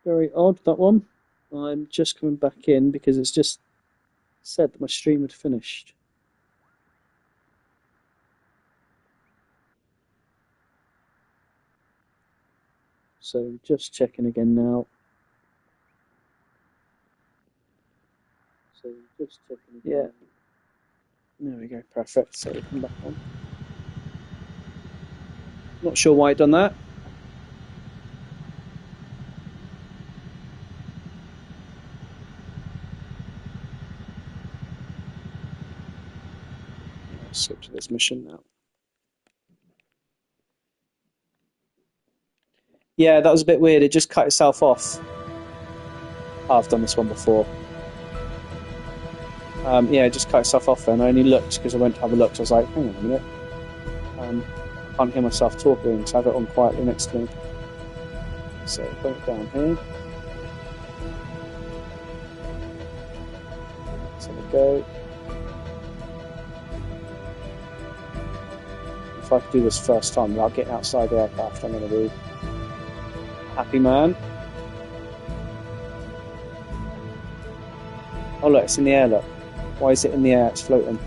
Very odd, that one. I'm just coming back in because it's just said that my stream had finished. So just checking again now. So just checking again. Yeah. There we go, perfect. So we come back on. Not sure why it done that. I'll skip to this mission now. Yeah, that was a bit weird. It just cut itself off. Oh, I've done this one before. Yeah, it just cut itself off then. I only looked because I went to have a look. So I was like, hang on a minute. I can't hear myself talking, so I have it on quietly next to me. So bring it down here. So we go. If I could do this first time without getting outside the aircraft, I'm going to be happy man. Oh look, it's in the air, look. Why is it in the air? It's floating.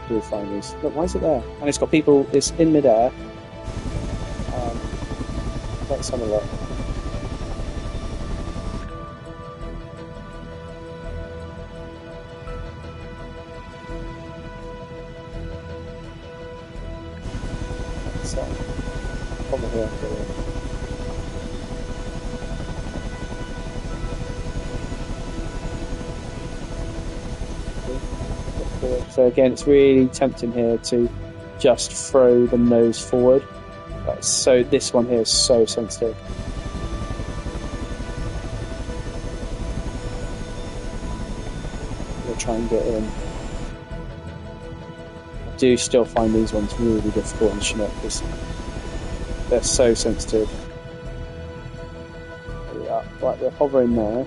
Do find these. Look, why is it there? And it's got people, it's in mid-air. Let's have a look. So, over here. So again, it's really tempting here to just throw the nose forward. So this one here is so sensitive. We'll try and get in. I do still find these ones really difficult in Chinook because they're so sensitive. There we are. Right, we're hovering there.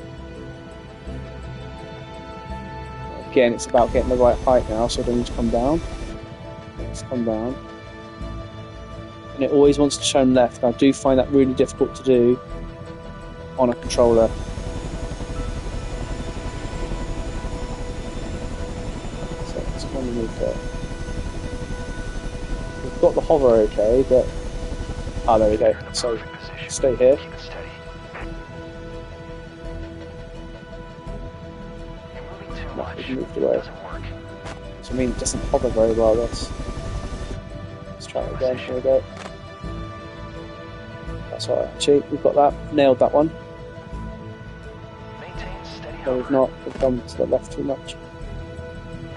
Again, it's about getting the right height now, so I don't need to come down. Let's come down. And it always wants to turn left. I do find that really difficult to do on a controller. So let's kind of move there. We've got the hover okay, but there we go. So stay here. No, we've moved away. So I mean, it doesn't hover very well. This. Let's try it again. Here we go. That's alright, actually, we've got that, nailed that one. No, we've not, we've gone to the left too much.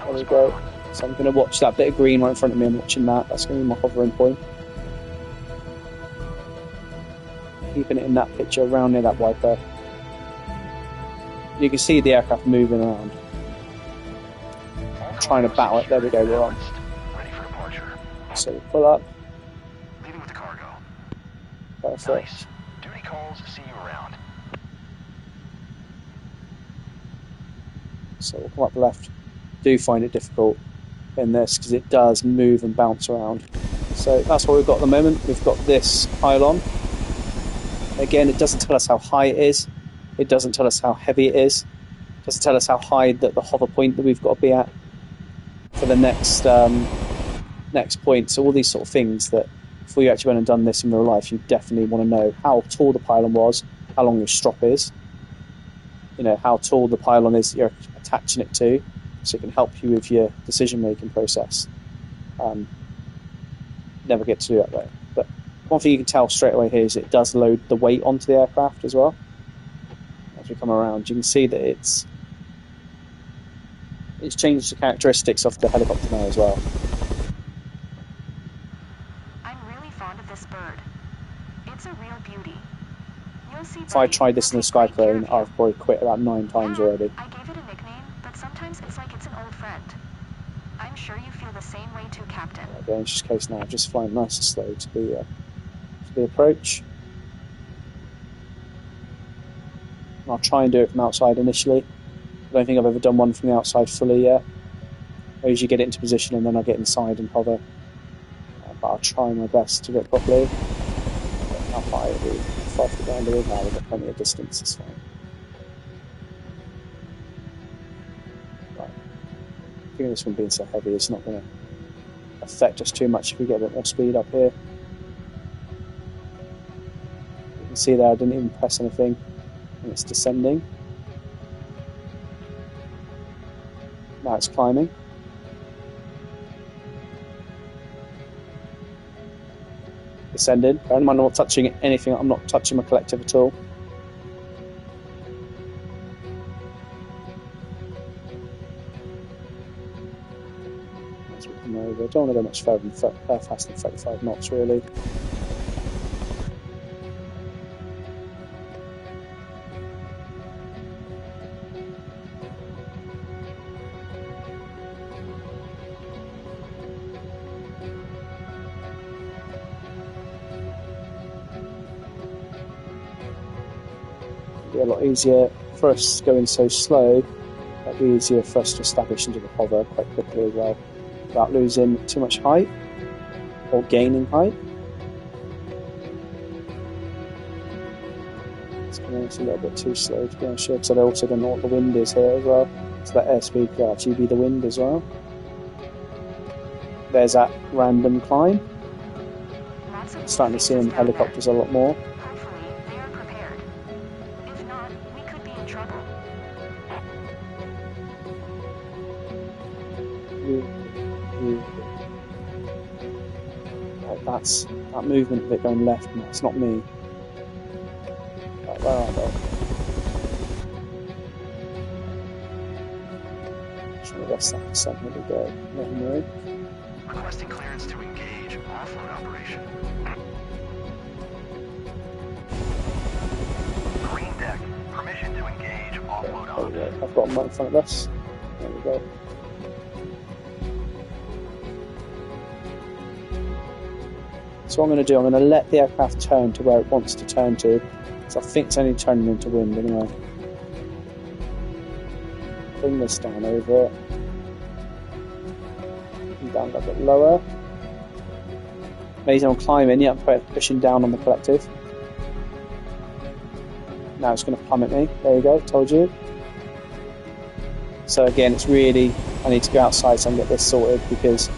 There we go. So I'm going to watch that bit of green right in front of me, I'm watching that, that's going to be my hovering point. Keeping it in that picture, around near that wiper. You can see the aircraft moving around. Trying to battle it, there we go, we're on. So we pull up. Perfect. Nice. Duty calls, see you around. So we'll come up left. Do find it difficult in this because it does move and bounce around. So that's what we've got at the moment. We've got this pylon. Again, it doesn't tell us how high it is. It doesn't tell us how heavy it is. It doesn't tell us how high the hover point that we've got to be at for the next point. So all these sort of things that before you actually went and done this in real life, you definitely want to know how tall the pylon was, how long your strop is, you know, how tall the pylon is you're attaching it to, so it can help you with your decision-making process. Never get to do that though. But one thing you can tell straight away here is it does load the weight onto the aircraft as well. As we come around, you can see that it's changed the characteristics of the helicopter now as well. This bird. It's a real beauty. You'll see. If I tried this in the Skycrane, I've probably quit about 9 times already. I gave it a nickname, but sometimes it's like it's an old friend. I'm sure you feel the same way too, Captain. Okay, in this case now, just flying nice and slow to the approach. I'll try and do it from outside initially. I don't think I've ever done one from the outside fully yet. I usually get it into position and then I get inside and hover. But I'll try my best to do it properly. How high it will be? Far off the ground it is now, we've got plenty of distance, it's fine. Right. I think this one being so heavy, it's not going to affect us too much if we get a bit more speed up here. You can see there I didn't even press anything and it's descending. Now it's climbing. Descending. Bear in mind I'm not touching anything, I'm not touching my collective at all. As we come over, I don't want to go much further than faster than 35 knots really. Be a lot easier for us going so slow. That'd be easier for us to establish into the hover quite quickly as well, without losing too much height or gaining height. It's going a little bit too slow to be honest, because I also don't know what the wind is here as well. So that airspeed could actually be the wind as well. There's that random climb. I'm starting to see in helicopters a lot more. Right, that's that movement of it going left, and that's not me. Right, where are they? Trying to rest that percent, here we go. Let them know. Requesting clearance to engage offload operation. Green deck, permission to engage offload on. There we go. I've got them right in front of us. There we go. So what I'm going to do, I'm going to let the aircraft turn to where it wants to turn to. So I think it's only turning into wind anyway. Bring this down over it. And down a little bit lower. Amazing, I'm climbing, yeah, I'm pushing down on the collective. Now it's going to plummet me. There you go, told you. So again, it's really, I need to go outside so I can get this sorted because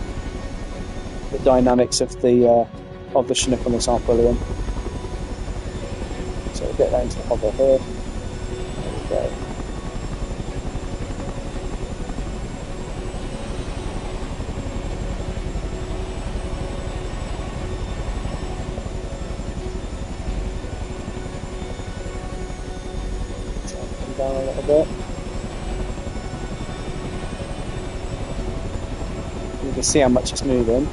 the dynamics of the Chinook on this aren't brilliant. So we'll get that into the hover here. There we go. Try and come down a little bit. You can see how much it's moving.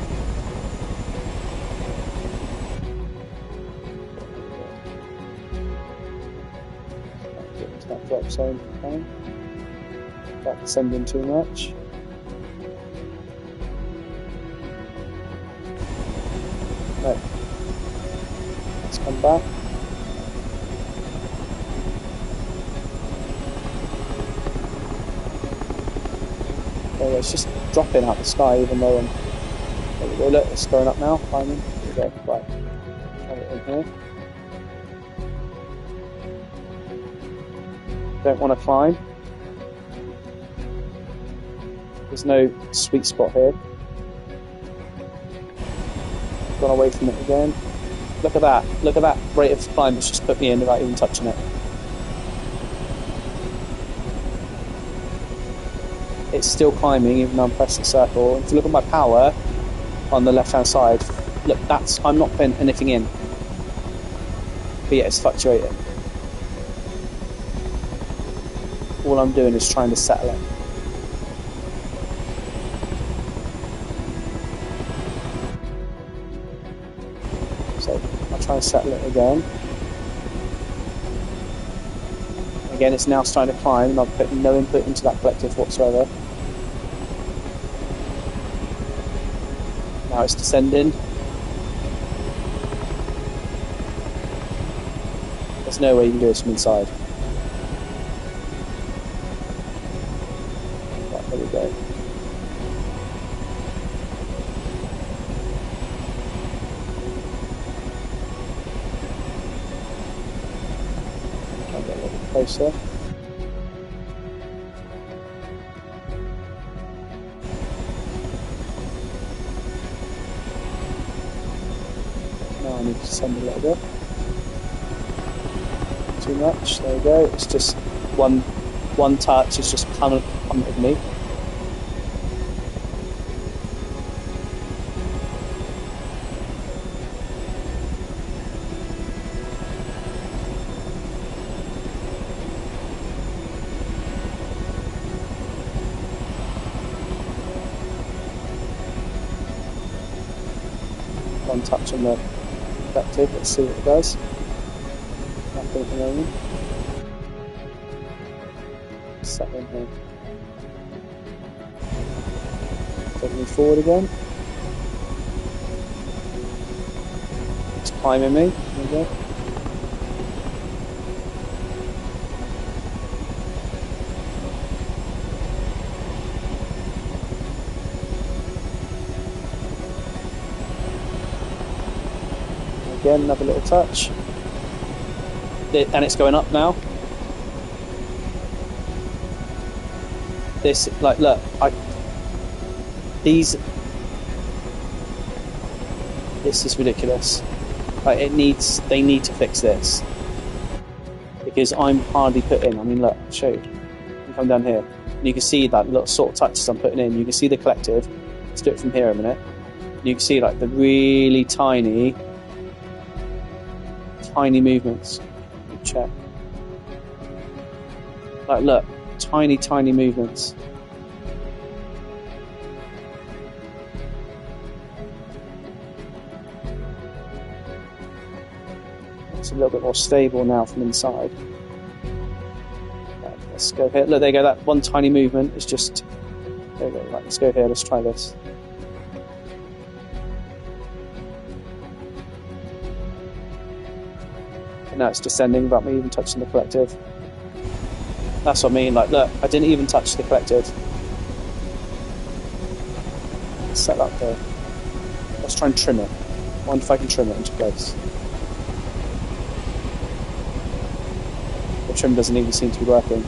Drop zone if I can. Not descending too much. No. Let's come back. Okay, it's just dropping out the sky even though I'm... There we go, look, it's going up now, climbing. There we go, right. Try it in here. Don't want to climb. There's no sweet spot here. Gone away from it again. Look at that. Look at that rate of climb it's just put me in without even touching it. It's still climbing even though I'm pressing circle. If you look at my power on the left hand side, look, I'm not putting anything in. But yeah, it's fluctuating. All I'm doing is trying to settle it. So I'll try and settle it again. Again, it's now starting to climb and I've put no input into that collective whatsoever. Now it's descending. There's no way you can do this from inside. closer. Now I need to descend a little bit. Too much. There we go. It's just one touch. It's just punted me. One touch on the collective. Let's see what it does. Nothing at the moment. Set in here. Taking me forward again. It's climbing me. There we go. Again, another little touch. And it's going up now. This, like, look, this is ridiculous. Like, they need to fix this. Because I'm hardly put in. I mean, look, I'll show you. You can come down here. And you can see that little sort of touches I'm putting in. You can see the collective. Let's do it from here a minute. And you can see, like, the really tiny movements. Check. Like, look, tiny movements. It's a little bit more stable now from inside. Right, let's go here. Look, there you go. That one tiny movement is just. There we go. Right, let's go here. Let's try this. Now it's descending without me even touching the collective. That's what I mean, like, look, I didn't even touch the collective. Let's set that there. Let's try and trim it. I wonder if I can trim it into place. The trim doesn't even seem to be working.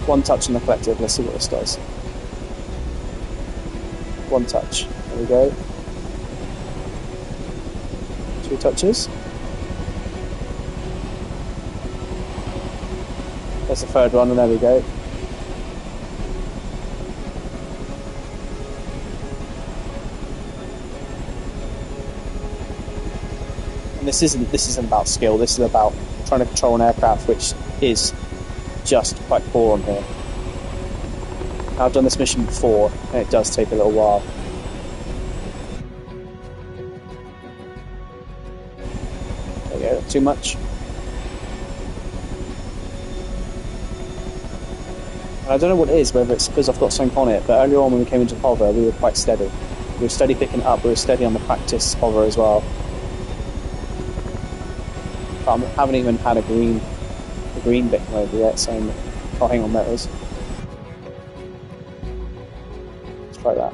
One touch on the collective, let's see what this does. One touch, there we go. Two touches. There's the third one, and there we go. And this isn't about skill. This is about trying to control an aircraft, which is just quite poor on here. I've done this mission before, and it does take a little while. There we go. Too much. I don't know what it is, whether it's because I've got something on it, but earlier on when we came into hover, we were quite steady. We were steady picking it up, we were steady on the practice hover as well. But I haven't even had a green bit come over yet, so oh, hang on, there it is. Let's try that.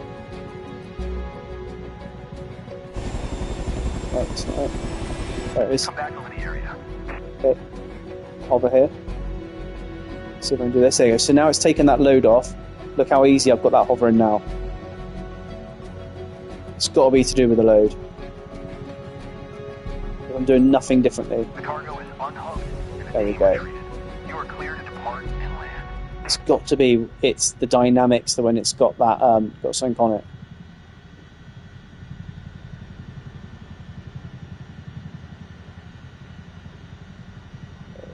No, it's not it. There it is. Come back over the area. Okay. Hover here. See if I can do this. There you go. So now it's taken that load off. Look how easy I've got that hovering now. It's got to be to do with the load. I'm doing nothing differently. The cargo is unhooked. There we go. You are clear to depart and land. It's got to be. It's the dynamics that when it's got that got something on it.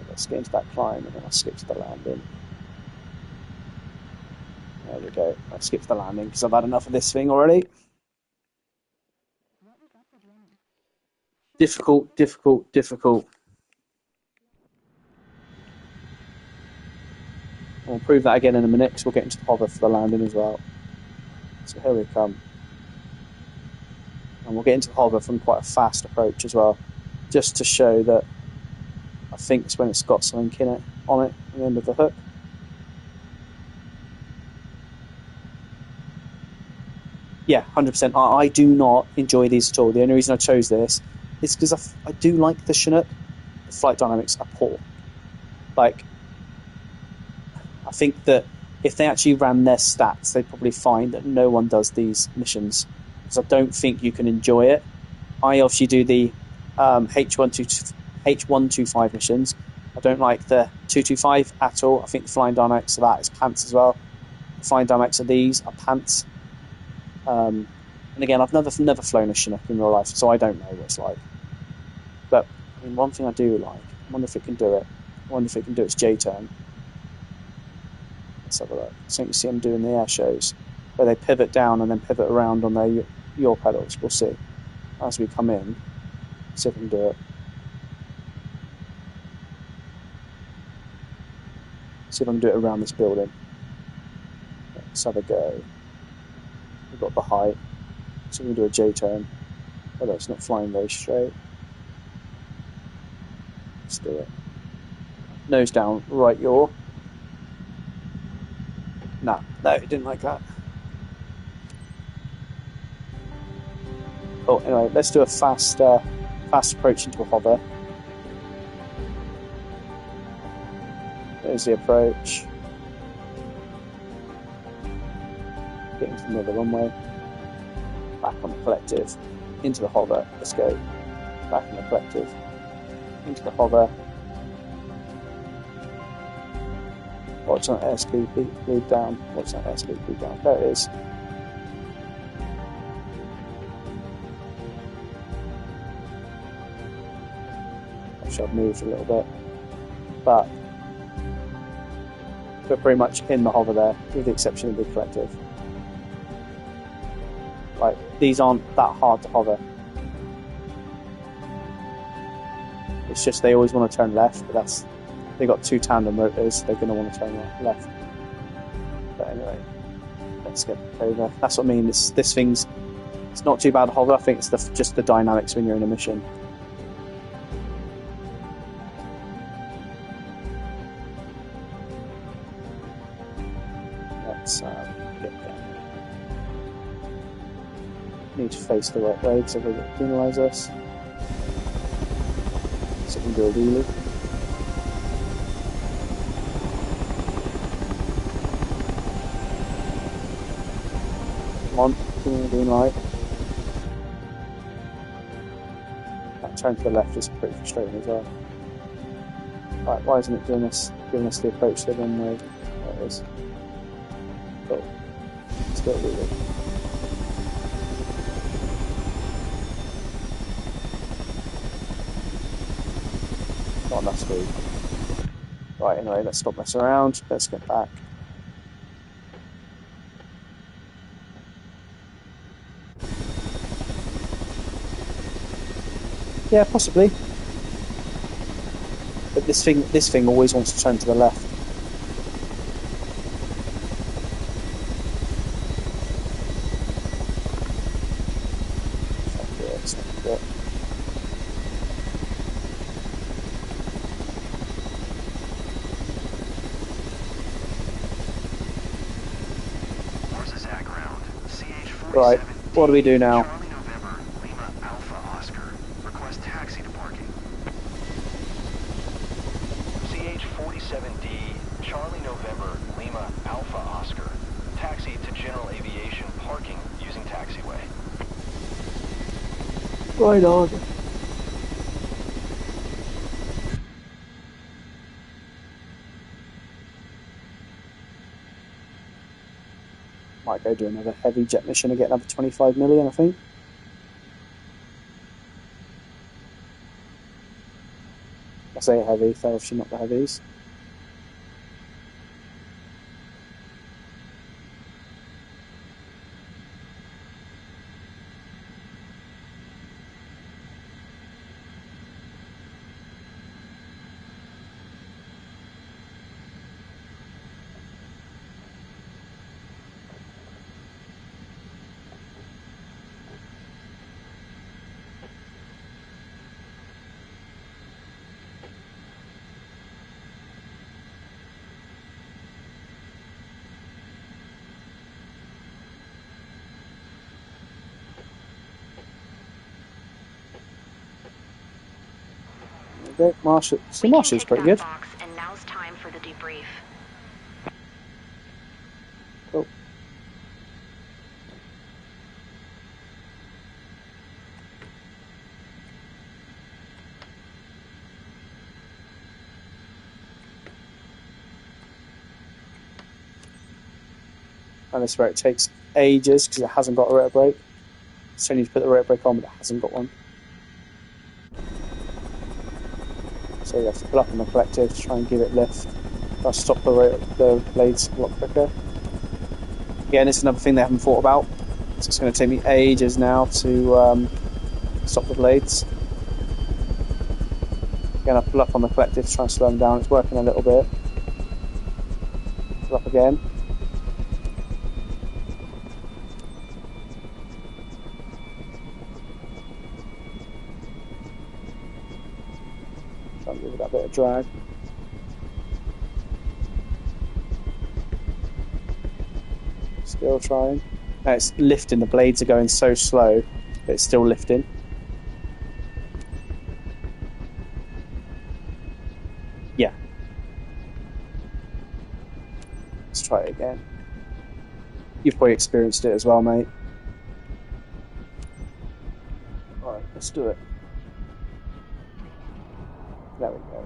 Let's get into that climb and then I'll skip to the landing. There we go. I'll skip to the landing because I've had enough of this thing already. Difficult. I'll prove that again in a minute because we'll get into the hover for the landing as well. So here we come. And we'll get into the hover from quite a fast approach as well, just to show that I think it's when it's got something in it, on it, at the end of the hook. Yeah, 100%. I do not enjoy these at all. The only reason I chose this is because I do like the Chinook. The flight dynamics are poor. Like, I think that if they actually ran their stats, they'd probably find that no one does these missions, because I don't think you can enjoy it. I obviously do the H125 missions. I don't like the 225 at all. I think the flying dynamics of that is pants as well. The flying dynamics of these are pants. And again, I've never flown a Chinook in real life, so I don't know what it's like. But I mean, one thing I do like, I wonder if it can do it. I wonder if it can do its J-turn. Let's have a look. So you see them doing the air shows, where they pivot down and then pivot around on their yaw pedals. We'll see as we come in. See if we can do it. See if I can do it around this building. Let's have a go. We've got the height. So we can do a J-turn. Although it's not flying very straight. Let's do it. Nose down, right yaw. No, it didn't like that. Oh, anyway, let's do a fast approach into a hover. There's the approach. Get into the middle of the runway. Back on the collective. Into the hover. Let's go. Back on the collective. Into the hover. Watch that airspeed bleed down. Watch that airspeed bleed down. There it is. Actually, I've moved a little bit. But we're pretty much in the hover there, with the exception of the collective. Like, these aren't that hard to hover. It's just they always want to turn left, but they've got two tandem rotors, they're going to want to turn left. But anyway, let's get over. That's what I mean, this thing's, it's not too bad to hover. I think it's just the dynamics when you're in a mission. Let's get down. Need to face the right way because everybody will penalise us. So we can do a wheelie. Come on, green light. That turn to the left is pretty frustrating as well. Right, why isn't it giving us the approach to the runway? There it is. Cool. Let's go wheelie. Not enough speed. Right, anyway, let's stop messing around. Let's get back. Yeah, possibly. But this thing always wants to turn to the left. It's not good. Right, what do we do now? Charlie November, Lima Alpha Oscar. Request taxi to parking. CH-47D, Charlie November, Lima Alpha Oscar. Taxi to general aviation parking using taxiway. Right on. Might go do another heavy jet mission and get another 25 million, I think. I say heavy, they're obviously not the heavies. Okay, Marshall. See, Marshall's pretty good. And now's brief. Cool. And this is where it takes ages because it hasn't got a rotor brake. So you need to put the rotor brake on, but it hasn't got one. So you have to pull up on the collective to try and give it lift. That'll stop the blades a lot quicker. Again, it's another thing they haven't thought about. So it's going to take me ages now to stop the blades. Again, I pull up on the collective to try and slow them down. It's working a little bit. Pull up again. Try and give it that bit of drag. Still trying. Now it's lifting. The blades are going so slow, but it's still lifting. Yeah. Let's try it again. You've probably experienced it as well, mate. Alright, let's do it. There we go.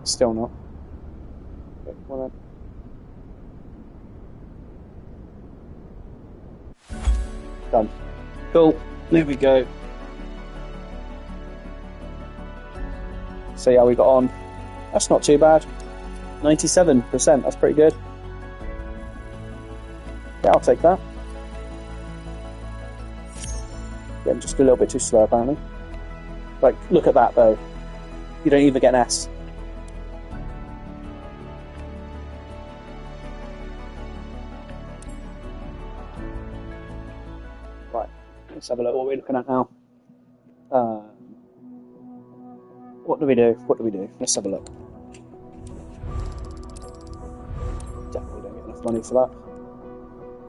Still not. Okay, come on then. Done. Cool. There we go. See how we got on. That's not too bad. 97%. That's pretty good. Yeah, I'll take that. Yeah, I'm just a little bit too slow apparently. Like, look at that though. You don't even get an S. Right, let's have a look what we're looking at now. What do we do? What do we do? Let's have a look. Definitely don't get enough money for that.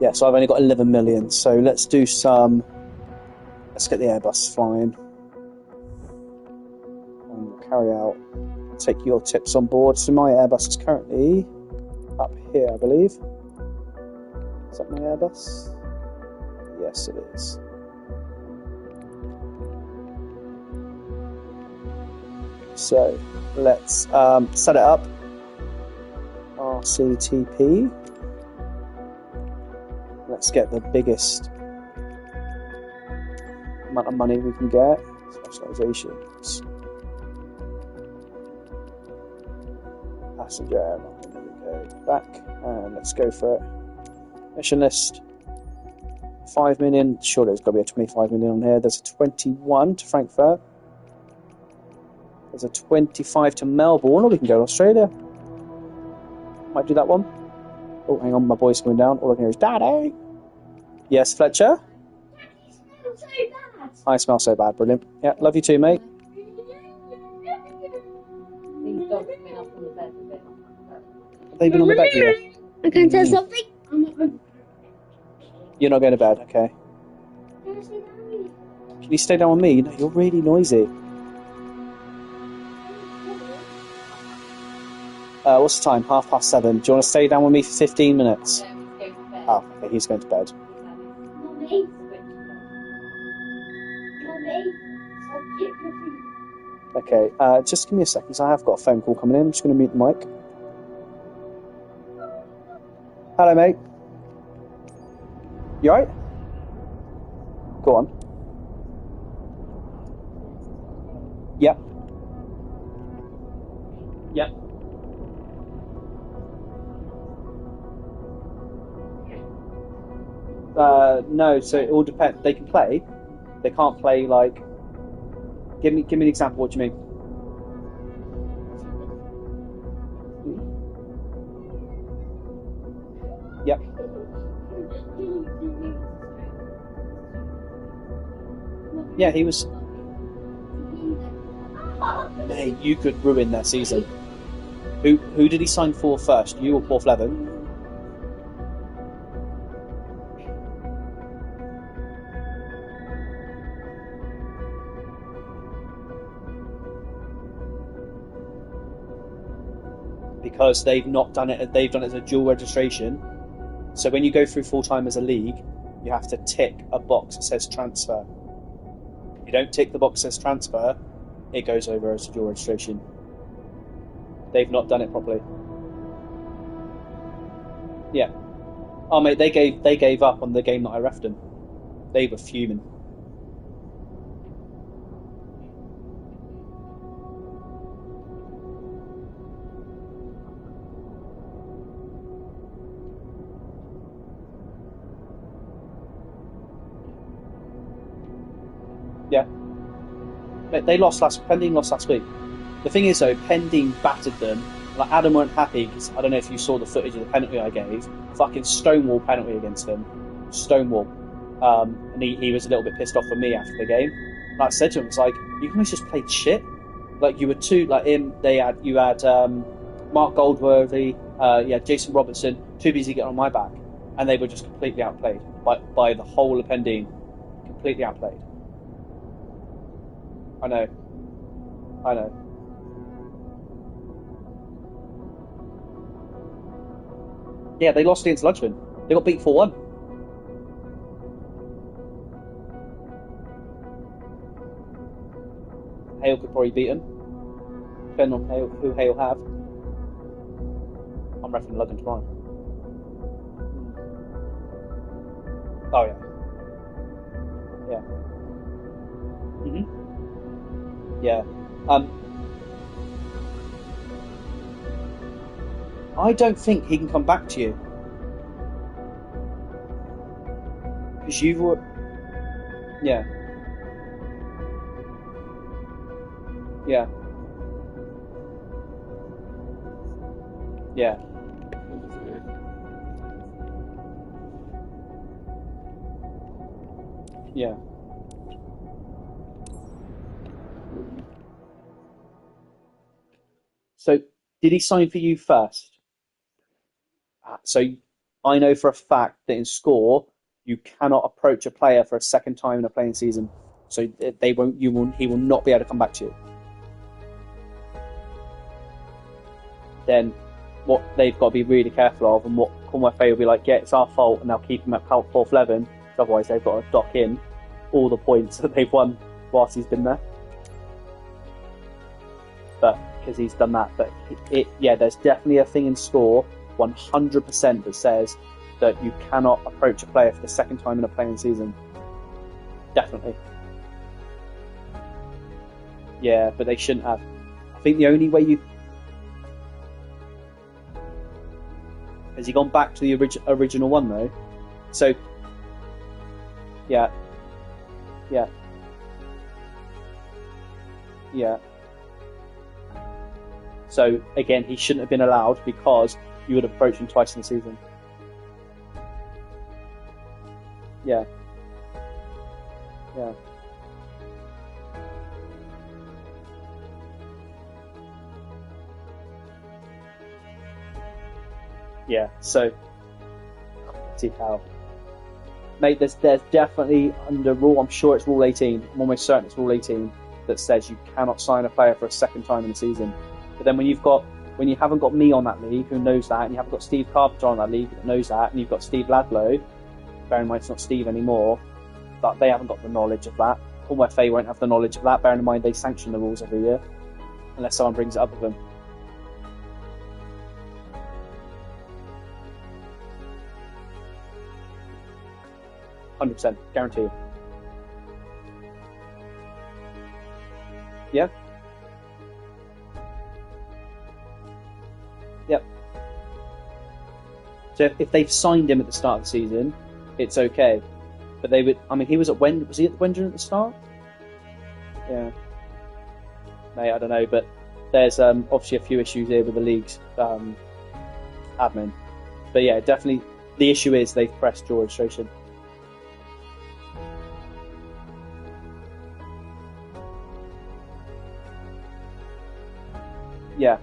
Yeah, so I've only got 11 million, so let's do some... Let's get the Airbus flying. And we'll carry out... Take your tips on board. So my Airbus is currently up here, I believe. Is that my Airbus? Yes, it is. So let's set it up. RCTP. Let's get the biggest amount of money we can get. Specializations. Passenger airline. There we go. Back and let's go for it. Mission list. 5 million. Sure, there's got to be a 25 million on here. There's a 21 to Frankfurt. There's a 25 to Melbourne, or we can go to Australia. Might do that one. Oh, hang on, my boy's coming down. All I can hear is, Daddy! Yes, Fletcher? I smell so bad, brilliant. Yeah, love you too, mate. They've been on the bed here. I can tell something. You're not going to bed, okay. Can you stay down with me? No, you're really noisy. What's the time? 7:30. Do you want to stay down with me for 15 minutes? Oh, okay, he's going to bed. Okay, just give me a second, because I have got a phone call coming in. I'm just going to mute the mic. Hello, mate. You alright? Go on. Yep. Yep. No, so it all depends. They can play. They can't play like. Give me an example. What do you mean? Yep. Yeah, he was. Hey, you could ruin their season. Who did he sign for first? You or Paul Flevin? because they've not done it. They've done it as a dual registration. So when you go through full time as a league, you have to tick a box that says transfer. If you don't tick the box that says transfer, it goes over as a dual registration. They've not done it properly. Yeah. Oh mate, they gave up on the game that I refed them. They were fuming. Yeah. They lost Pending lost last week. The thing is though, Pending battered them. Like Adam weren't happy because I don't know if you saw the footage of the penalty I gave. Fucking stonewall penalty against them. Stonewall. And he was a little bit pissed off with me after the game. And I said to him, it's like, you guys just played shit. Like you were you had Mark Goldworthy, Jason Robertson, too busy getting on my back. And they were just completely outplayed by the whole of Pending. Completely outplayed. I know. Yeah, they lost against Ludgman. They got beat 4-1. Hale could probably beat them. Depending on who Hale have. I'm referring Ludgman tomorrow. Oh, yeah. Yeah. Yeah. I don't think he can come back to you. Because you were... Yeah. Yeah. Yeah. Yeah. So, did he sign for you first? So, I know for a fact that in score, you cannot approach a player for a second time in a playing season. So he will not be able to come back to you. Then, what they've got to be really careful of, and what Cornwall FA will be like, yeah, it's our fault, and they'll keep him at 4th 11. Otherwise, they've got to dock in all the points that they've won whilst he's been there. But because he's done that, there's definitely a thing in score 100% that says that you cannot approach a player for the second time in a playing season. Definitely. Yeah, but they shouldn't have. I think the only way you... Has he gone back to the original one though? So, yeah. So again, he shouldn't have been allowed because you would have approached him twice in the season. Yeah. Yeah, so see how, mate. There's definitely under rule. I'm sure it's Rule 18. I'm almost certain it's Rule 18 that says you cannot sign a player for a second time in the season. But then when you haven't got me on that league who knows that, and you haven't got Steve Carpenter on that league that knows that, and you've got Steve Ladlow, bearing in mind it's not Steve anymore, but they haven't got the knowledge of that. Cornwall FA won't have the knowledge of that. Bearing in mind they sanction the rules every year, unless someone brings it up with them. 100%, guarantee you. Yeah. Yep. So if they've signed him at the start of the season, it's okay. But they would. I mean, was he at Wendron at the start? Yeah. Mate, I don't know, but there's obviously a few issues here with the league's admin. But yeah, definitely the issue is they've pressed dual registration. Yeah.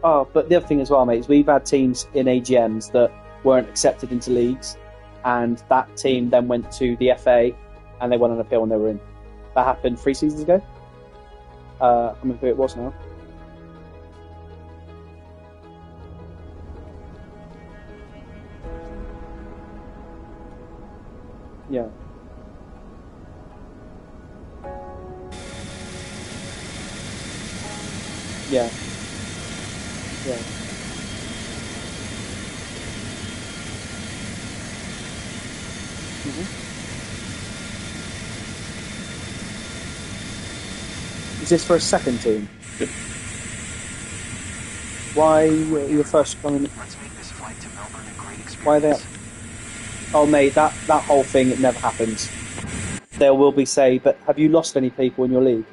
Oh, but the other thing as well, mate, is we've had teams in AGMs that weren't accepted into leagues, and that team then went to the FA, and they won an appeal and they were in. That happened 3 seasons ago. I can't remember who it was now. Yeah. Yeah. Yeah. Is this for a second team? Why your first coming? Let's make this flight to Melbourne a great experience. Why are they? Oh, mate, that whole thing, it never happens. There will be say, but have you lost any people in your league?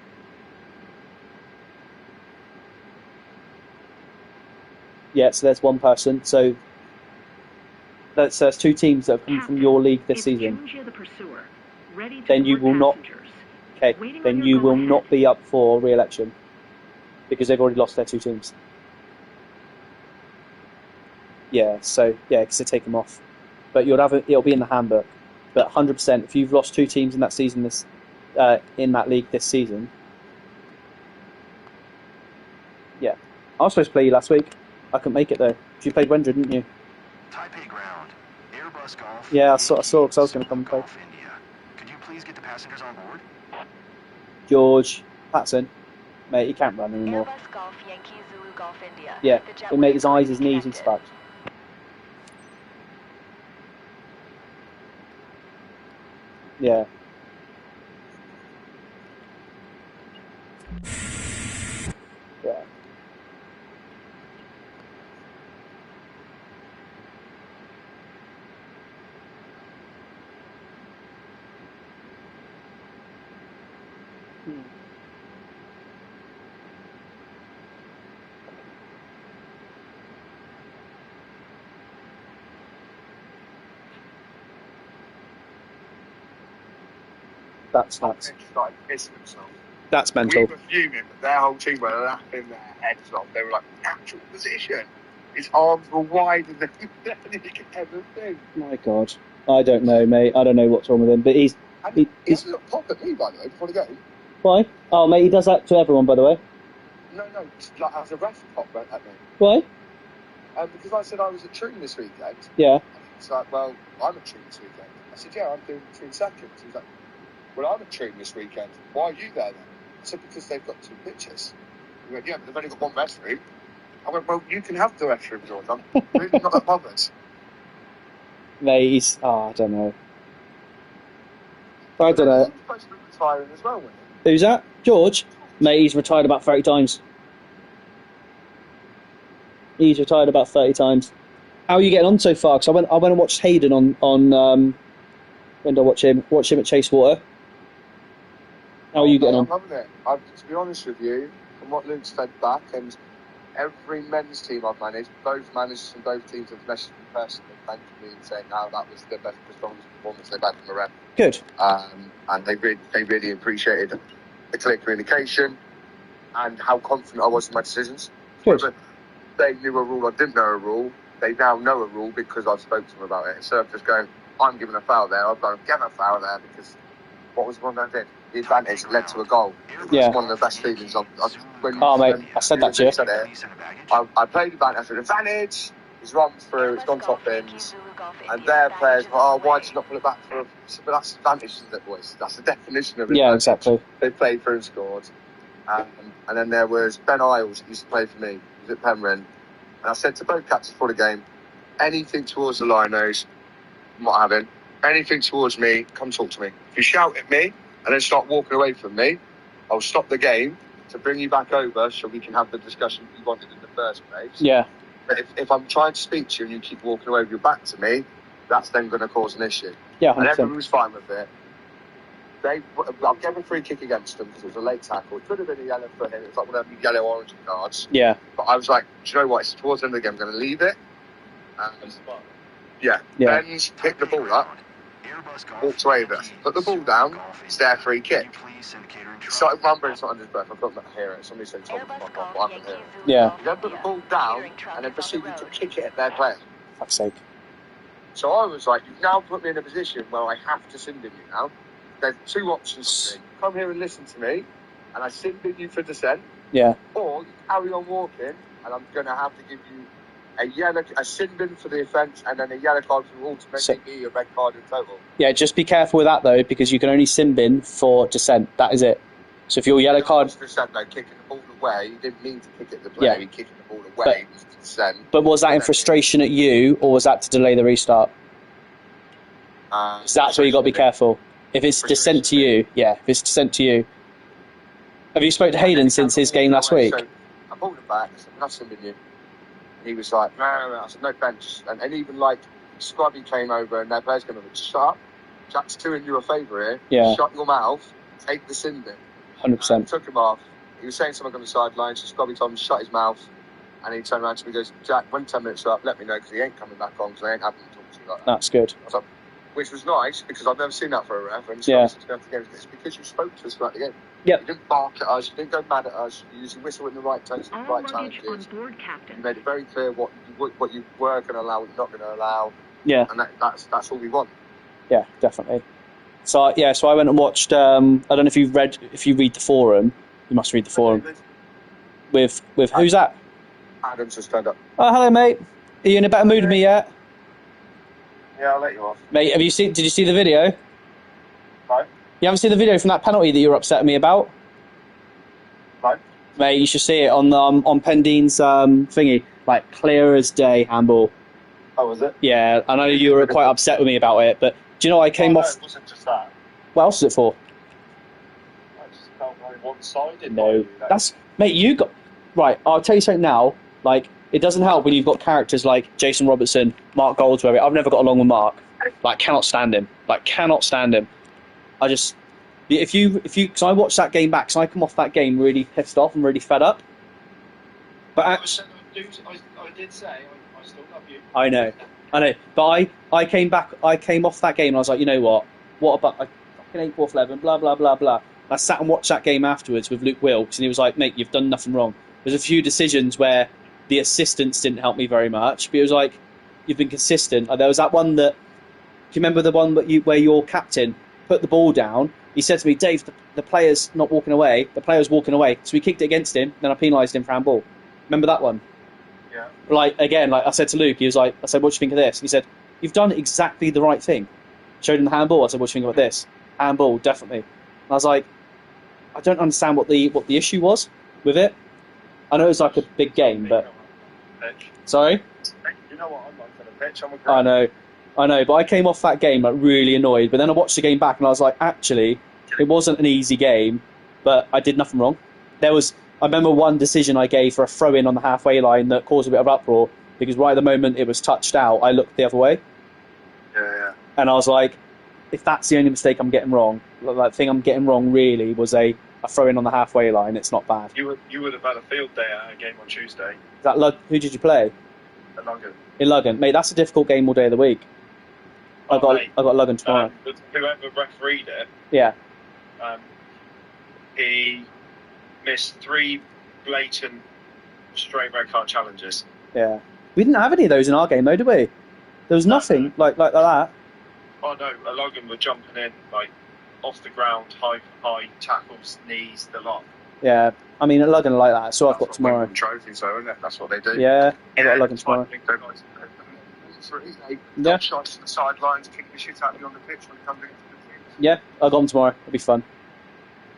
Yeah, so there's one person. So there's 2 teams that have come from your league this season. Then you will not. Okay, then you will not be up for re-election because they've already lost their 2 teams. Yeah, so yeah, because they take them off. But it'll be in the handbook. But 100%, if you've lost 2 teams in that season in that league this season, yeah. I was supposed to play you last week. I couldn't make it though. You played Wendra, didn't you? Taipei ground. Airbus Golf. Yeah, I saw because I was going to come and play. Golf India. Could you please get the passengers on board? George Patson, mate, he can't run anymore. Airbus Golf Yankee Zulu Golf India. Yeah, The jet he'll make will his be eyes, his knees, connected. his back. Yeah. Yeah. That's nuts. Started pissing themselves. That's We mental. were fuming, but their whole team were laughing their heads off. They were like, actual position. His arms were wider than he could ever think. My God. I don't know, mate. I don't know what's wrong with him. But And he he's has a little pop at me, by the way, before the game. why? Oh, mate, he does that to everyone, by the way. No, like as a ref pop at me. Why? Because I said I was at Troon this weekend. Yeah. And he's like, well, I'm at Troon this weekend. I said, yeah, I'm doing Troon seconds. He's like, well, I'm at Troon this weekend. Why are you there then? I said, because they've got 2 pitches. He went, yeah, but they've only got 1 restroom. I went, well, you can have the restroom, George. I'm really not that bothered. Mate, he's... Oh, I don't know. I don't know. He's supposed to be retiring as well, wasn't Who's that? George? Mate, he's retired about 30 times. He's retired about 30 times. How are you getting on so far? Because I went and watched Hayden on when did I watch him? Watched him at Chasewater. How are you getting on? I'm loving it. To be honest with you, from what Luke's fed back, and every men's team I've managed, both managers from both teams have messaged me personally, thanking me and saying how that was the best performance they've had from the rep. Good. And they really appreciated the clear communication and how confident I was in my decisions. Good. Whether they knew a rule or didn't know a rule, they now know a rule because I've spoken to them about it. Instead of just going, I'm giving a foul there, I've gone, give a foul there, because what was the one I did? The advantage led to a goal. Yeah. It's one of the best feelings. When I said that to you. Said it, I played advantage. I said, advantage! He's run through, it's gone top bins. And their players were, oh, why did you not put it back for but that's advantage, isn't it, boys? That's the definition of it. Yeah, exactly. They played through and scored. And then there was Ben Isles, who used to play for me. He was at Penryn. And I said to both captains before the game, anything towards the Lions, I'm not having. Anything towards me, come talk to me. If you shout at me and then start walking away from me, I'll stop the game to bring you back over so we can have the discussion you wanted in the first place. Yeah. But if I'm trying to speak to you and you keep walking away with your back to me, that's then going to cause an issue. Yeah, 100%. And everyone was fine with it. I'll give a free kick against them because it was a late tackle. It could have been a yellow for him. It was like one of them yellow-orange cards. Yeah. But I was like, do you know what? It's towards the end of the game. I'm going to leave it. Yeah. Yeah. Ben's picked the ball up. Walked away with it. Put the ball down. It's there for a kick. Started mumbling something under his breath. I couldn't hear it. Somebody said, "Tom, fuck off," but I couldn't hear it. Yeah. He then put the ball down and then proceeded to kick it at their player. Fuck's sake. So I was like, "You've now put me in a position where I have to sin bin you now. There's two options for me. Come here and listen to me, and I sin bin you for dissent, Yeah. or you carry on walking, and I'm going to have to give you a sin bin for the offence, and then a yellow card for ultimately be a red card in total." Yeah, just be careful with that, though, because you can only sin bin for dissent. That is it. So if your yellow card... Dissent, though, kicking the ball away, he didn't mean to kick it at the player, Yeah. he kicking the ball away was dissent. But was that in frustration at you, or was that to delay the restart? So that's where you got to be careful. If it's dissent to you, yeah, if it's dissent to you. Have you spoke to Hayden since his game last week? So I pulled it back, I said, "Nothing with you." And he was like, no. I said, "No bench." And even like Scrubby came over and their players going to shut up. Jack's two in your favour here. Yeah. Shut your mouth. Take the sin bin. 100%. Took him off. He was saying something on the sideline, so Scrubby told him to shut his mouth. And he turned around to me and goes, "Jack, when 10 minutes are up, let me know because he ain't coming back on because I ain't having to talk to you like that." That's good. I was like, which was nice because I've never seen that for a ref. And Yeah. It's because you spoke to us throughout the game. Yep. You didn't bark at us. You didn't go mad at us. You used your whistle in the right tones, the right challenges. You made it very clear what you were going to allow, what you're not going to allow. Yeah. And that's all we want. Yeah, definitely. So I went and watched. I don't know if you read the forum. You must read the forum. With who's that? Adam's just turned up. Oh, hello, mate. Are you in a better mood than me yet? Yeah, I'll let you off. Mate, did you see the video? No. You haven't seen the video from that penalty that you were upset at me about? No. Mate, you should see it on Pendine's thingy. Like, clear as day, handball. Oh, was it? Yeah, I know you were quite upset with me about it, but do you know I came off... No, it wasn't just that. What else is it for? I just felt very one-sided. No. Mate, you got... Right, I'll tell you something now. Like, it doesn't help when you've got characters like Jason Robertson, Mark Goldsworthy. I've never got along with Mark. Like, cannot stand him. I just... Because I watched that game back, so I come off that game really pissed off and really fed up. But I did say, I still love you. I know. But I came off that game and I was like, you know what about like fucking 8-4 11, blah, blah, blah, blah. And I sat and watched that game afterwards with Luke Wilkes and he was like, mate, you've done nothing wrong. There's a few decisions where the assistants didn't help me very much, but it was like, you've been consistent. There was that one that, do you remember the one where your captain put the ball down? He said to me, "Dave, the player's not walking away. The player's walking away." So we kicked it against him, then I penalised him for handball. Remember that one? Yeah. Like I said to Luke, I said, "What do you think of this?" And he said, "You've done exactly the right thing." Showed him the handball. I said, "What do you think about this?" Handball, definitely. And I was like, I don't understand what the issue was with it. I know it was like a big game, but sorry. You know what I'm like for the pitch. I'm a ground. I know, but I came off that game like really annoyed. But then I watched the game back and I was like, actually, it wasn't an easy game, but I did nothing wrong. I remember one decision I gave for a throw-in on the halfway line that caused a bit of uproar because right at the moment it was touched out, I looked the other way. Yeah. And I was like, if that's the only mistake I'm getting wrong, the thing I'm getting wrong really was a throw-in on the halfway line. It's not bad. You would have had a field day at a game on Tuesday. Who did you play? At London. In Luggan. Mate, that's a difficult game all day of the week. I got Luggan tomorrow. Whoever refereed it, Yeah. He missed 3 blatant straight red card challenges. Yeah. We didn't have any of those in our game though, did we? There was nothing like that. Oh no, Logan were jumping in like off the ground, high tackles, knees, the lot. Yeah. I mean, at Luggan are like that, so I've got tomorrow. Trophies though, isn't it? That's what they do. Yeah, I got Luggan tomorrow. Yeah. Shots to the sidelines, kicking the shit out of you on the pitch when it comes into the team. Yeah, I got them tomorrow. It'll be fun.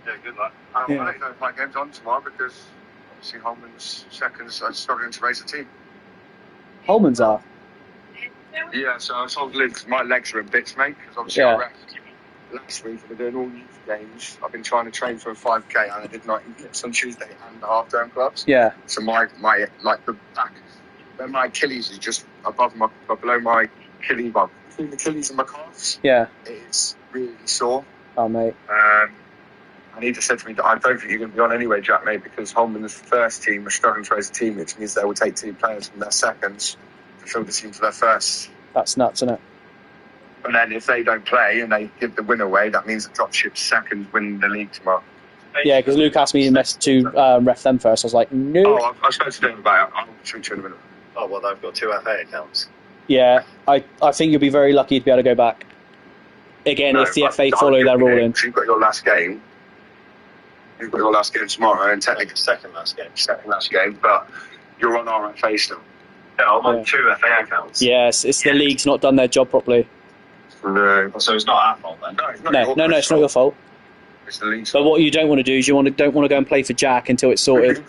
Yeah, good luck. I'll let you know if my game's on tomorrow because obviously Holman's seconds are struggling to raise a team. Holman's are? Yeah, so I told Luke my legs are in bits, mate, because obviously I wrecked last week. I've been doing all youth games. I've been trying to train for a 5K and I did 90 minutes on Tuesday and the half-term clubs. Yeah. So my the back, where my Achilles is just below my Achilles, between the Achilles and my calves. Yeah. It's really sore. Oh, mate. And he just said to me that I don't think you're going to be on anyway, Jack, mate, because Holman's first team are struggling to raise a team, which means they will take 2 players from their seconds to fill the team for their first. That's nuts, isn't it? And then if they don't play and they give the win away, that means the dropship's second win the league tomorrow. Yeah, because Luke asked me to ref them first. I was like, no. Oh, I spoke to them about it. I'll speak to you in a minute. Oh, well, they've got 2 FA accounts. Yeah, I think you'll be very lucky to be able to go back. Again, if the FA follow their ruling. You've got your last game. You've got your last game tomorrow, and technically Second last game. but you're on RFA still. Yeah, I'm on 2 FA accounts. Yes, it's the league's not done their job properly. No. So it's not our fault then? No, it's not No, it's not your fault. It's the league's But what you don't want to do is don't want to go and play for Jack until it's sorted.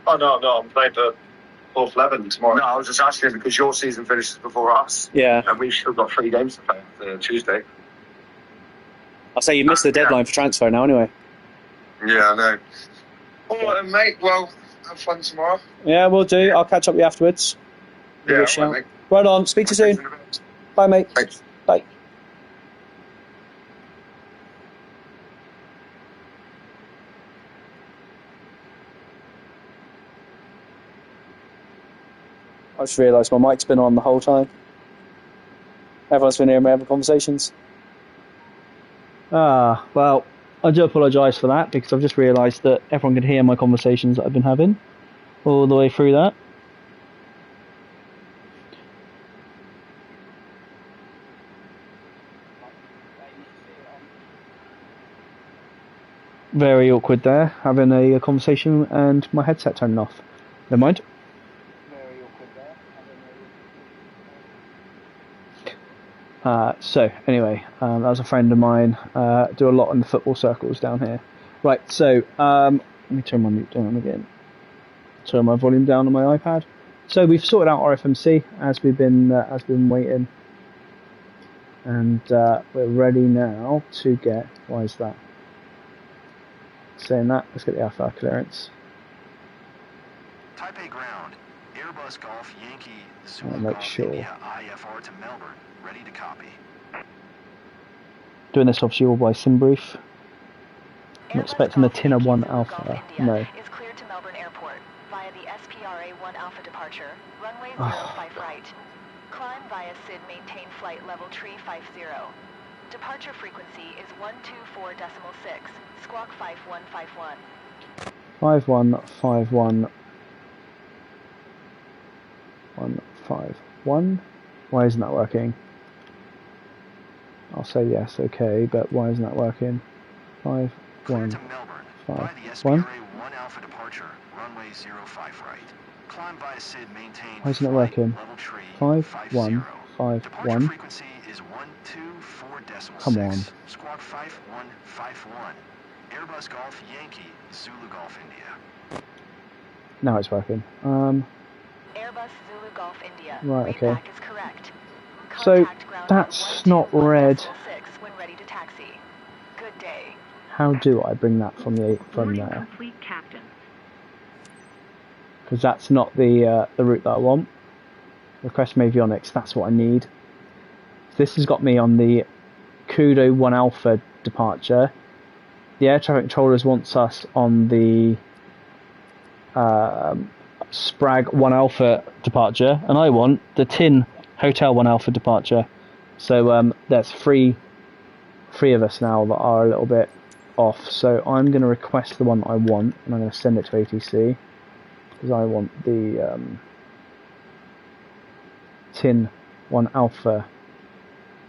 Oh, no, I'm playing for North Lebanon tomorrow. No, I was just asking because your season finishes before us. Yeah. And we've still got 3 games to play Tuesday. I'll say you missed the deadline for transfer now anyway. Yeah, I know. All right, then, mate. Well, have fun tomorrow. Yeah, we'll do. I'll catch up with you afterwards. Give you a shout. Mate. Right on. Speak to you soon. Bye, mate. Thanks. Bye. I just realised my mic's been on the whole time. Everyone's been hearing me having conversations. Well, I do apologise for that because I've just realised that everyone can hear my conversations that I've been having all the way through that. Very awkward there, having a conversation and my headset turned off. Never mind. So anyway, that was a friend of mine. Do a lot in the football circles down here. Right, so let me turn my mute down again. Turn my volume down on my iPad. So we've sorted out our FMC as we've been waiting, and we're ready now to get. Why is that? Saying that, let's get the Alpha clearance. Type A ground. Airbus Golf Yankee I'll Zulu make Golf sure. India IFR to Melbourne. Ready to copy. Doing this obviously all by SimBrief. I'm Airbus expecting the Golf Tinner Yankee 1 Zulu Alpha. Golf India No. is cleared to Melbourne Airport via the SPRA 1 Alpha departure, runway 05 right. Climb via SID, maintain flight level tree 50. Departure frequency is 124.6, squawk 5151. 5151 151. Why isn't that working? I'll say yes, okay, but why isn't that working? 5 Clear 1 to Melbourne 5 by the 1. SPRA 1 Alpha departure, runway 05 right. Climb via SID, maintain Why isn't it flight working? level tree 5 50. 1 5 Departure 1. frequency is 124.6. Come on. Squawk 5151. Airbus Golf Yankee Zulu Golf India. Now it's working. Airbus Zulu Golf India. Right, okay. Readback is correct. So, Contact ground that's 121.6 not red. when ready to taxi. Good day. How do I bring that from there? Complete, Captain. Because that's not the route that I want. Request from avionics, that's what I need. This has got me on the Kudo 1 Alpha departure. The air traffic controllers wants us on the Sprag 1 Alpha departure, and I want the Tin Hotel 1 Alpha departure. So there's three of us now that are a little bit off. So I'm going to request the one that I want, and I'm going to send it to ATC because I want the Tin 1 Alpha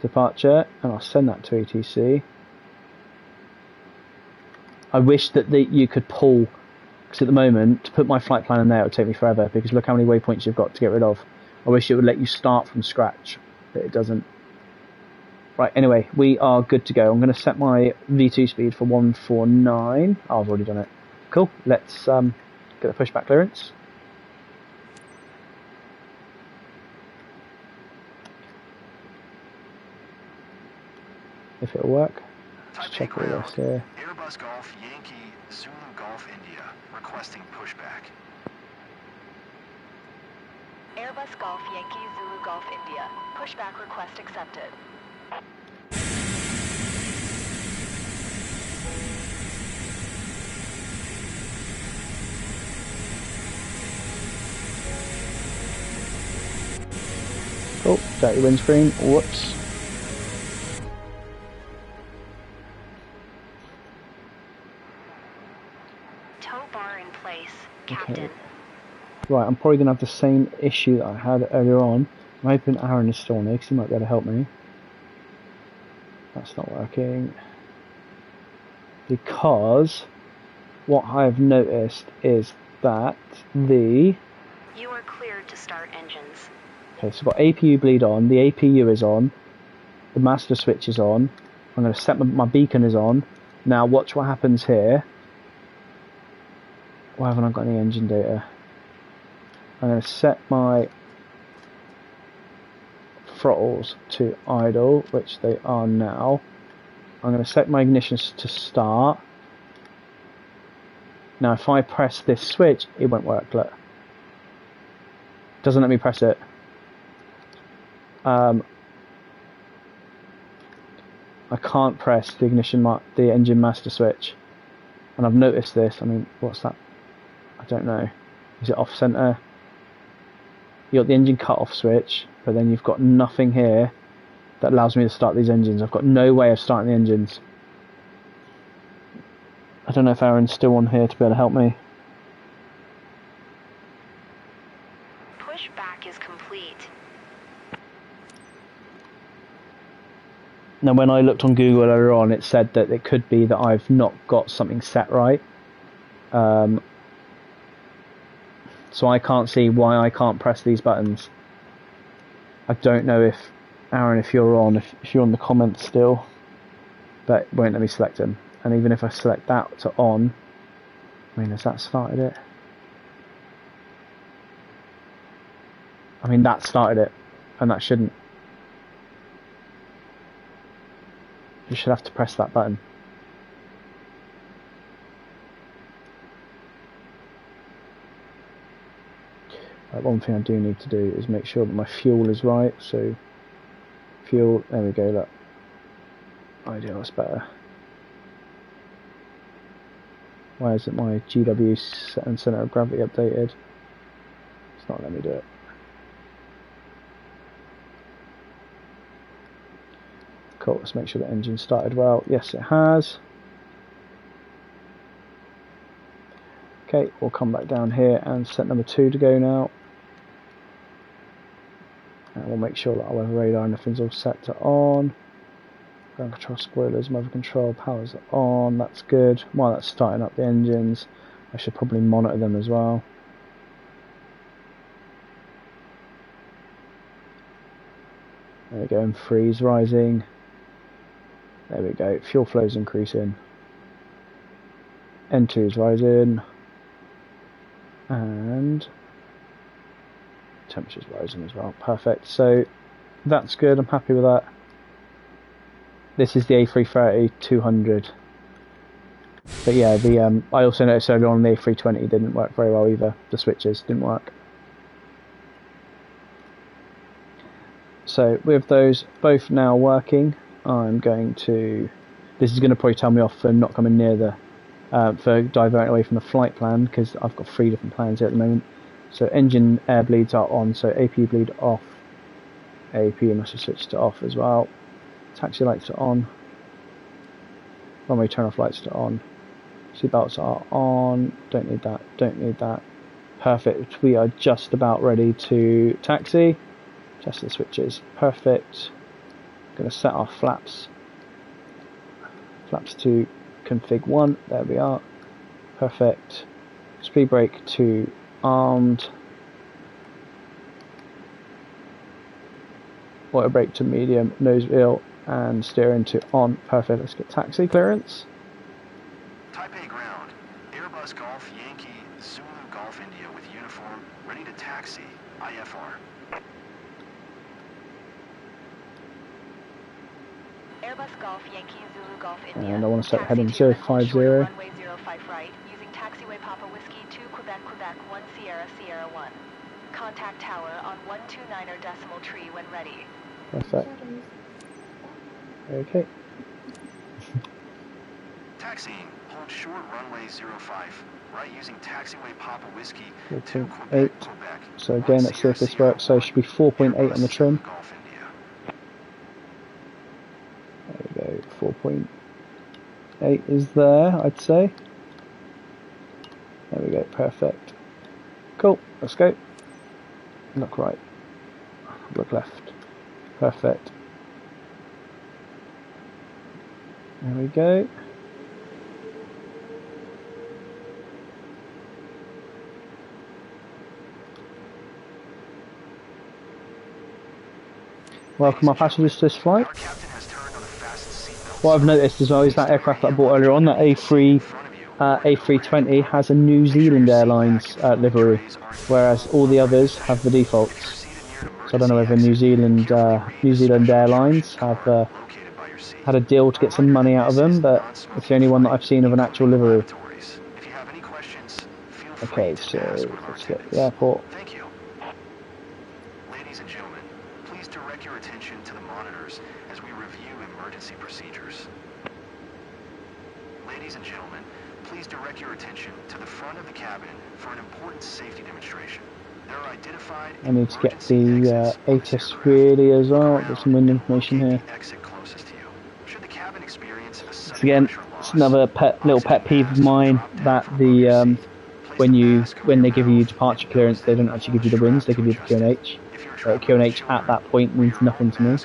departure, and I'll send that to ATC. I wish that you could pull, because at the moment, to put my flight plan in there, it would take me forever, because look how many waypoints you've got to get rid of. I wish it would let you start from scratch, but it doesn't. Right, anyway, we are good to go. I'm going to set my V2 speed for 149. Oh, I've already done it. Cool, let's get the pushback clearance. If it'll work. Let's Type A check all ground. this here. Airbus Golf Yankee Zulu Golf India. Requesting pushback. Airbus Golf Yankee Zulu Golf India. Pushback request accepted. Oh, dirty windscreen. Whoops. tow bar in place, Captain. Okay. Right, I'm probably going to have the same issue that I had earlier on. I'm hoping Aaron is still on here because he might be able to help me. That's not working. Because what I've noticed is that the... You are cleared to start engines. Okay, so I've got APU bleed on, the APU is on, the master switch is on, I'm going to set my beacon is on. Now watch what happens here. Why haven't I got any engine data? I'm going to set my throttles to idle, which they are now. I'm going to set my ignitions to start. Now if I press this switch, it won't work. Look. Doesn't let me press it. I can't press the the engine master switch. And I've noticed this. I mean, what's that? I don't know. Is it off center? You've got the engine cut-off switch, but then you've got nothing here that allows me to start these engines. I've got no way of starting the engines. I don't know if Aaron's still on here to be able to help me. Pushback is complete. Now when I looked on Google earlier on, it said that it could be that I've not got something set right. So I can't see why I can't press these buttons. I don't know if, Aaron, if you're on, if you're on the comments still, but it won't let me select them. And even if I select that to on, I mean, has that started it? I mean, that started it, and that shouldn't. You should have to press that button. One thing I do need to do is make sure that my fuel is right. So, fuel, there we go, look. Ideal, that's better. Why isn't my GW and center of gravity updated? It's not letting me do it. Cool, let's make sure the engine started well. Yes, it has. Okay, we'll come back down here and set number 2 to go now. And we'll make sure that our weather radar and everything's all set to on. Ground control spoilers, mother control, powers are on, that's good. While that's starting up the engines, I should probably monitor them as well. There we go, and freeze rising. There we go, fuel flow's increasing. N2 is rising. And temperature's rising as well. Perfect. So that's good. I'm happy with that. This is the A330-200. But yeah, I also noticed earlier on the A320 didn't work very well either. The switches didn't work. So with those both now working, I'm going to... This is going to probably tell me off for not coming near the... for diverting away from the flight plan, because I've got 3 different plans here at the moment. So engine air bleeds are on, so AP bleed off. AP must have switched to off as well. Taxi lights are on. Runway turn off lights are on. Seat belts are on. Don't need that, don't need that. Perfect, we are just about ready to taxi. Just the switches, perfect. Going to set our flaps. Flaps to config 1, there we are. Perfect. Speed brake to armed. Auto brake to medium, nose wheel and steering to on. Perfect, let's get taxi clearance. Taipei ground. Airbus Golf Yankee Zulu Golf India with uniform, ready to taxi. IFR. Airbus Golf Yankee Zulu Golf India. And I want to set Taxi heading to 050. runway 05 right, using taxiway Papa Whiskey 2 Quebec Quebec 1 Sierra Sierra 1. Contact tower on 129er decimal tree when ready. Perfect. Okay. Taxiing. Hold short runway 05. Right using taxiway Papa Whiskey 2 4.8. Quebec Quebec. So again, let's see if this works. So it should be 4.8 on the trim. Golf India. There we go, 4.8 is there, I'd say. There we go, perfect. Cool, let's go. Look right. Look left. Perfect. There we go. Welcome our passengers to this flight. What I've noticed as well is that aircraft that I bought earlier on, that A320, has a New Zealand Airlines livery, whereas all the others have the defaults. So I don't know whether New Zealand Airlines have had a deal to get some money out of them, but it's the only one that I've seen of an actual livery. Okay, so let's get to the airport. Thank you. Ladies and gentlemen, please direct your attention to the monitors as we review emergency procedures. Ladies and gentlemen, please direct your attention to the front of the cabin for an important safety demonstration. There are identified I need to get the ATIS really as well. There's some wind information here. So again, it's another little pet peeve of mine that the when they give you departure clearance, they don't actually give you the winds, they give you the QNH. QNH at that point means nothing to me.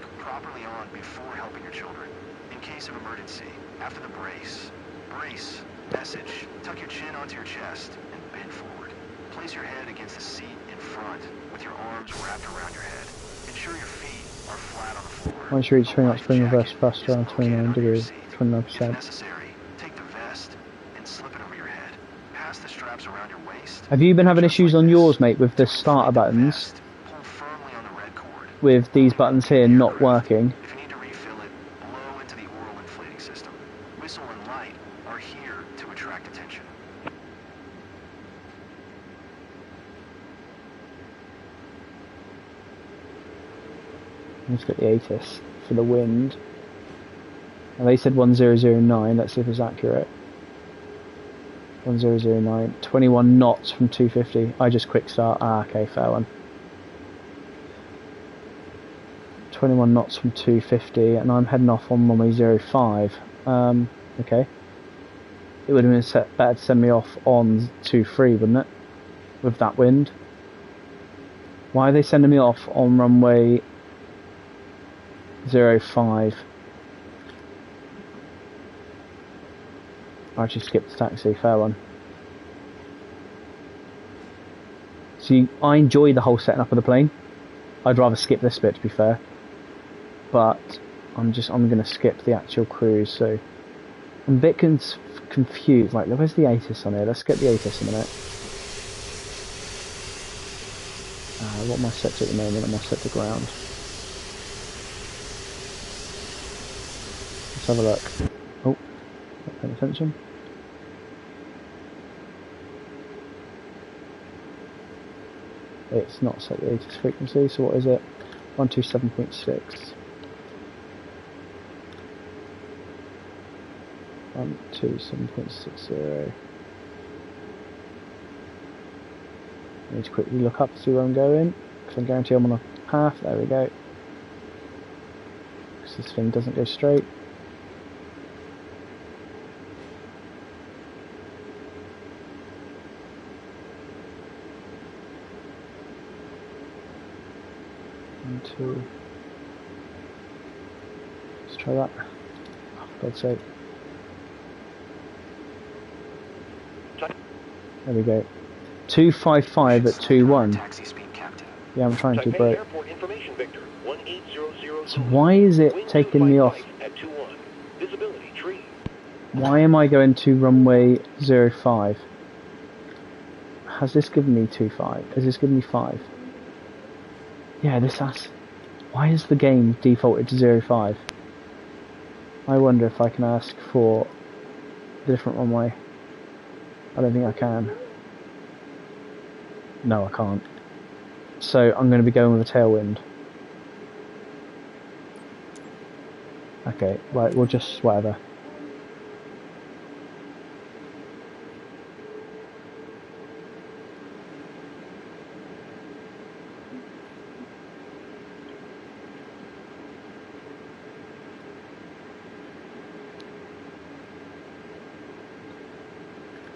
Message. Tuck your chin onto your chest and bend forward. Place your head against the seat in front with your arms wrapped around your head. Ensure your feet are flat on the floor. Once you reach 20 knots, bring reverse thrust around 29 degrees, 29%. If necessary, take the vest and slip it over your head. Pass the straps around your waist. Have you been having issues on yours, mate, with the starter buttons? Pull firmly on the red cord. With these buttons here not working? If you need to refill it, blow into the oral inflating system. Whistle and light are here to attract attention. Let's get the ATIS for the wind. And they said 1009, let's see if it's accurate. 1009, 21 knots from 250. I just quick start. Ah, okay, fair one. 21 knots from 250, and I'm heading off on runway 05. Okay. It would have been better to send me off on 23, wouldn't it? With that wind. Why are they sending me off on runway 05? I actually skipped the taxi, fair one. See, I enjoy the whole setting up of the plane. I'd rather skip this bit, to be fair. But I'm going to skip the actual cruise, so I'm a bit confused. Like, where's the ATIS on here? Let's get the ATIS in a minute. What am I set to at the moment? Am I set to ground? Let's have a look. Oh, not paying attention. It's not set the ATIS frequency, so what is it? 127.6. 127.60. I need to quickly look up to see where I'm going, because I guarantee I'm on a path. There we go. Because this thing doesn't go straight. One, two. Let's try that. Oh, for God's sake. There we go. 255 at 21. Yeah, I'm trying to break. So why is it taking me off? Why am I going to runway 05? Has this given me 25? Has this given me 5? Yeah, this has. Why is the game defaulted to 05? I wonder if I can ask for a different runway. I don't think I can. No, I can't. So I'm going to be going with a tailwind. Okay, right, we'll just whatever.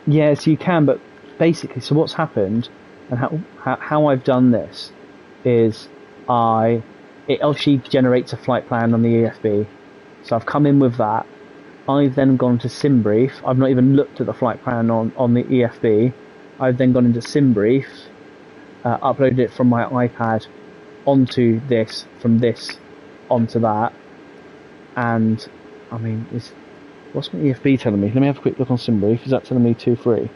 Yes, you can, but basically, so what's happened and how I've done this is it obviously generates a flight plan on the EFB. So I've come in with that. I've then gone to SimBrief. I've not even looked at the flight plan on the EFB. I've then gone into SimBrief, uploaded it from my iPad onto this, from this onto that. And, I mean, what's my EFB telling me? Let me have a quick look on SimBrief. Is that telling me 2-3?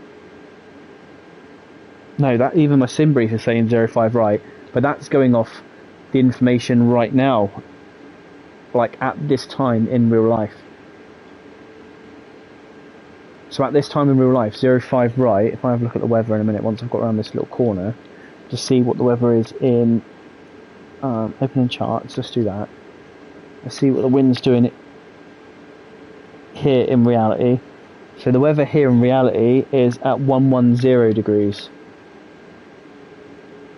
No, that even my SimBrief is saying 05 right, but that's going off the information right now, like at this time in real life. So at this time in real life, 05 right, if I have a look at the weather in a minute, once I've got around this little corner, to see what the weather is in opening charts, let's do that. Let's see what the wind's doing here in reality. So the weather here in reality is at 110 degrees.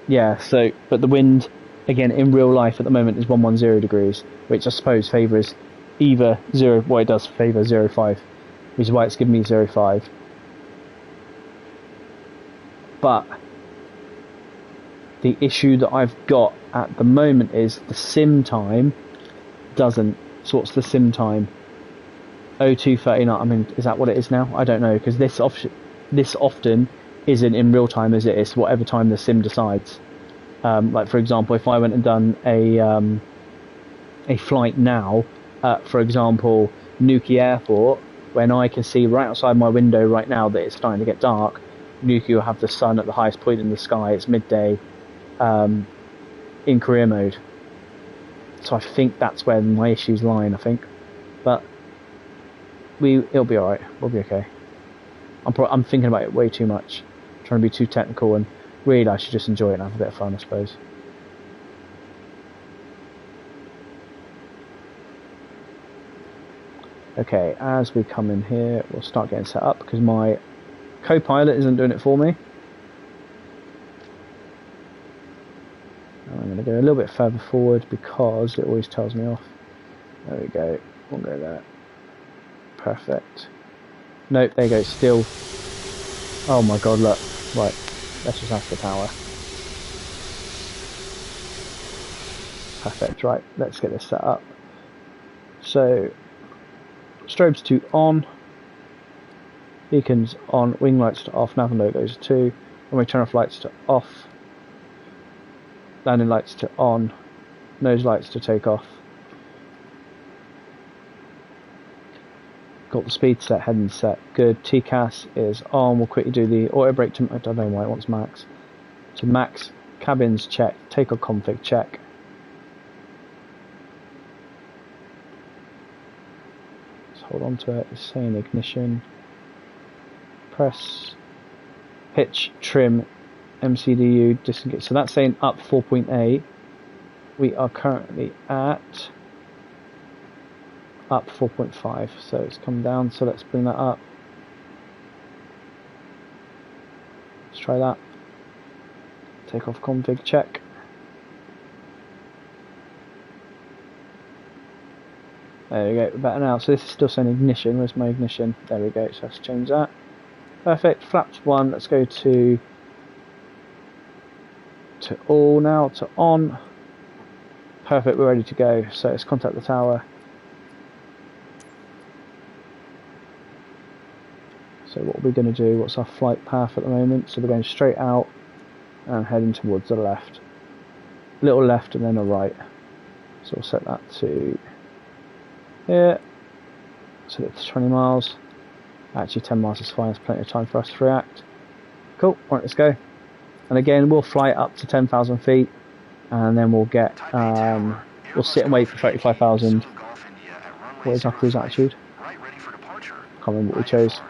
Yeah, so, but the wind, again, in real life at the moment is 110 degrees, which I suppose favours either it does favour 05, which is why it's given me 05. But the issue that I've got at the moment is the sim time doesn't. So what's the sim time? 02:39. I mean, is that what it is now? I don't know, because this often isn't in real time as it is whatever time the sim decides. Like for example, if I went and done a flight now at, for example, Nuki Airport, when I can see right outside my window right now that it's starting to get dark, Nuki will have the sun at the highest point in the sky. It's midday in career mode. So I think that's where my issues lie, I think. But it'll be alright. We'll be okay. I'm thinking about it way too much. I'm trying to be too technical, and really I should just enjoy it and have a bit of fun, I suppose. Okay, as we come in here, we'll start getting set up because my co-pilot isn't doing it for me. And I'm going to go a little bit further forward because it always tells me off. There we go. We'll go there. Perfect. Nope, there you go. Still. Oh my god, look. Right, let's just ask the power. Perfect, right, let's get this set up. So, strobes to on, beacons on, wing lights to off, nav and logos to, runway turn off lights to off, landing lights to on, nose lights to take off. Got the speed set, heading set, good. TCAS is on. We'll quickly do the auto brake to, I don't know why it wants max. So max, cabins check, takeoff config check. Let's hold on to it. It's saying ignition. Press, pitch, trim, MCDU, disengage. So that's saying up 4.8. We are currently at up 4.5, so it's come down, so let's bring that up. Let's try that. Take off config check. There we go, better now. So this is still saying ignition. Where's my ignition? There we go, so let's change that. Perfect, flaps 1, let's go to all now, to on. Perfect, we're ready to go, so let's contact the tower. So what are we going to do? What's our flight path at the moment? So we're going straight out and heading towards the left. A little left and then a right. So we'll set that to here. So it's 20 miles. Actually 10 miles is fine. There's plenty of time for us to react. Cool. Right, let's go. And again, we'll fly up to 10,000 feet. And then we'll get, we'll sit and wait for 35,000. What is our cruise altitude? Can't remember what we chose.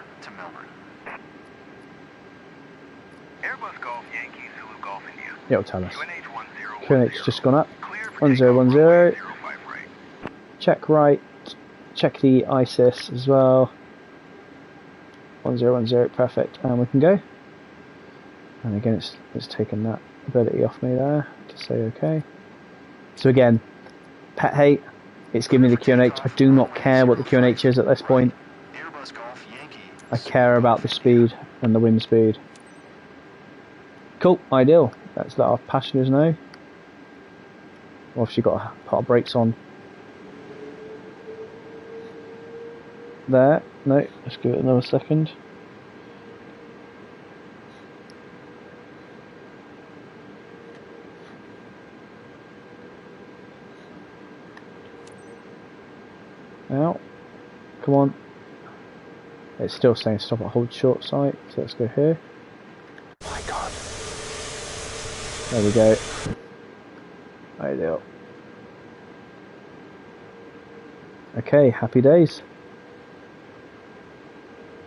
It'll tell us. QNH just gone up. 1010. Check right. Check the ISIS as well. 1010. Perfect. And we can go. And again, it's taken that ability off me there to say okay. So again, pet hate. It's giving me the QNH. I do not care what the QNH is at this point. I care about the speed and the wind speed. Cool, ideal. Let's let our passengers know. Obviously got to put our brakes on. There, no, let's give it another second. Now, come on. It's still saying stop at hold short sight, so let's go here. Oh my god. There we go. Ideal. Okay, happy days.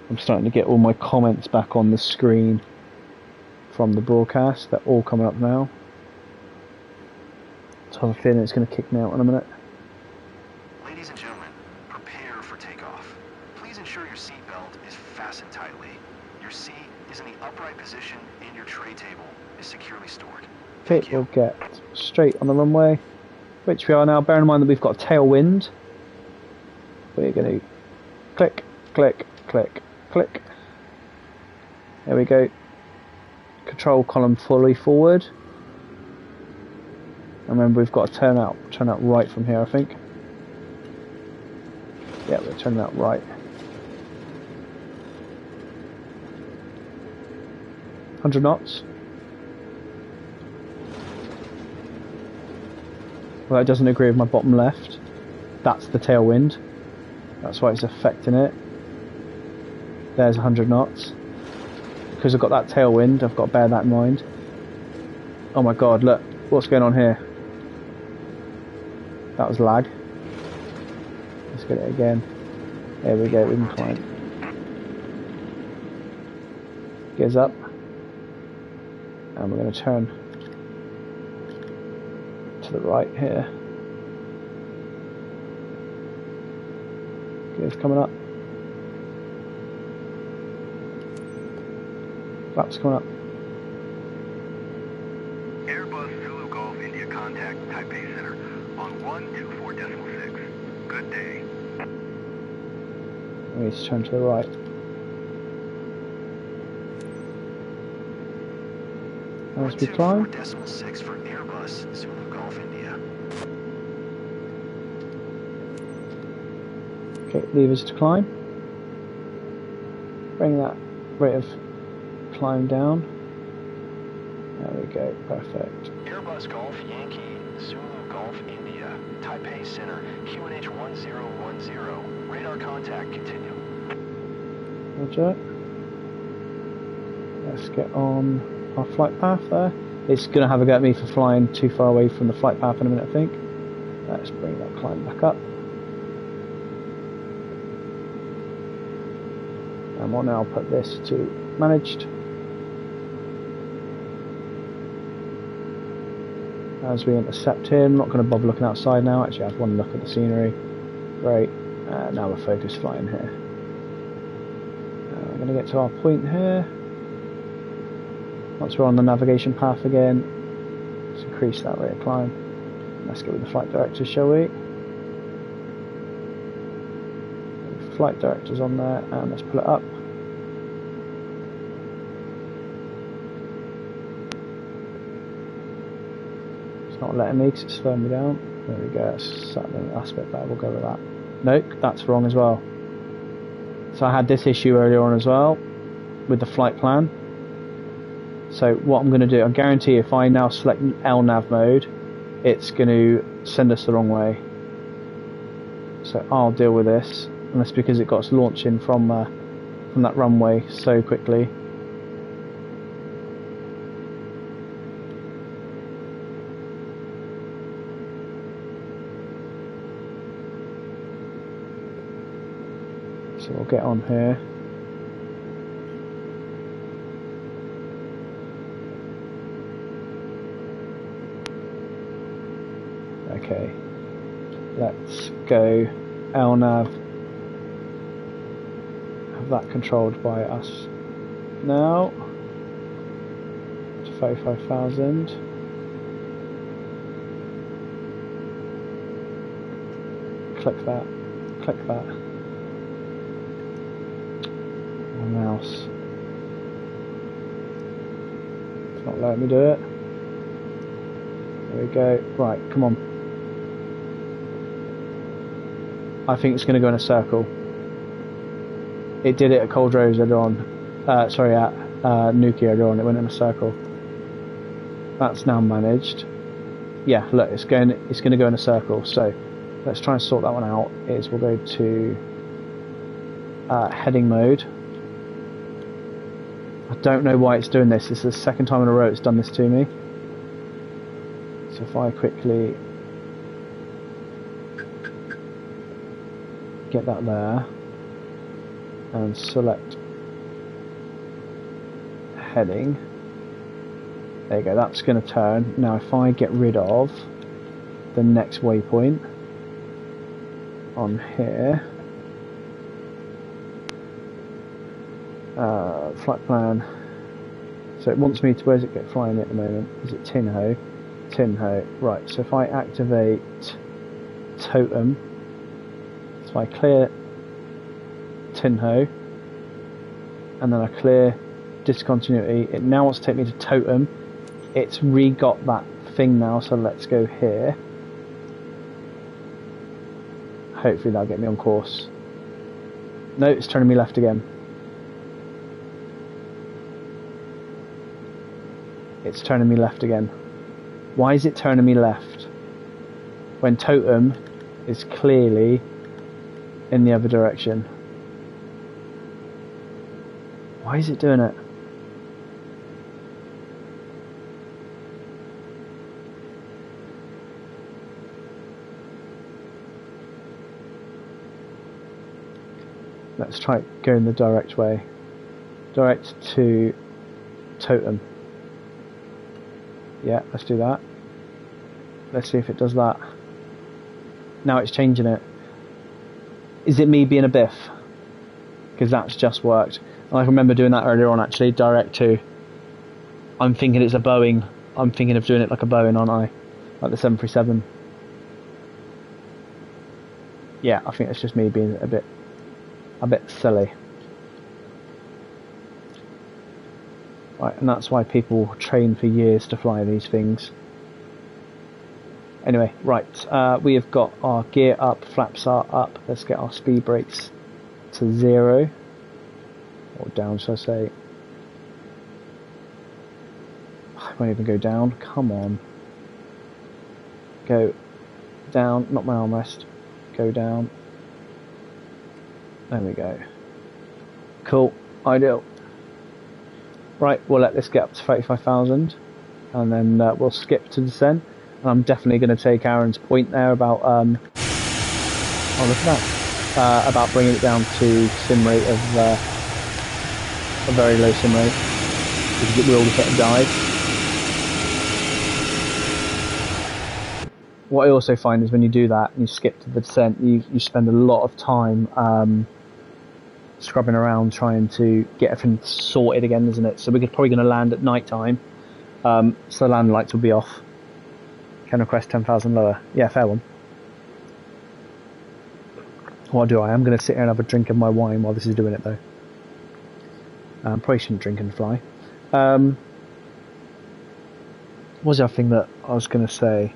I'm starting to get all my comments back on the screen from the broadcast. They're all coming up now. So I have a feeling it's going to kick me out in a minute. Ladies and gentlemen, prepare for takeoff. Please ensure your seatbelt is fastened tightly. Your seat is in the upright position and your tray table is securely stored. Okay, we'll get straight on the runway, which we are now. Bear in mind that we've got a tailwind. We're going to click, click, click, click. There we go. Control column fully forward. And remember, we've got to turn out right from here, I think. Yeah, we're turning out right. 100 knots. Well, that doesn't agree with my bottom left. That's the tailwind. That's why it's affecting it. There's 100 knots. Because I've got that tailwind, I've got to bear that in mind. Oh my god, look. What's going on here? That was lag. Let's get it again. There we go, we can climb. Gears up. And we're going to turn to the right here. Gears coming up. Flaps coming up. Airbus Zulu Golf India contact Taipei Center on 124.6. Good day. We need to turn to the right. As we climb. 124.6 for Airbus Zulu Golf India. Okay, levers to climb. Bring that rate of climb down. There we go, perfect. Airbus Golf Yankee Zulu Golf India Taipei Center QNH 1010. Radar contact continue. Roger. Let's get on our flight path there. It's going to have a go at me for flying too far away from the flight path in a minute, I think. Let's bring that climb back up. And we'll now put this to managed. As we intercept him, not going to bother looking outside now. Actually, I have one look at the scenery. Great. Now we're focused flying here. We're going to get to our point here. Once we're on the navigation path again, let's increase that rate of climb. Let's get with the flight directors, shall we? Flight directors on there, and let's pull it up. It's not letting me because it's slowing me down. There we go, that's a bit better, we'll go with that. Nope, that's wrong as well. So I had this issue earlier on as well with the flight plan. So what I'm going to do, I guarantee if I now select LNAV mode, it's going to send us the wrong way. So I'll deal with this, and that's because it got us launching from that runway so quickly. So we'll get on here. Okay, let's go LNAV, have that controlled by us now, to 35,000, click that, my mouse, not letting me do it. There we go. Right, come on. I think it's going to go in a circle. It did it at Cold Rose earlier on. Sorry, at Nuki earlier on. It went in a circle. That's now managed. Yeah, look, it's going to go in a circle. So let's try and sort that one out. We'll go to heading mode. I don't know why it's doing this. It's the second time in a row it's done this to me. So if I quickly get that there and select heading, there you go, that's going to turn. Now if I get rid of the next waypoint on here, flight plan, so it wants me to, where's it get flying at the moment? Is it Tin Ho? Tin Ho, right, so if I activate totem, so I clear Tin Ho and then I clear discontinuity, it now wants to take me to totem. It's re-got that thing now, so let's go here. Hopefully that'll get me on course. No, it's turning me left again. It's turning me left again. Why is it turning me left when totem is clearly in the other direction? Why is it doing it? Let's try going the direct way. Direct to totem. Yeah, let's do that. Let's see if it does that. Now it's changing it. Is it me being a biff? Because that's just worked. I remember doing that earlier on actually, direct to. I'm thinking it's a Boeing. I'm thinking of doing it like a Boeing, aren't I? Like the 737. Yeah, I think it's just me being a bit silly. Right, and that's why people train for years to fly these things. Anyway, right, we have got our gear up, flaps are up. Let's get our speed brakes to 0. Or down, shall I say. I won't even go down, come on. Go down, not my armrest. Go down. There we go. Cool, ideal. Right, we'll let this get up to 35,000 and then we'll skip to descent. And I'm definitely going to take Aaron's point there about, oh look at that, about bringing it down to sim rate of a very low sim rate, because it will hit and dive. What I also find is when you do that and you skip to the descent, you spend a lot of time scrubbing around trying to get everything sorted again, isn't it? So we're probably going to land at night time, so the landing lights will be off. Can request 10,000 lower. Yeah, fair one. What do I am going to sit here and have a drink of my wine while this is doing it though. Probably shouldn't drink and fly. What was the other thing that I was going to say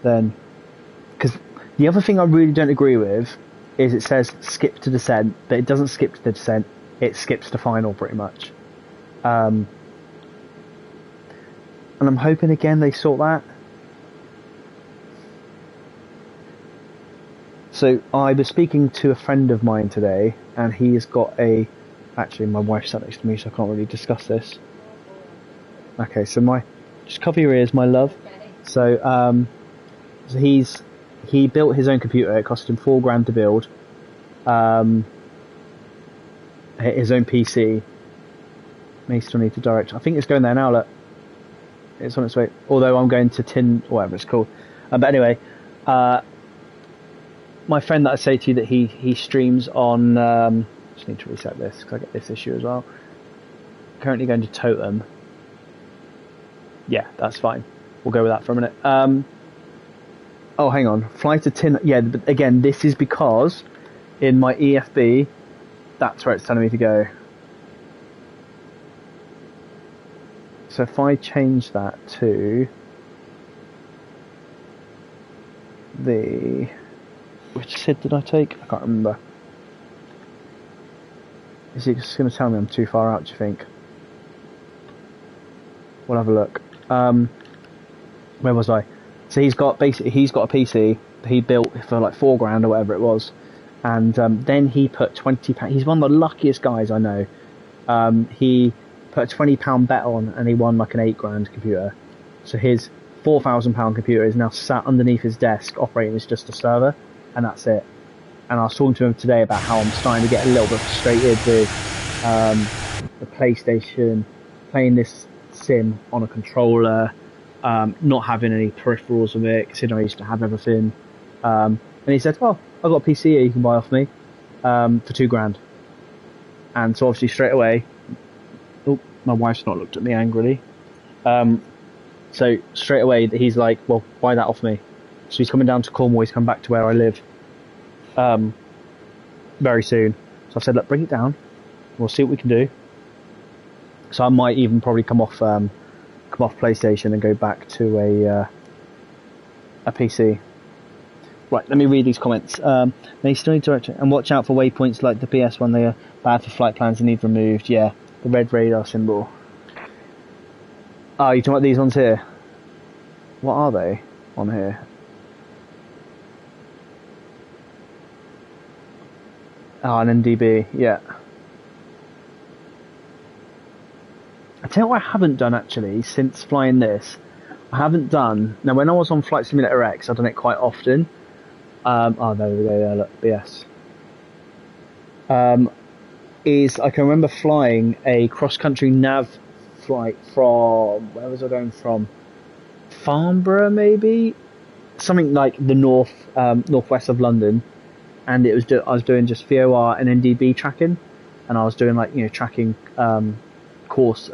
then? Because the other thing I really don't agree with is it says skip to descent, but it doesn't skip to the descent, it skips to final pretty much. And I'm hoping again they sort that. So I was speaking to a friend of mine today, and he's got a... Actually, my wife's sat next to me, so I can't really discuss this. Okay, so just cover your ears, my love. So, he built his own computer. It cost him $4,000 to build. His own PC. May still need to direct. I think it's going there now. Look, it's on its way. Although I'm going to tin, whatever it's called. But anyway, my friend that I say to you that he streams on. Just need to reset this because I get this issue as well. Currently going to Totem. Yeah, that's fine. We'll go with that for a minute. Oh, hang on. Fly to Tin. Yeah, but again, this is because in my EFB, that's where it's telling me to go. So if I change that to the... Which SID did I take? I can't remember. Is he just going to tell me I'm too far out, do you think? We'll have a look. Where was I? So he's got a PC he built for like £4,000 or whatever it was, and then he put £20. He's one of the luckiest guys I know. He put a £20 bet on, and he won like an £8,000 computer. So his £4,000 computer is now sat underneath his desk, operating as just a server, and that's it. And I was talking to him today about how I'm starting to get a little bit frustrated with the PlayStation, playing this sim on a controller, not having any peripherals of it, considering I used to have everything. And he said, "Oh, I've got a PC here you can buy off me for £2,000." And so obviously straight away, oh, my wife's not looked at me angrily. So straight away he's like, "Well, buy that off me." So he's coming down to Cornwall. He's come back to where I live very soon. So I've said, "Look, bring it down. We'll see what we can do." So I might even probably come off PlayStation and go back to a PC. Right, let me read these comments. They still need to and watch out for waypoints like the PS when they are bad for flight plans and need removed. Yeah, the red radar symbol. Oh, you talking about these ones here? What are they on here? Oh, an NDB, yeah. I tell you what I haven't done actually since flying this. I haven't done... Now, when I was on Flight Simulator X, I've done it quite often. Oh, there we go, yeah, look, BS. Is I can remember flying a cross-country nav flight from... Where was I going from? Farnborough, maybe? Something like the northwest of London. And it was I was doing just VOR and NDB tracking. And I was doing like, tracking course,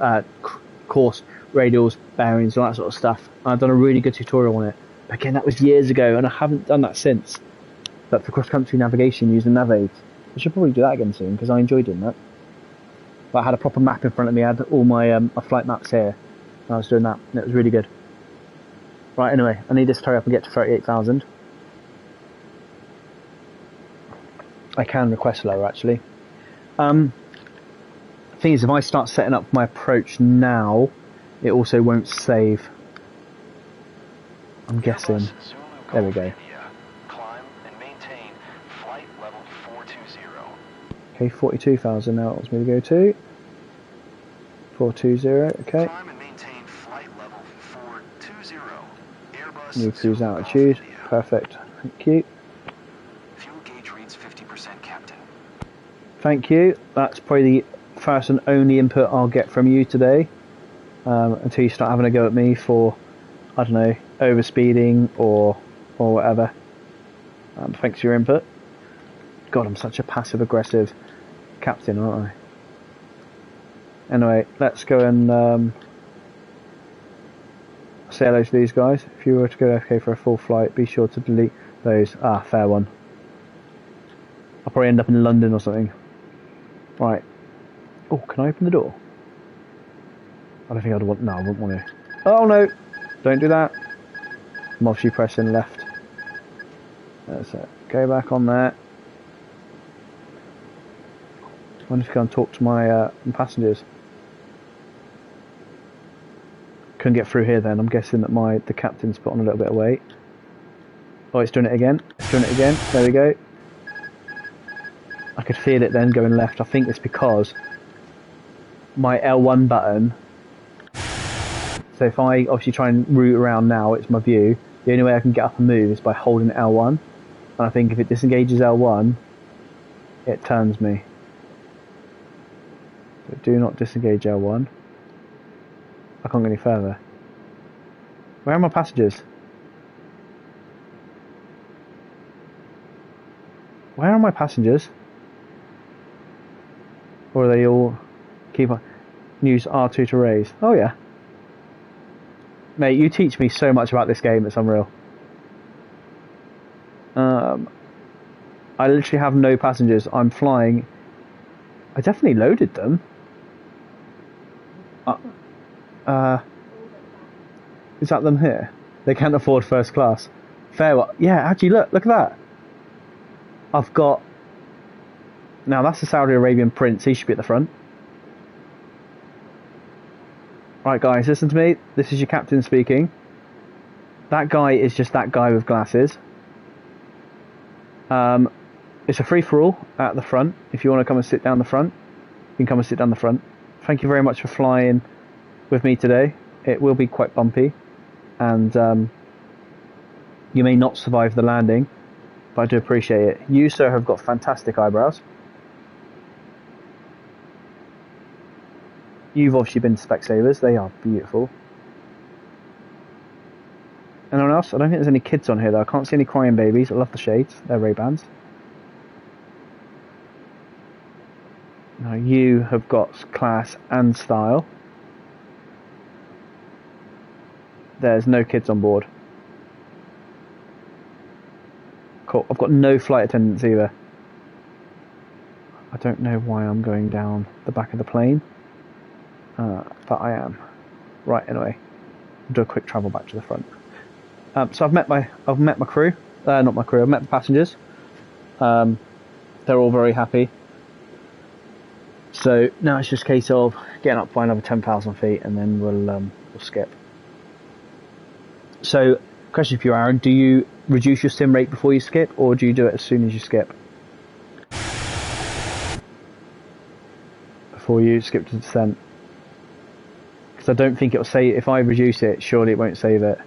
radials, bearings, all that sort of stuff. And I've done a really good tutorial on it. But again, that was years ago, and I haven't done that since. But for cross-country navigation using NavAid, I should probably do that again soon, because I enjoyed doing that. But I had a proper map in front of me, I had all my flight maps here, and I was doing that, and it was really good. Right, anyway, I need this to hurry up and get to 38,000. I can request lower, actually. The thing is, if I start setting up my approach now, it also won't save. I'm guessing. There we go. Climb and maintain flight level 420. Okay, 42,000 now it wants me to go to. 420, okay. Climb and maintain flight level 420. Airbus. New cruise altitude. Perfect. Thank you. Fuel gauge reads 50%, Captain. Thank you. That's probably the first and only input I'll get from you today. Until you start having a go at me for, I don't know, overspeeding or whatever. Thanks for your input. God, I'm such a passive-aggressive captain, aren't I? Anyway, let's go and say hello to these guys. If you were to go FK for a full flight, be sure to delete those. Ah, fair one. I'll probably end up in London or something. Right. Oh, can I open the door? I don't think I'd want... No, I wouldn't want to. Oh, no! Don't do that. I'm obviously pressing left. That's it. Go back on there. I wonder if I can talk to my passengers. Couldn't get through here then. I'm guessing that the captain's put on a little bit of weight. Oh, it's doing it again. It's doing it again. There we go. I could feel it then going left. I think it's because my L1 button... So if I obviously try and route around now, it's my view. The only way I can get up and move is by holding L1. And I think if it disengages L1, it turns me. So do not disengage L1. I can't go any further. Where are my passengers? Where are my passengers? Or are they all... Keep on... Use R2 to raise. Oh yeah. Mate, you teach me so much about this game, it's unreal. I literally have no passengers. I'm flying. I definitely loaded them. Is that them here? They can't afford first class. Fair. Yeah, actually, look at that. I've got... Now, that's the Saudi Arabian prince. He should be at the front. Right, guys, listen to me. This is your captain speaking. That guy is just that guy with glasses. It's a free-for-all at the front. If you want to come and sit down the front, you can come and sit down the front. Thank you very much for flying with me today. It will be quite bumpy, and you may not survive the landing, but I do appreciate it. You, sir, have got fantastic eyebrows. You've obviously been to Specsavers. They are beautiful. Anyone else? I don't think there's any kids on here, though. I can't see any crying babies. I love the shades. They're Ray-Bans. Now, you have got class and style. There's no kids on board. Cool. I've got no flight attendants either. I don't know why I'm going down the back of the plane. But I am. Right, anyway. I'll do a quick travel back to the front. So I've met my crew. Not my crew, I've met the passengers. They're all very happy. So now it's just a case of getting up by another 10,000 feet and then we'll skip. So, question for you, Aaron, do you reduce your sim rate before you skip, or do you do it as soon as you skip? Before you skip to descent? Because I don't think it'll save, if I reduce it, surely it won't save it.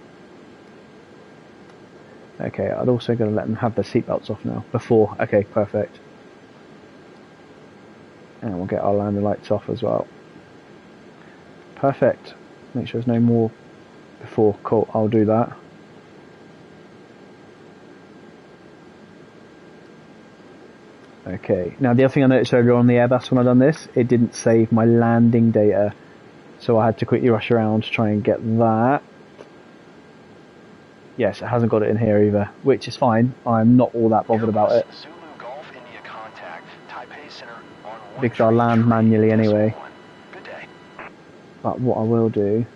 Okay, I'd also got to let them have their seatbelts off now. Before, okay, perfect. And we'll get our landing lights off as well. Perfect. Make sure there's no more before. Cool, I'll do that. Okay, now the other thing I noticed earlier on the Airbus when I done this, it didn't save my landing data. So I had to quickly rush around to try and get that. Yes, it hasn't got it in here either, which is fine. I'm not all that bothered about it. Because I'll land manually anyway. But what I will do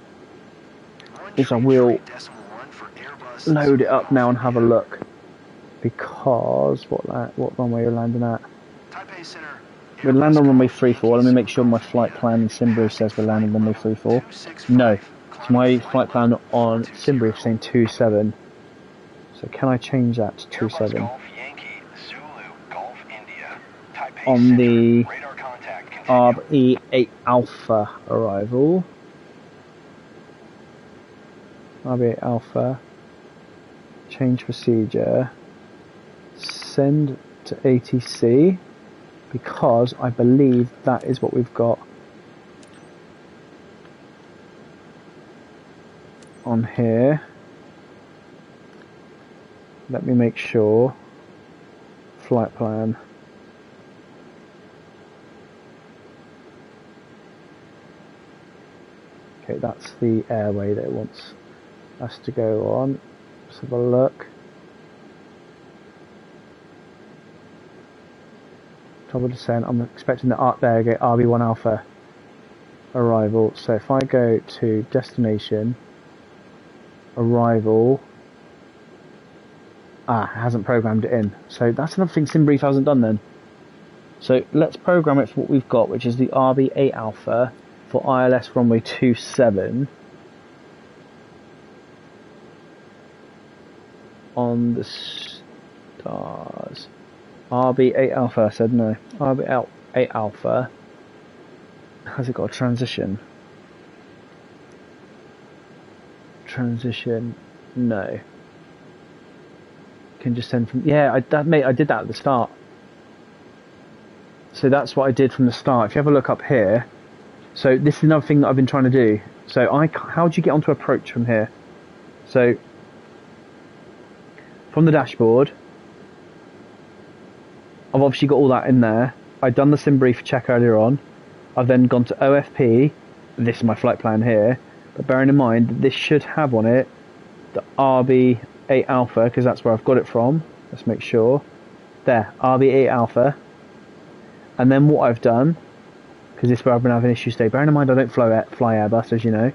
is I will load it up now and have a look. Because what runway you're landing at? We're landing on runway 34. Let me make sure my flight plan in Simbrief says we're landing on runway 34. No. So my flight plan on Simbrief is saying 27. So can I change that to 27? On the RB8 Alpha arrival. RB8 Alpha. Change procedure. Send to ATC. Because I believe that is what we've got on here. Let me make sure. Flight plan. Okay, that's the airway that it wants us to go on. Let's have a look. Double descent. I'm expecting the there we go, RB1 Alpha arrival. So if I go to destination, arrival, it hasn't programmed it in. So that's another thing Simbrief hasn't done then. So let's program it for what we've got, which is the RB8 Alpha for ILS runway 27 on the stars. RB8 Alpha, I said no. RB8 Alpha. Has it got a transition? Transition, no. Can just send from, yeah, I did that at the start. So that's what I did from the start. If you have a look up here, so this is another thing that I've been trying to do. So how do you get onto approach from here? So from the dashboard, I've obviously got all that in there. I've done the Simbrief check earlier on. I've then gone to OFP. This is my flight plan here. But bearing in mind that this should have on it the RB8 Alpha, because that's where I've got it from. Let's make sure. There, RB8 Alpha. And then what I've done, because this is where I've been having issues today. Bearing in mind I don't fly Airbus, as you know.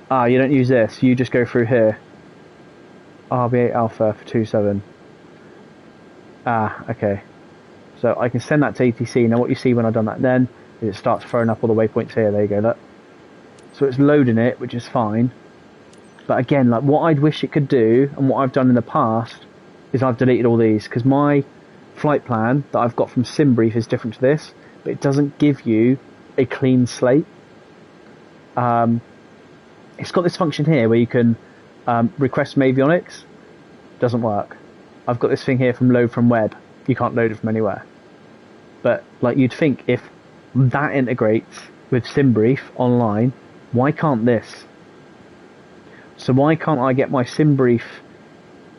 Ah, you don't use this. You just go through here. RB8 Alpha for 27. Ah, okay. So I can send that to ATC. Now what you see when I've done that then is it starts throwing up all the waypoints here. There you go, look. So it's loading it, which is fine. But again, like what I'd wish it could do, and what I've done in the past, is I've deleted all these, because my flight plan that I've got from SimBrief is different to this, but it doesn't give you a clean slate. It's got this function here where you can request from avionics. Doesn't work. I've got this thing here from load from web. You can't load it from anywhere. But like you'd think if that integrates with SimBrief online, why can't this? So why can't I get my SimBrief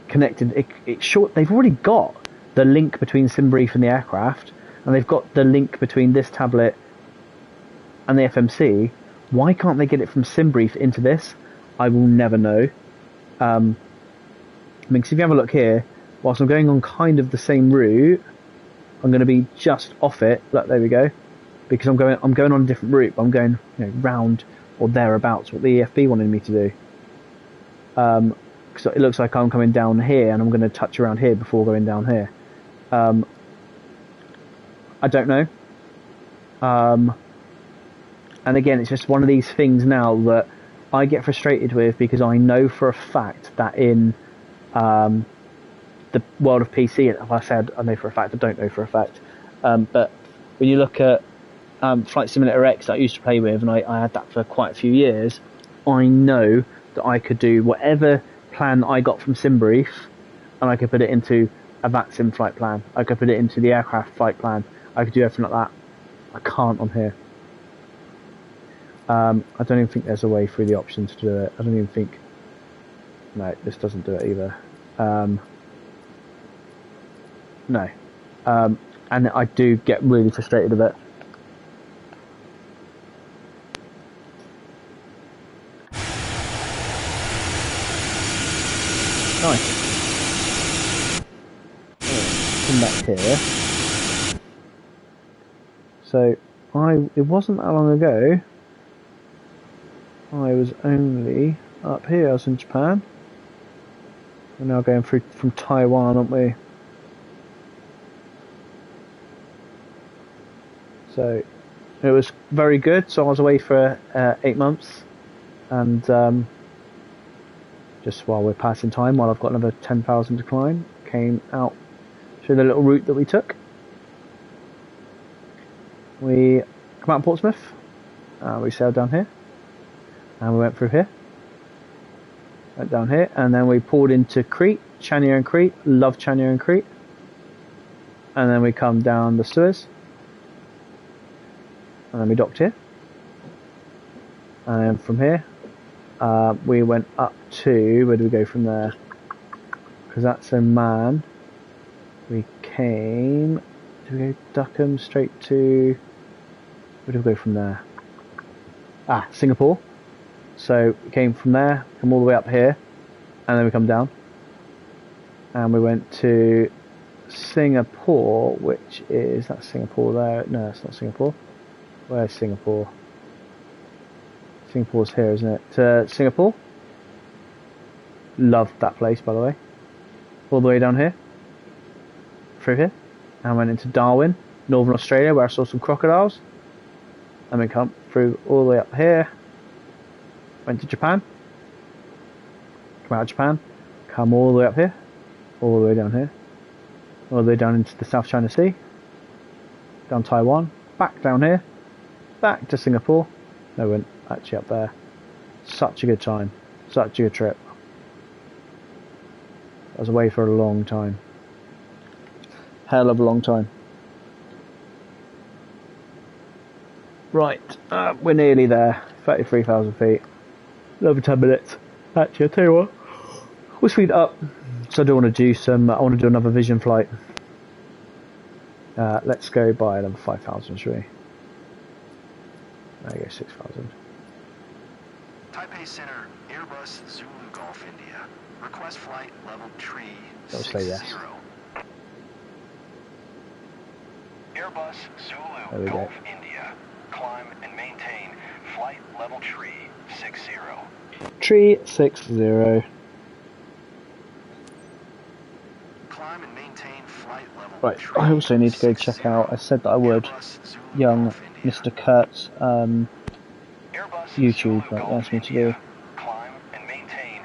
connected? It's short. They've already got the link between SimBrief and the aircraft, and they've got the link between this tablet and the FMC. Why can't they get it from SimBrief into this? I will never know. I mean, because if you have a look here, whilst I'm going on kind of the same route, I'm going to be just off it. Look, there we go. Because I'm going on a different route. I'm going, round or thereabouts what the EFB wanted me to do. So it looks like I'm coming down here, and I'm going to touch around here before going down here. I don't know. And again, it's just one of these things now that I get frustrated with, because I know for a fact that in the world of PC, if I said I know for a fact, I don't know for a fact, but when you look at Flight Simulator X that I used to play with, and I had that for quite a few years, I know that I could do whatever plan I got from SimBrief, and I could put it into a VATSIM flight plan. I could put it into the aircraft flight plan. I could do everything like that. I can't on here. I don't even think there's a way through the options to do it. I don't even think... No, this doesn't do it either. No. And I do get really frustrated with it. Nice. Come back here. So, it wasn't that long ago. I was only up here. I was in Japan. We're now going through from Taiwan, aren't we? So it was very good. So I was away for 8 months, and just while we're passing time, while I've got another 10,000 to climb, came out through the little route that we took. We come out of Portsmouth. We sailed down here. And we went through here, went down here, and then we pulled into Crete, Chanier and Crete. Love Chanier and Crete. And then we come down the Suez, and then we docked here. And then from here, we went up to, where do we go from there? Because that's Oman. We came, did we go Duckham straight to, where do we go from there? Singapore. So we came from there, come all the way up here, and then we come down. And we went to Singapore, which is, that's Singapore there. No, it's not Singapore. Where's Singapore? Singapore's here, isn't it? To Singapore. Loved that place, by the way. All the way down here. Through here. And went into Darwin, Northern Australia, where I saw some crocodiles. And we come through all the way up here. Went to Japan. Come out of Japan. Come all the way up here. All the way down here. All the way down into the South China Sea. Down Taiwan. Back down here. Back to Singapore. No, went actually up there. Such a good time. Such a good trip. I was away for a long time. Hell of a long time. Right, we're nearly there. 33,000 feet. Another 10 minutes. Actually, I'll tell you what. We'll speed it up. So I do want to do I want to do another vision flight. Let's go by another 5,000, shall we? There you go, 6,000. Taipei Center, Airbus Zulu Golf India. Request flight level tree I'll say yes. 60. Airbus There Zulu we go. Golf India. Climb and maintain flight level tree 60. Tree 60. Climb and maintain flight level Right, tree I also need to go 60. check out, I said that I would, Airbus Zulu young Golf India. Mr. Kurt's Airbus YouTube Zulu that he Golf asked me to India. do. Climb and maintain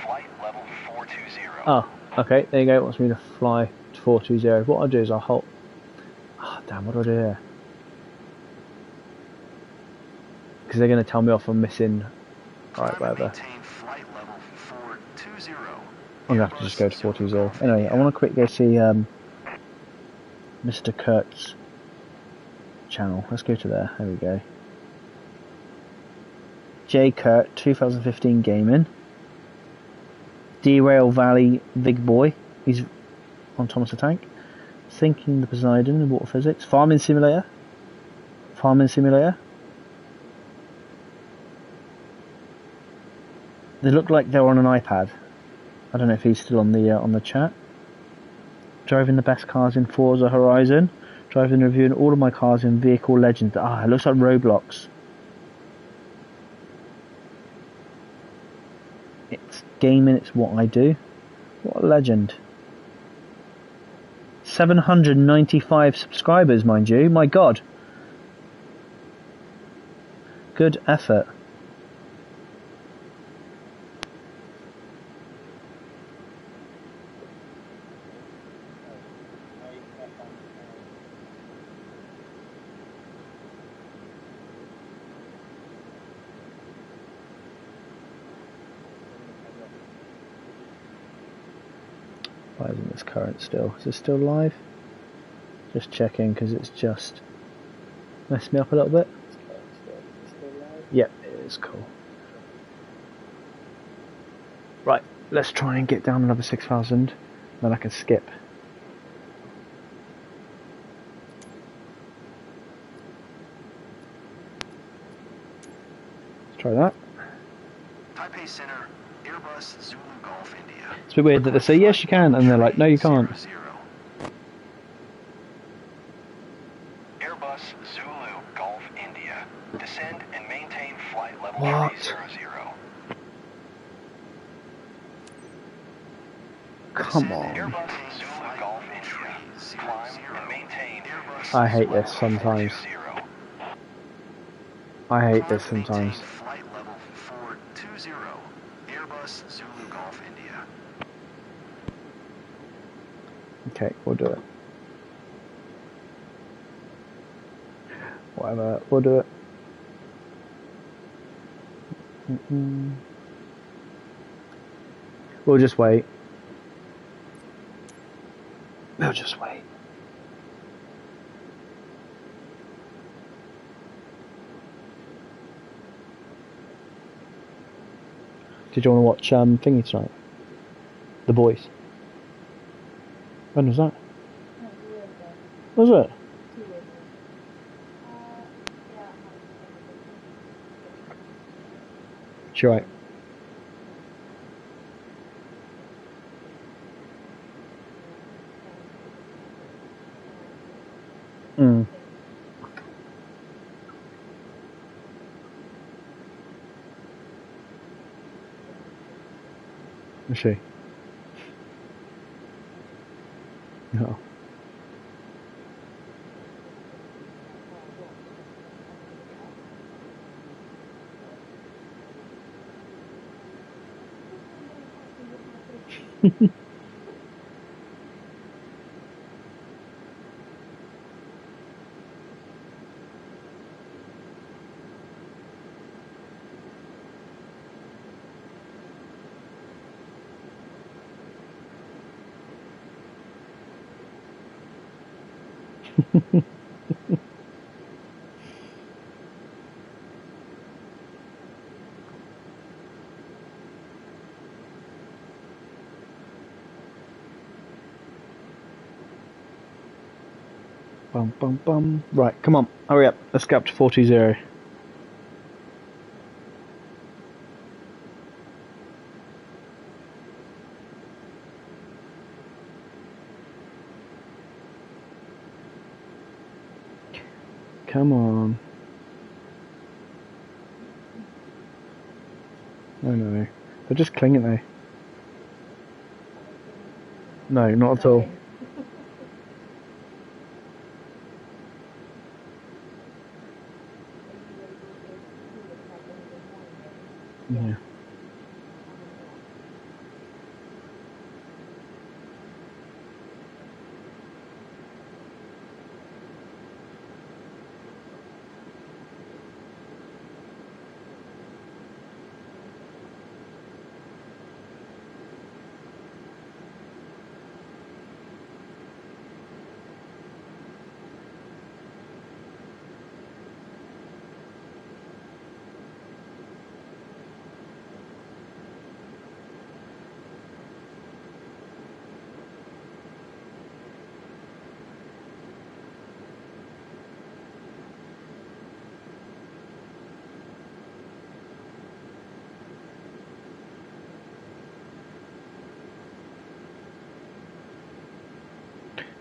flight level 420. Oh, okay, there you go, it wants me to fly to 420. What I'll do is I'll hold... Oh, damn, what do I do here? Because they're going to tell me off for missing... Alright, Climb and whatever. maintain flight level 420. I'm going to have to just go to Airbus Zulu 420. Golf Anyway, India. I want to quickly go see Mr. Kurt's channel. Let's go to there. There we go. J. Kurt, 2015 Gaming. Derail Valley Big Boy. He's on Thomas the Tank. Thinking the Poseidon in Water Physics. Farming Simulator. Farming Simulator. They look like they're on an iPad. I don't know if he's still on the chat. Driving the best cars in Forza Horizon. Driving and reviewing all of my cars in Vehicle Legends. Ah, it looks like Roblox. It's gaming, it's what I do. What a legend. 795 subscribers, mind you. My God. Good effort. Why isn't this current still? Is it still live? Just checking because it's just messed me up a little bit. Yep, it is cool. Right, let's try and get down another 6,000. Then I can skip. Let's try that. Taipei Center, Airbus Zulu Golf India. It's a bit weird that they say yes you can and they're like no you can't. 00. Airbus Zulu Golf India. Descend and maintain flight level What? 300. Come on. Airbus Zulu Golf India. Climb and maintain Airbus I hate this Zulu sometimes. 420. I hate this Climb and maintain sometimes. flight level 420. Airbus Zulu Golf India. Okay, we'll do it. Whatever, we'll do it. We'll just wait. We'll just wait. Did you want to watch Thingy tonight? The Boys. When was that? Was it? Sure. Right. Mm. Is she? No. Bum bum bum. Right, come on, hurry up. Let's get up to 40-0. Come on. No. They're just clinging there. No, not at all. Yeah.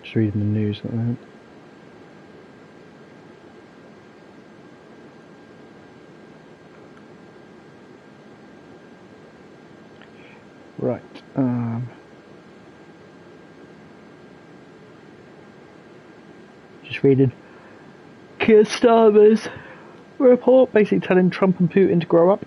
Just reading the news at the moment. Right. Just reading Keir Starmer's report, basically telling Trump and Putin to grow up.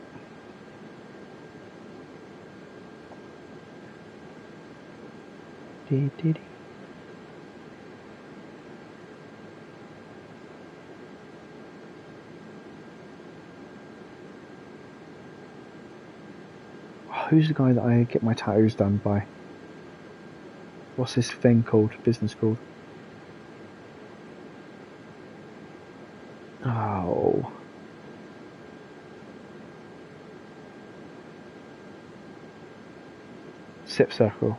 Who's the guy that I get my tattoos done by? What's this thing called? Business called? Oh. Sip Circle.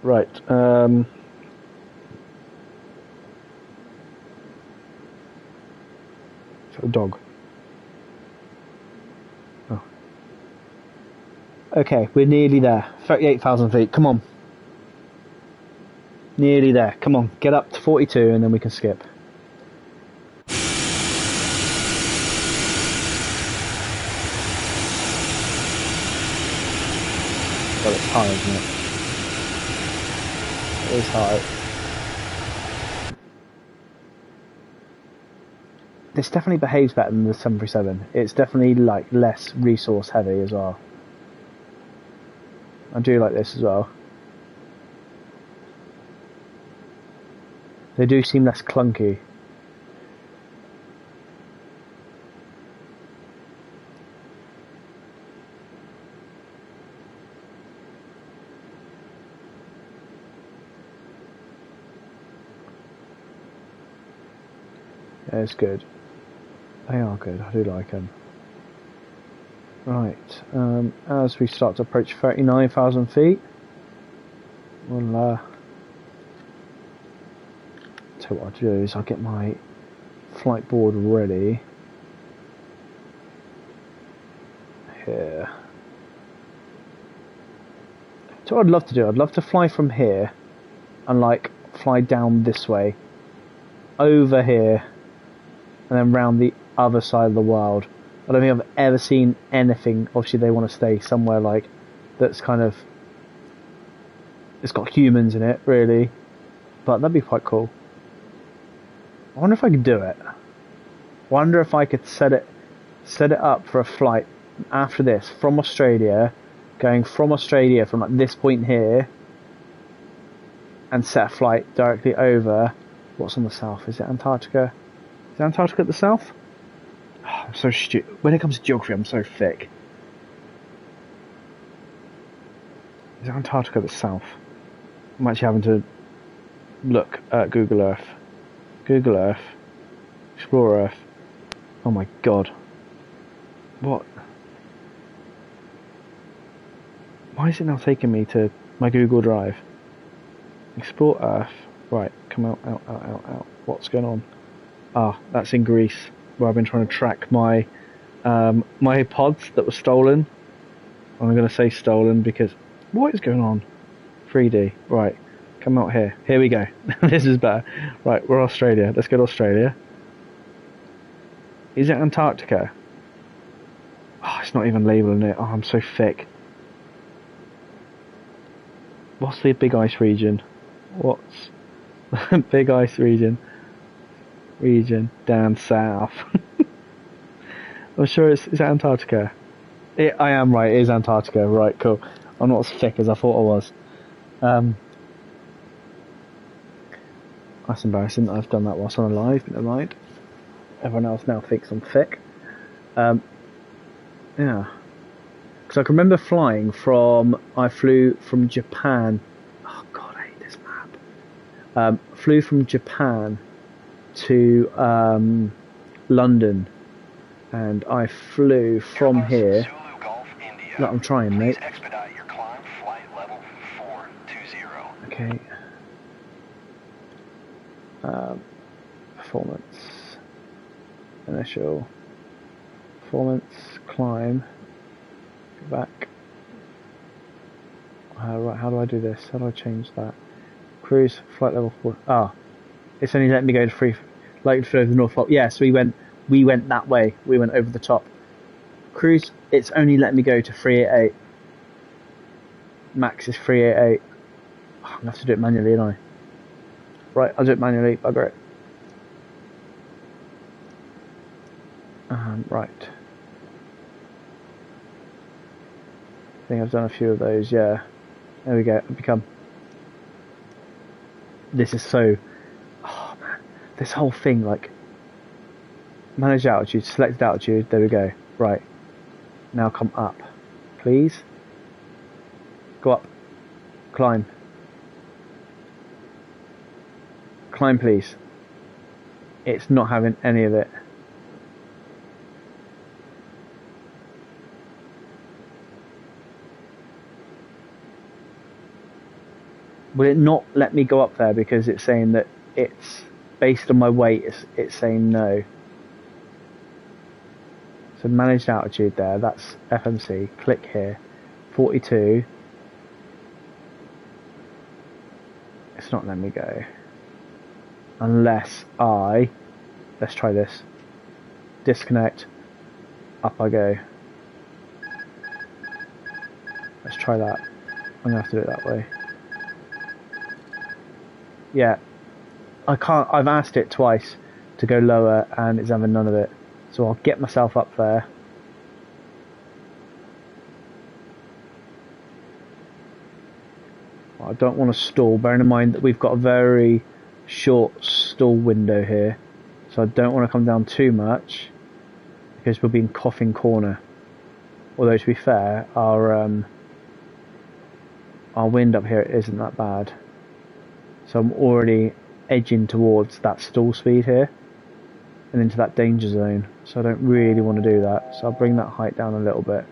Right, a dog. Oh. Okay, we're nearly there. 38,000 feet, come on. Nearly there, come on. Get up to 42 and then we can skip. Well, it's high, isn't it? It is high. This definitely behaves better than the 737. It's definitely like less resource heavy as well. I do like this as well. They do seem less clunky. Yeah, it's good. They are good, I do like them. Right, as we start to approach 39,000 feet, we'll, so what I'll do is I'll get my flight board ready. Here. So what I'd love to do, I'd love to fly from here, and like, fly down this way, over here, and then round the other side of the world. I don't think I've ever seen anything. Obviously they want to stay somewhere like that's kind of, it's got humans in it really, but that'd be quite cool. I wonder if I could do it. I wonder if I could set it up for a flight after this from Australia, going from Australia from like this point here, and set a flight directly over. What's on the south? Is it Antarctica? Is Antarctica at the south? Oh, I'm so stupid. When it comes to geography, I'm so thick. Is Antarctica at the south? I'm actually having to look at Google Earth. Google Earth. Explore Earth. Oh my god. What? Why is it now taking me to my Google Drive? Explore Earth. Right, come out. What's going on? Ah, that's in Greece, where I've been trying to track my my pods that were stolen. I'm going to say stolen because what is going on? 3D, right? Come out here. Here we go. This is better. Right, we're Australia. Let's go to Australia. Is it Antarctica? Oh, it's not even labelling it. Oh, I'm so thick. What's the big ice region? What's big ice region? Region down south. I'm sure is it Antarctica? I am right, it is Antarctica. Right, cool. I'm not as thick as I thought I was. That's embarrassing that I've done that whilst on a live, but never mind. Everyone else now thinks I'm thick. Yeah. Because I can remember flying I flew from Japan. Oh god, I hate this map. Flew from Japan to London. And I flew from here. Look, I'm trying, mate. Expedite your climb, flight level 420. Okay. Performance. Initial. Performance. Climb. Go back. Right, how do I do this? How do I change that? Cruise, flight level 4. Ah. It's only letting me go to free. Like to the North Pole. Yes, we went that way. We went over the top. Cruise, it's only letting me go to 388. Max is 388. Oh, I'm going to have to do it manually, don't I? Right, I'll do it manually. Bugger it. Right. I think I've done a few of those, yeah. There we go. I've become... This is so... Oh, man. This whole thing, like... Manage altitude, selected altitude, there we go. Right. Now come up. Please. Go up. Climb. Climb, please. It's not having any of it. Will it not let me go up there because it's saying that it's based on my weight, it's saying no. So managed altitude there, that's FMC. Click here. 42. It's not letting me go. Unless let's try this. Disconnect. Up I go. Let's try that. I'm gonna have to do it that way. Yeah. I can't, I've asked it twice to go lower and it's having none of it. So I'll get myself up there. I don't want to stall, bearing in mind that we've got a very short stall window here. So I don't want to come down too much because we'll be in Coffin Corner. Although to be fair, our wind up here isn't that bad. So I'm already edging towards that stall speed here and into that danger zone. So I don't really want to do that. So I'll bring that height down a little bit.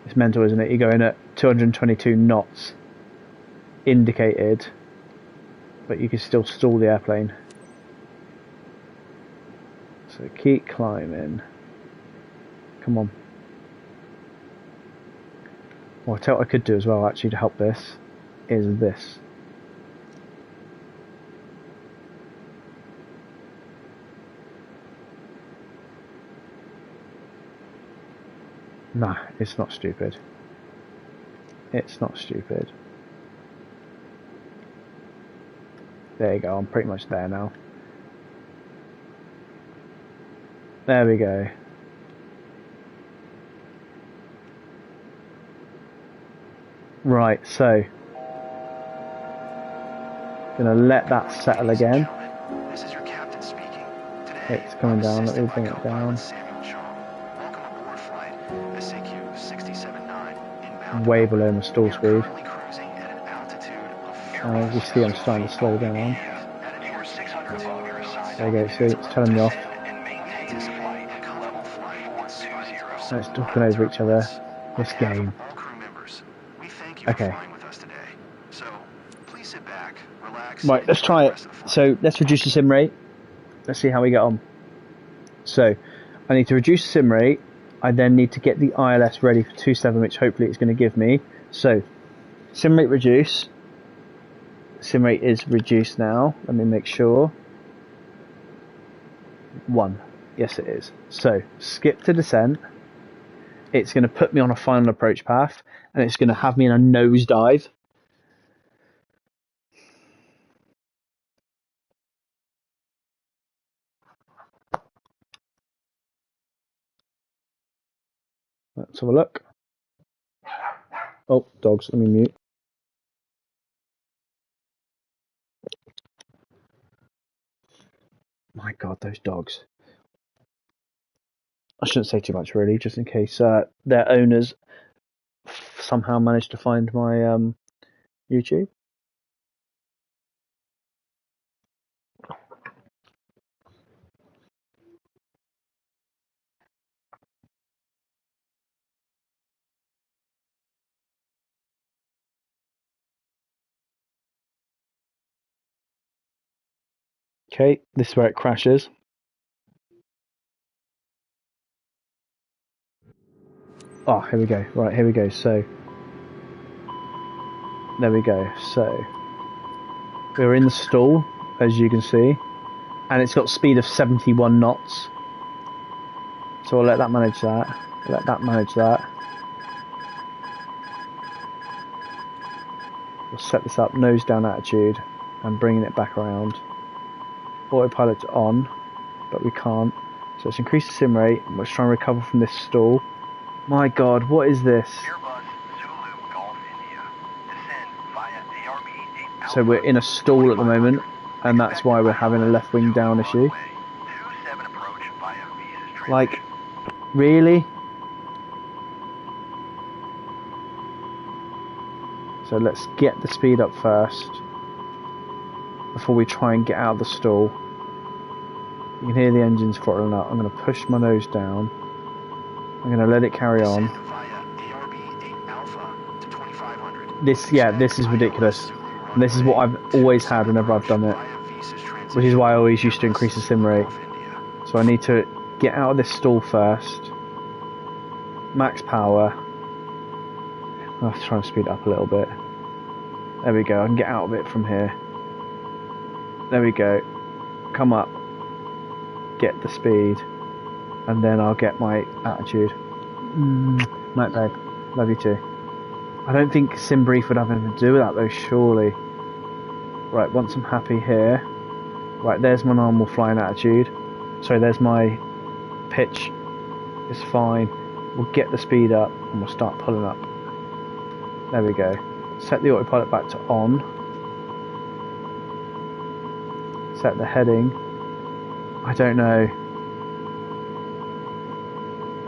It's mental, isn't it? You're going at 222 knots indicated, but you can still stall the airplane. So keep climbing. Come on. Well, I'll tell you what I could do as well, actually, to help this, is this. Nah, it's not stupid. It's not stupid. There you go, I'm pretty much there now. There we go. Right, so gonna let that settle again. This is your captain speaking. Today, It's coming down, let me bring it down. Way below my stall speed. We see I'm starting to slow down. There you go, see, it's telling me off. So it's talking over each other. This game. Okay. Right, let's try it. So let's reduce the sim rate. Let's see how we get on. So I need to reduce the sim rate. I then need to get the ILS ready for 2.7, which hopefully it's going to give me. So, sim rate reduce. Sim rate is reduced now. Let me make sure. 1. Yes, it is. So, skip to descent. It's going to put me on a final approach path, and it's going to have me in a nosedive. Let's have a look. Oh, dogs, let me mute. My God, those dogs. I shouldn't say too much, really, just in case their owners somehow managed to find my YouTube. Okay, this is where it crashes. Oh, here we go. Right, here we go. So, there we go. So, we're in the stall, as you can see, and it's got speed of 71 knots. So I'll let that manage that. Let that manage that. We'll set this up, nose down attitude, and bringing it back around. Autopilot's on, but we can't. So let's increase the sim rate, and let's try and recover from this stall. My God, what is this? So we're in a stall at the moment, and that's why we're having a left wing down issue. Like, really? So let's get the speed up first, before we try and get out of the stall. You can hear the engines throttling up. I'm going to push my nose down. I'm going to let it carry on. This is ridiculous. And this is what I've always had whenever I've done it, which is why I always used to increase the sim rate. So I need to get out of this stall first. Max power. I'll have to try and speed it up a little bit. There we go. I can get out of it from here. There we go. Come up. Get the speed. And then I'll get my attitude. Night, babe. Love you too. I don't think sim brief would have anything to do with that though, surely. Right, once I'm happy here. Right, there's my normal flying attitude. Sorry, there's my pitch. It's fine. We'll get the speed up and we'll start pulling up. There we go. Set the autopilot back to on. Set the heading. I don't know.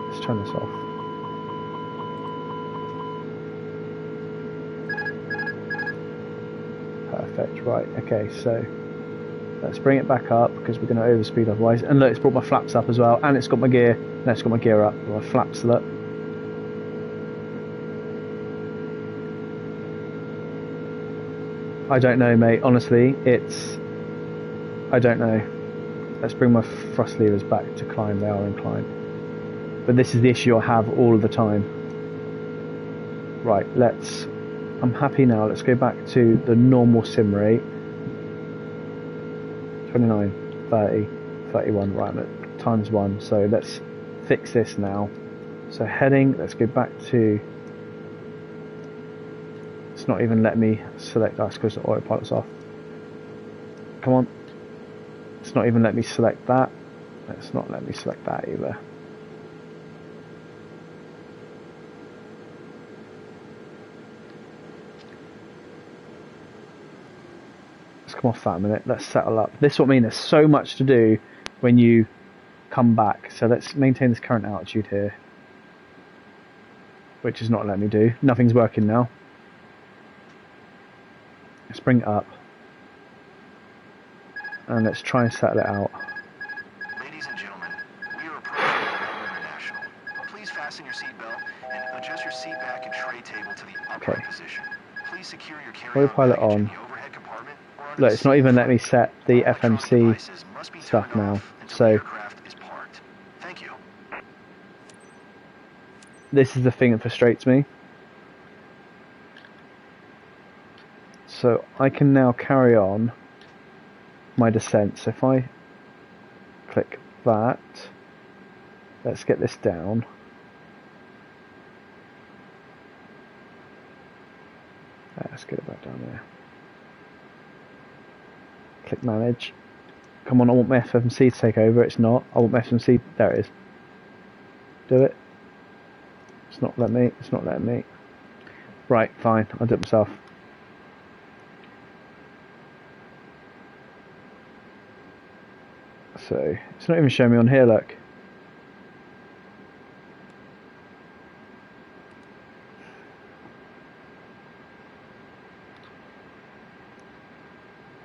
Let's turn this off. Perfect. Right, okay, so let's bring it back up because we're going to overspeed otherwise. And look, it's brought my flaps up as well, and it's got my gear. No, it's got my gear up. My flaps look. I don't know, mate. Honestly, I don't know. Let's bring my thrust levers back to climb. They are inclined. But this is the issue I have all of the time. Right, I'm happy now. Let's go back to the normal sim rate. 29, 30, 31. Right, times 1. So let's fix this now. So heading, let's go back to... It's not even letting me select that because the autopilot's off. Come on. It's not even letting me select that. It's not letting me select that either. Let's come off that a minute. Let's settle up. This is what I mean. There's so much to do when you come back. So let's maintain this current altitude here, which is not letting me do. Nothing's working now. Let's bring it up. And let's try and settle it out. Ladies and gentlemen, we are approaching Melbourne International. Please fasten your seatbelt and adjust your seat back and tray table to the upright position. Please secure your carry-on Autopilot baggage in on. the overhead compartment. Look, it's not even letting me set the FMC stuff now. So Thank you. this is the thing that frustrates me. So I can now carry on my descent. So if I click that, let's get this down. Let's get it back down there. Click manage. Come on, I want my FMC to take over. It's not. I want my FMC. There it is. Do it. It's not letting me. It's not letting me. Right, fine. I'll do it myself. So, it's not even showing me on here, look.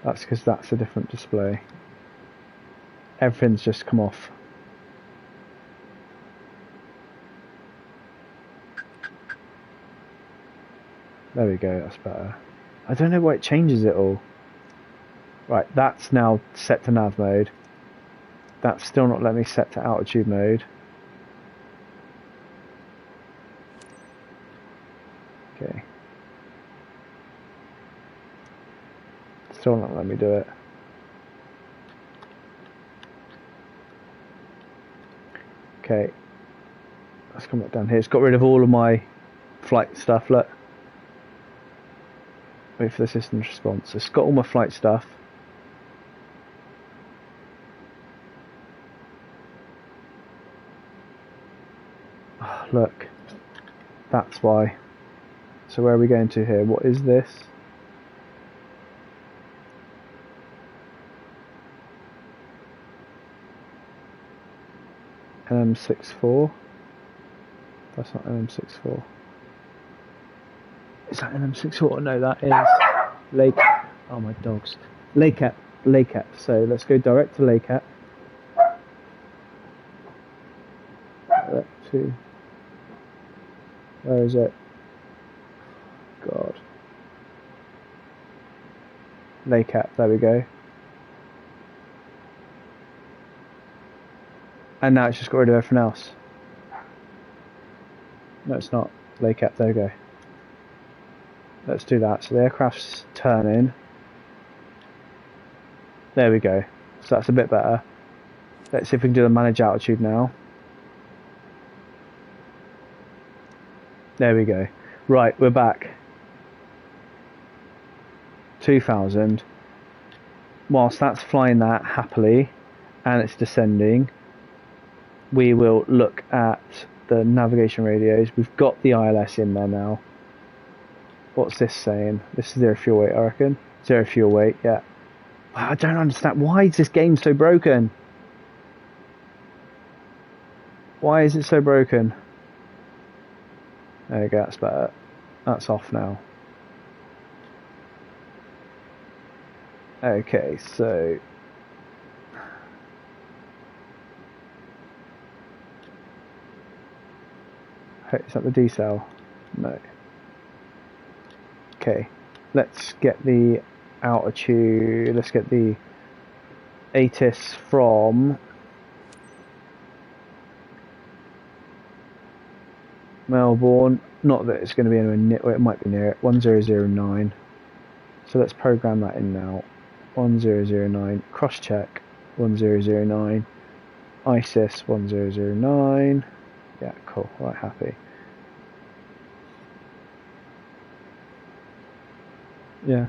That's because that's a different display. Everything's just come off. There we go, that's better. I don't know why it changes it all. Right, that's now set to nav mode. That's still not letting me set to altitude mode. Okay. Still not letting me do it. Okay. Let's come back down here. It's got rid of all of my flight stuff, look. Wait for the system's response. It's got all my flight stuff. Oh, look. That's why. So where are we going to here? What is this? NM64. That's not NM64. Is that NM64? No, that is LACAP. Oh, my dogs. LACAP. LACAP. So let's go direct to LACAP. Direct to. Where is it? God. LACAP. There we go. And now it's just got rid of everything else. No, it's not. LACAP. There we go. Let's do that. So the aircraft's turning. There we go. So that's a bit better. Let's see if we can do the manage altitude now. There we go. Right, we're back. 2000. Whilst that's flying that happily and it's descending, we will look at the navigation radios. We've got the ILS in there now. What's this saying? This is zero fuel weight, I reckon. Zero fuel weight, yeah. I don't understand. Why is this game so broken? Why is it so broken? There we go, that's better. That's off now. Okay, so... Is that the decel? No. Okay, let's get the altitude, let's get the ATIS from Melbourne. Not that it's going to be anywhere near, well, it might be near it, 1009. So let's program that in now. 1009, cross check 1009, ISIS 1009. Yeah, cool, right, happy. Yeah.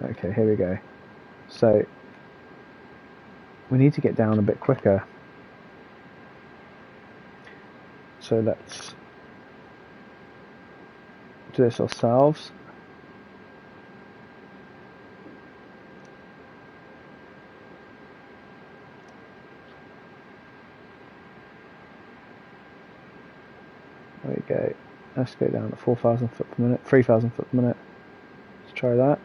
Okay, here we go. So, we need to get down a bit quicker. So let's do this ourselves. There we go. Let's go down to 4,000 foot per minute, 3,000 foot per minute. Let's try that.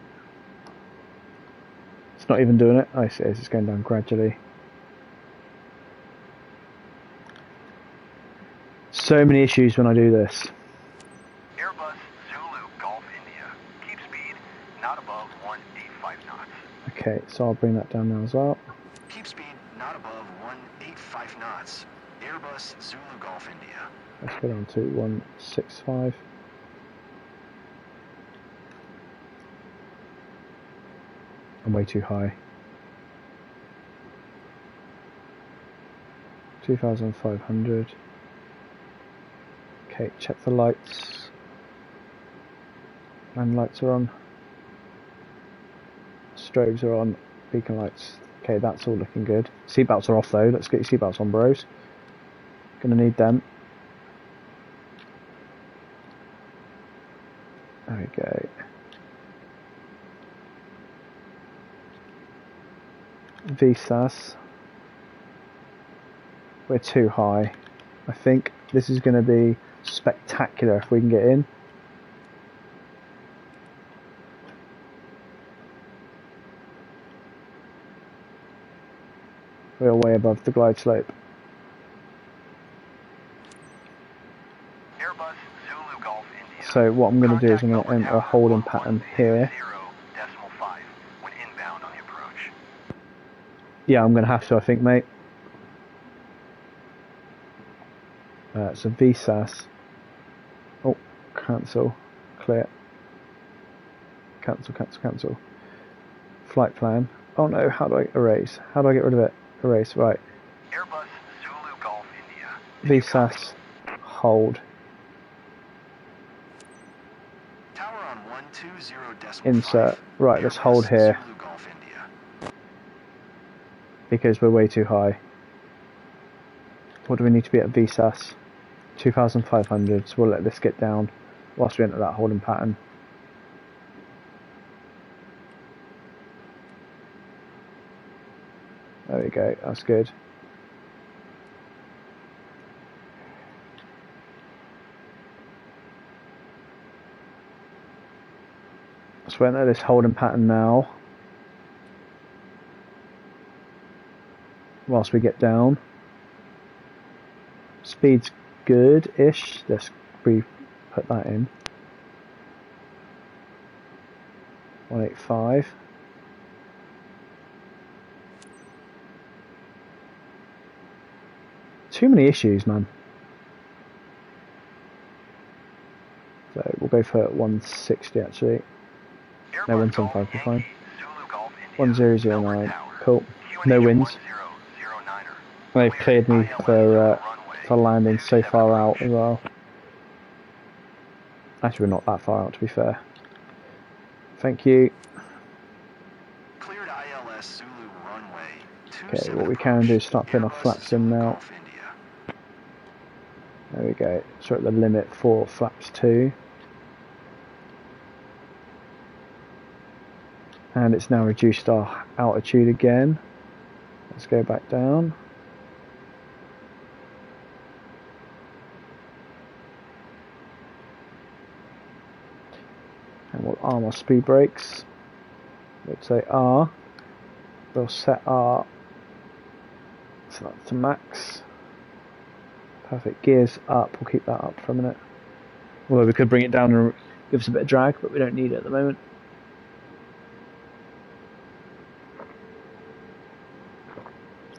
It's not even doing it. Oh, I see, it's going down gradually. So many issues when I do this. Airbus Zulu Golf India. Keep speed not above 185 knots. Okay, so I'll bring that down now as well. Keep speed not above 185 knots. Airbus Zulu Golf India. Let's go down to 165. I'm way too high. 2,500. Okay, check the lights. And lights are on. Strobes are on. Beacon lights. Okay, that's all looking good. Seatbelts are off though. Let's get your seatbelts on, bros. Gonna need them. There we go. VSAS. We're too high. I think this is going to be spectacular if we can get in. We're way above the glide slope. Airbus Zulu Golf India. So what I'm going to do is I'm going to enter a holding pattern here. 0.5 when inbound on the approach. Yeah, I'm going to have to, I think, mate. So VSAS. Oh, cancel. Clear. Cancel, cancel, cancel. Flight plan. Oh no, how do I erase? How do I get rid of it? Erase, right. Airbus Zulu Golf India. VSAS. Hold. Tower on 120.5. Insert. Right, let's hold here. Zulu Golf India. Because we're way too high. What do we need to be at VSAS? 2,500, so we'll let this get down whilst we enter that holding pattern. There we go, that's good. So we enter this holding pattern now. Whilst we get down. Speed's good-ish. Let's put that in. 185. Too many issues, man. So we'll go for 160 actually. No, 175 is fine. 1009. Cool. No winds. They've cleared me for landing so far out as well. Actually, we're not that far out, to be fair. Thank you. Cleared ILS Zulu runway. Okay, what we can do is start putting our flaps in now. There we go. So we're at the limit for flaps 2. And it's now reduced our altitude again. Let's go back down. And we'll arm our speed brakes. Let's say R. We'll set our to max. Perfect. Gears up. We'll keep that up for a minute. Although we could bring it down and give us a bit of drag, but we don't need it at the moment.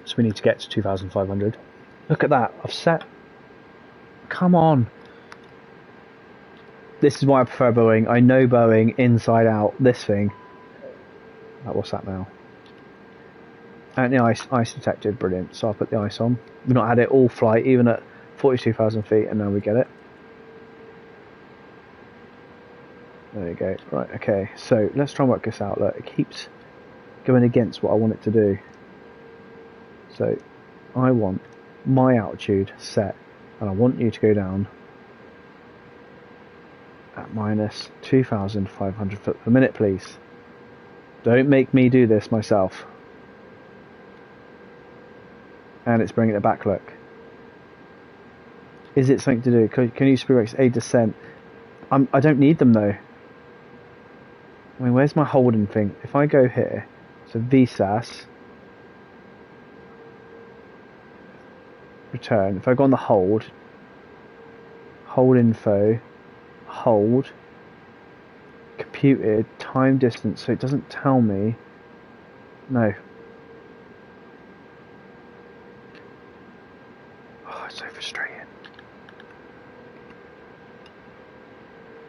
So we need to get to 2,500. Look at that. I've set. Come on. This is why I prefer Boeing. I know Boeing inside out. This thing. What's that now? And the ice detected. Brilliant. So I'll put the ice on. We've not had it all flight, even at 42,000 feet, and now we get it. There you go. Right, okay. So let's try and work this out. Look, it keeps going against what I want it to do. So I want my altitude set, and I want you to go down at minus 2,500 foot per minute, please. Don't make me do this myself. And it's bringing it back, look. Is it something to do? Can you speed brakes a descent? I don't need them though. I mean, where's my holding thing? If I go here, so VSAS, return. If I go on the hold info, hold, computed time distance, so it doesn't tell me. No. Oh, it's so frustrating.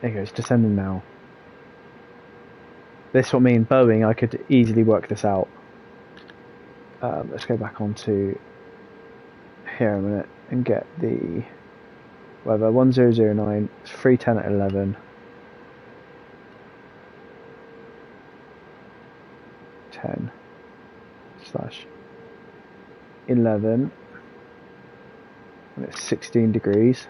There you go, it's descending now. This what me and Boeing, I could easily work this out. Let's go back onto here a minute and get the whatever 1009. It's 310 at 11. 10 slash 11, and it's 16 degrees.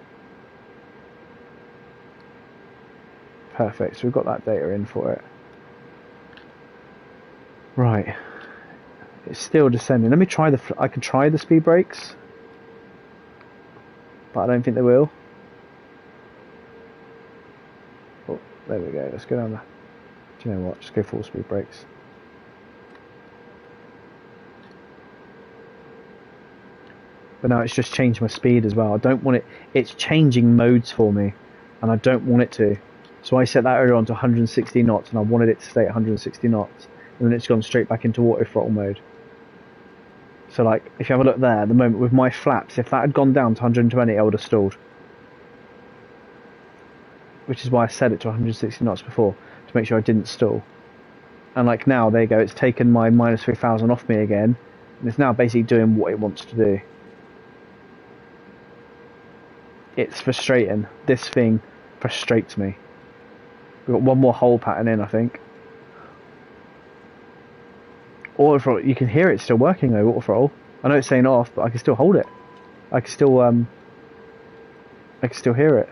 Perfect, so we've got that data in for it. Right, it's still descending. Let me try I can try the speed brakes, but I don't think they will. Oh, there we go, let's go down there. Do you know what, just go full speed brakes. But now it's just changed my speed as well. I don't want it, it's changing modes for me, and I don't want it to. So I set that earlier on to 160 knots, and I wanted it to stay at 160 knots, and then it's gone straight back into auto throttle mode. So like, if you have a look there, at the moment with my flaps, if that had gone down to 120, I would have stalled. Which is why I set it to 160 knots before, to make sure I didn't stall. And like now, there you go, it's taken my minus 3000 off me again, and it's now basically doing what it wants to do. It's frustrating. This thing frustrates me. We've got one more hole pattern in, I think. Auto throttle, you can hear it still working though, auto throttle. I know it's saying off, but I can still hold it. I can still hear it.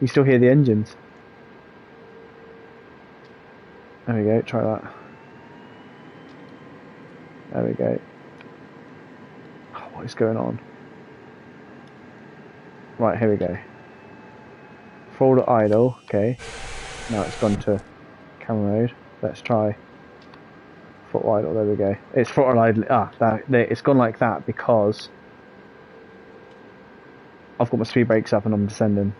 You still hear the engines. There we go, try that. There we go. Oh, what is going on? Right, here we go. Throttle idle, okay. Now it's gone to camera mode. Let's try throttle idle, there we go. It's throttle idle, it's gone like that because I've got my speed brakes up and I'm descending.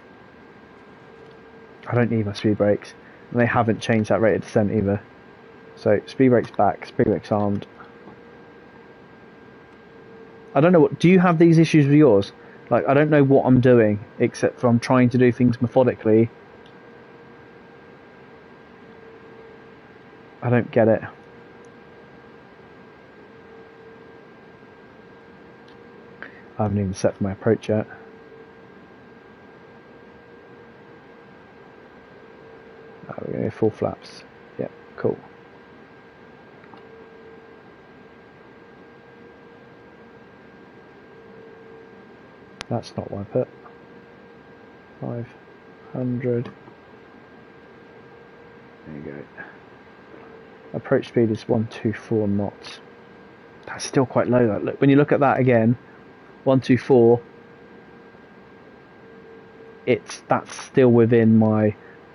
I don't need my speed brakes. And they haven't changed that rate of descent either. So, speed brakes back, speed brakes armed. I don't know what, do you have these issues with yours? Like, I don't know what I'm doing, except for I'm trying to do things methodically. I don't get it. I haven't even set for my approach yet. Oh, we're going to full flaps. Yeah, cool. That's not what I put. 500. There you go. Approach speed is 124 knots. That's still quite low though. Look, when you look at that again, 124, that's still within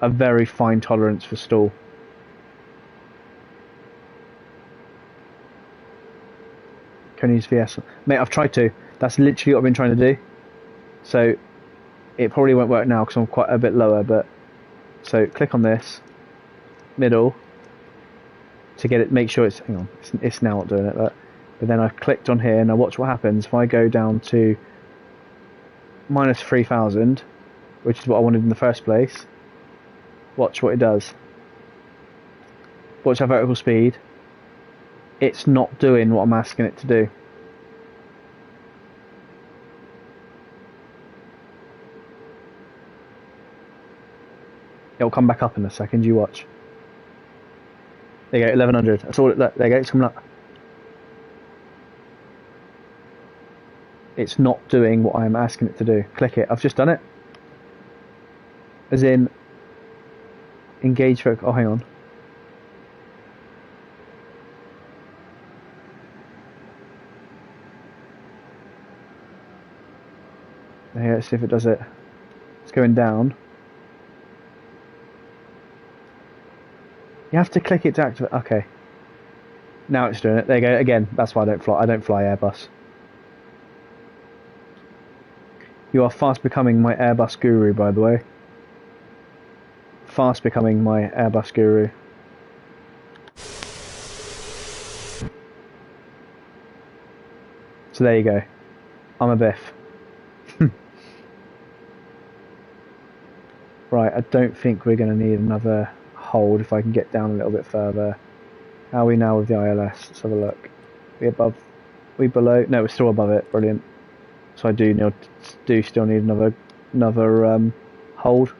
a very fine tolerance for stall. Can I use VS? Mate, I've tried to. That's literally what I've been trying to do. So it probably won't work now because I'm quite a bit lower, but so click on this middle to get it, make sure it's, hang on, it's now not doing it, but then I've clicked on here. Now watch what happens if I go down to minus 3000, which is what I wanted in the first place. Watch what it does. Watch our vertical speed. It's not doing what I'm asking it to do. It'll come back up in a second, you watch. There you go, 1100. That's all. There you go, it's coming up. It's not doing what I'm asking it to do. Click it. I've just done it. As in, engage for. Oh, hang on. Here, let's see if it does it. It's going down. You have to click it to activate. Okay. Now it's doing it. There you go. Again, that's why I don't fly Airbus. You are fast becoming my Airbus guru, by the way. fast becoming my Airbus guru. So there you go. I'm a biff. Right, I don't think we're going to need another hold if I can get down a little bit further. How are we now with the ILS? Let's have a look. We above? We below? No, we're still above it. Brilliant. So I do still need another hold.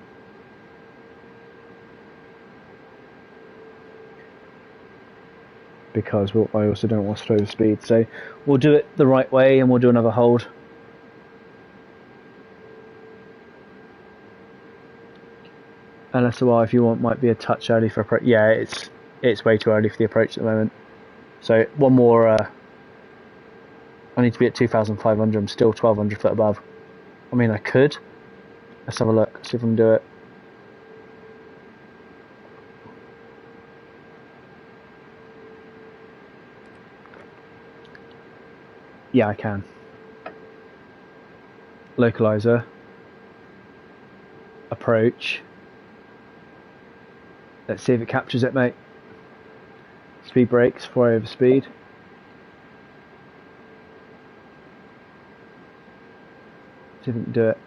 Because I also don't want to slow the speed, so we'll do it the right way and we'll do another hold. LSOR, if you want, might be a touch early for approach. Yeah, it's way too early for the approach at the moment. So one more. I need to be at 2,500. I'm still 1,200 foot above. I mean, I could. Let's have a look. See if I can do it. Yeah, I can. Localizer. Approach. Let's see if it captures it, mate. Speed brakes before I overspeed. See if it can do it.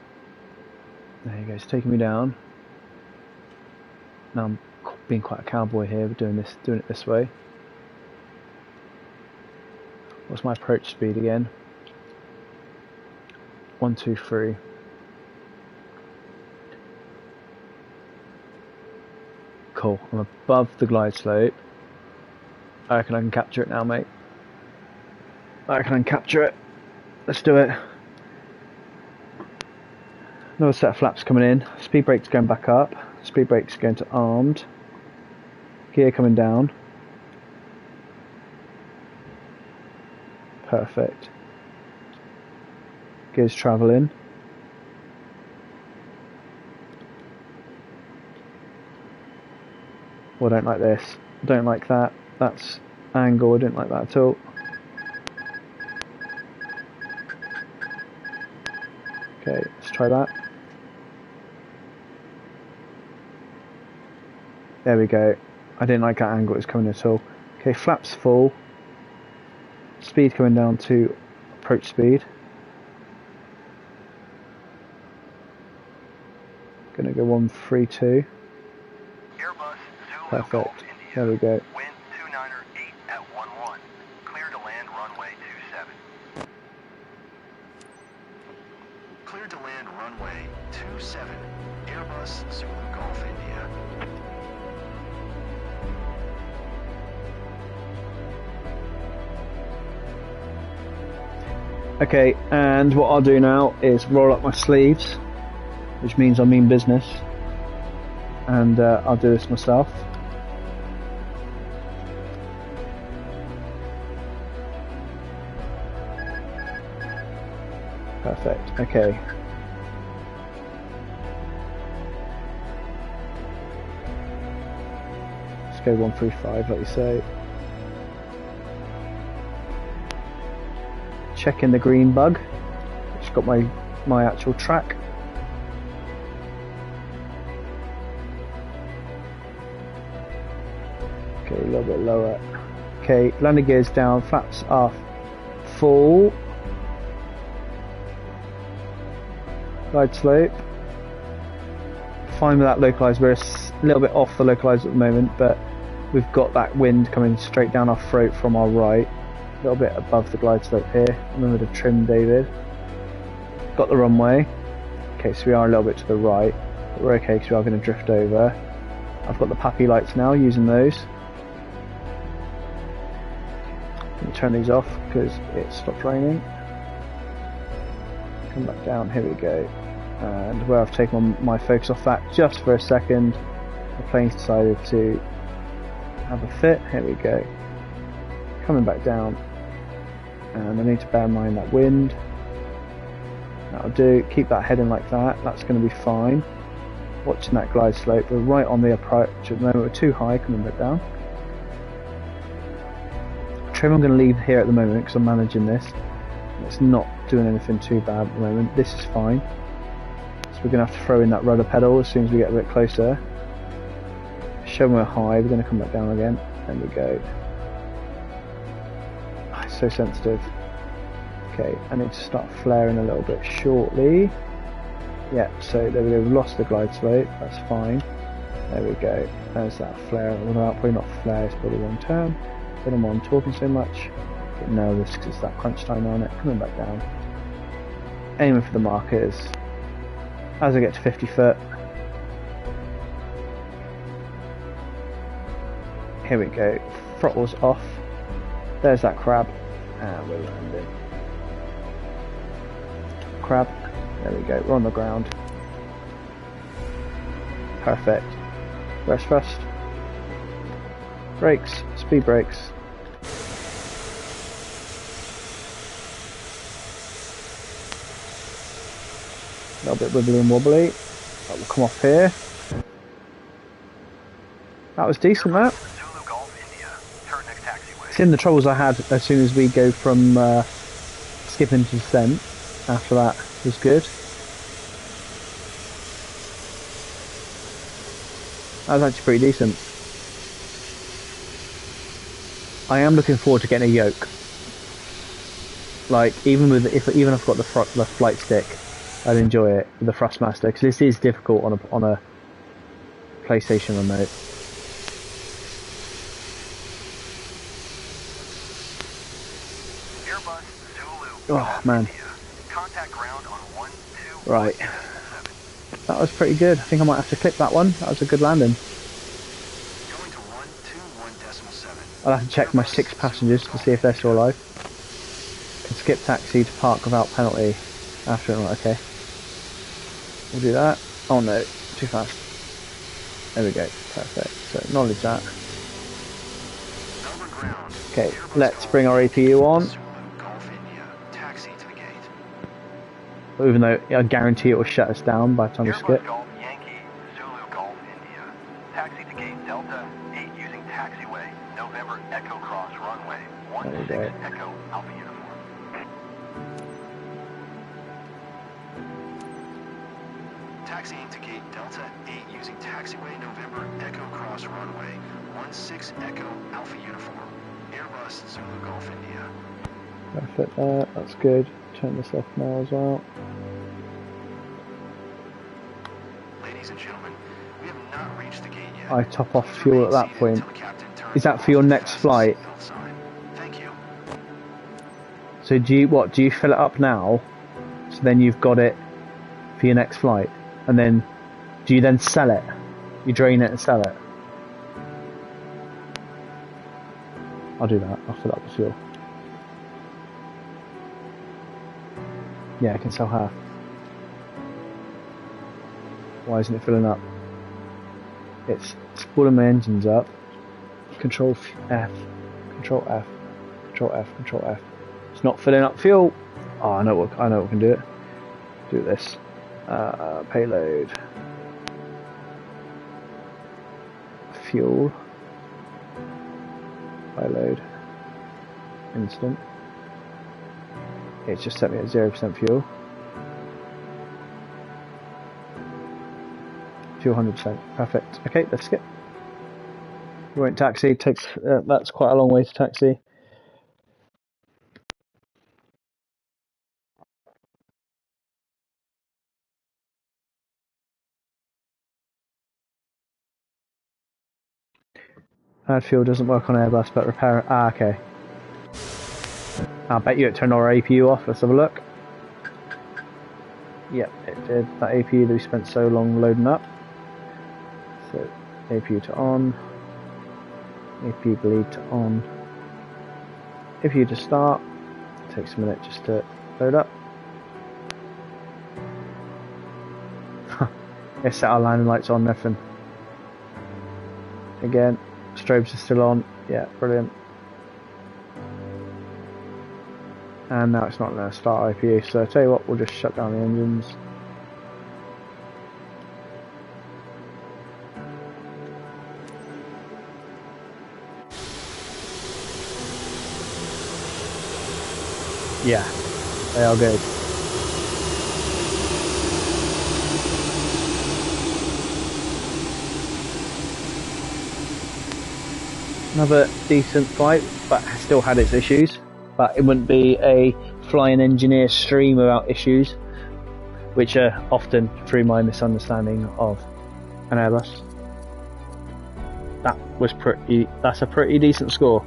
There you go, it's taking me down. Now I'm being quite a cowboy here, but doing it this way. What's my approach speed again? 1, 2, 3. Cool, I'm above the glide slope. I reckon I can capture it now, mate. I reckon I can capture it. Let's do it. Another set of flaps coming in. Speed brakes going back up. Speed brakes going to armed. Gear coming down. Perfect. Gears travelling. Oh, I don't like this. I don't like that. That's angle. I don't like that at all. Okay, let's try that. There we go. I didn't like that angle it was coming at all. Okay, flaps full. Speed coming down to approach speed. Gonna go 132. Perfect. There we go. Wind 298 at 11. Clear to land runway 27. Clear to land runway 27. Airbus Zulu Golf India. Okay, and what I'll do now is roll up my sleeves, which means I mean business, and I'll do this myself. Perfect, okay. Let's go 135 like you say. Checking the green bug. It's got my actual track. Okay, a little bit lower. Okay, landing gears down, flaps are full. Glide slope. Fine with that localizer. We're a little bit off the localizer at the moment, but we've got that wind coming straight down our throat from our right. A little bit above the glide slope here. Remember to trim, David. Got the runway. Okay, so we are a little bit to the right, but we're okay because we are going to drift over. I've got the puppy lights now, using those. Let me turn these off because it stopped raining. Come back down, here we go. And where I've taken my focus off that just for a second, the plane's decided to have a fit. Here we go. Coming back down. And I need to bear in mind that wind. That'll do. Keep that heading like that. That's going to be fine. Watching that glide slope. We're right on the approach at the moment. We're too high. Coming back down. Trim I'm going to leave here at the moment because I'm managing this. It's not doing anything too bad at the moment. This is fine. So we're going to have to throw in that rudder pedal as soon as we get a bit closer. Show me we're high, we're going to come back down again. There we go. Oh, it's so sensitive. Okay, I need to start flaring a little bit shortly. Yeah, so there we go, we've lost the glide slope, that's fine. There we go, there's that flare. Well, probably not flare, it's probably wrong term. I don't know why I'm talking so much. Get nervous because it's that crunch time on it. Coming back down. Aiming for the markers. As I get to 50 foot. Here we go. Throttles off. There's that crab. And we're landing. Crab. There we go. We're on the ground. Perfect. Rest first. Brakes. Speed brakes. A little bit wibbly and wobbly. That will come off here. That was decent, that. It's in the troubles I had as soon as we go from skipping to descent. After that was good. That was actually pretty decent. I am looking forward to getting a yoke. Like even if I've got the flight stick, I'd enjoy it with the Thrustmaster because this is difficult on a PlayStation remote. Oh man. Right. That was pretty good. I think I might have to clip that one. That was a good landing. I'll have to check my 6 passengers to see if they're still alive. Can skip taxi to park without penalty after it. Right, okay. We'll do that. Oh no, too fast. There we go. Perfect. So acknowledge that. Okay, let's bring our APU on. Even though I guarantee it will shut us down by the time we skip. There we go. Taxiing to gate Delta 8 using taxiway November Echo Cross runway 16 Echo Alpha Uniform. Airbus Zulu Golf India. Perfect there, that's good. Turn this off now as well. Ladies and gentlemen, we have not reached the gate yet. I top off fuel at that point. Is that for your next flight? Thank you. So do you fill it up now? So then you've got it for your next flight? And then, do you then sell it? You drain it and sell it? I'll do that, I'll fill up the fuel. Yeah, I can sell half. Why isn't it filling up? It's spooling my engines up. Control F, Control F, Control F, Control F. It's not filling up fuel. Oh, I know what can do it. Do this. Payload. Fuel. Payload. Instant. It's just set me at 0% fuel. Fuel 100%. Perfect. Okay, let's skip. We won't taxi. Takes that's quite a long way to taxi. Add fuel doesn't work on Airbus, but repair. Ah, okay. I bet you it turned our APU off. Let's have a look. Yep, it did. That APU that we spent so long loading up. So APU to on. APU bleed to on. APU to start. It takes a minute just to load up. Let's set our landing lights on, nothing. Again, strobes are still on. Yeah, brilliant. And now it's not going to start IPU, so I'll tell you what, we'll just shut down the engines. Yeah, they are good. another decent flight, but still had its issues. But it wouldn't be a flying engineer stream without issues, which are often through my misunderstanding of an Airbus. That's a pretty decent score.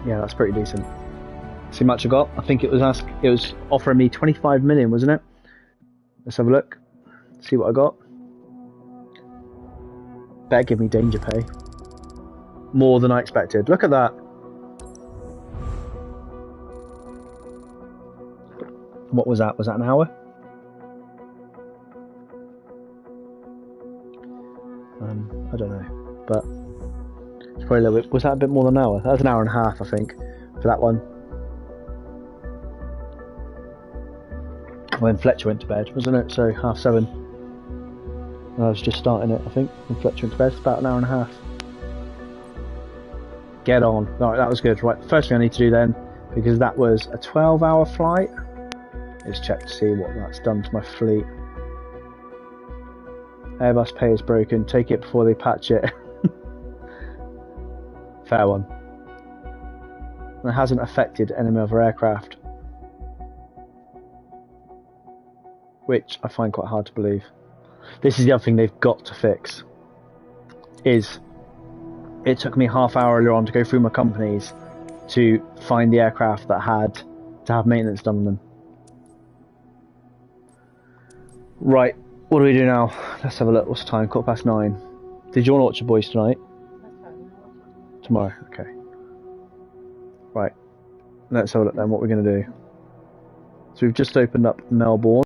Yeah, that's pretty decent. See how much I got? I think it was offering me 25 million, wasn't it? Let's have a look. See what I got. Better give me danger pay. More than I expected. Look at that. What was that? Was that an hour? I don't know, but it's probably a little bit. Was that a bit more than an hour? That was an hour and a half, I think, for that one. When Fletcher went to bed, wasn't it? So 7:30. I was just starting it, I think, when Fletcher went to bed. It's about an hour and a half. Get on. Right, that was good. Right, the first thing I need to do then, because that was a 12-hour flight, is check to see what that's done to my fleet. Airbus pay is broken. Take it before they patch it. Fair one. And it hasn't affected any other aircraft, which I find quite hard to believe. This is the other thing they've got to fix. Is it took me half hour earlier on to go through my companies to find the aircraft that had to have maintenance done on them. Right, what do we do now? Let's have a look. What's the time? 9:15. Did you want to watch the boys tonight? Tomorrow, okay. Right, let's have a look then. What we're going to do. So we've just opened up Melbourne.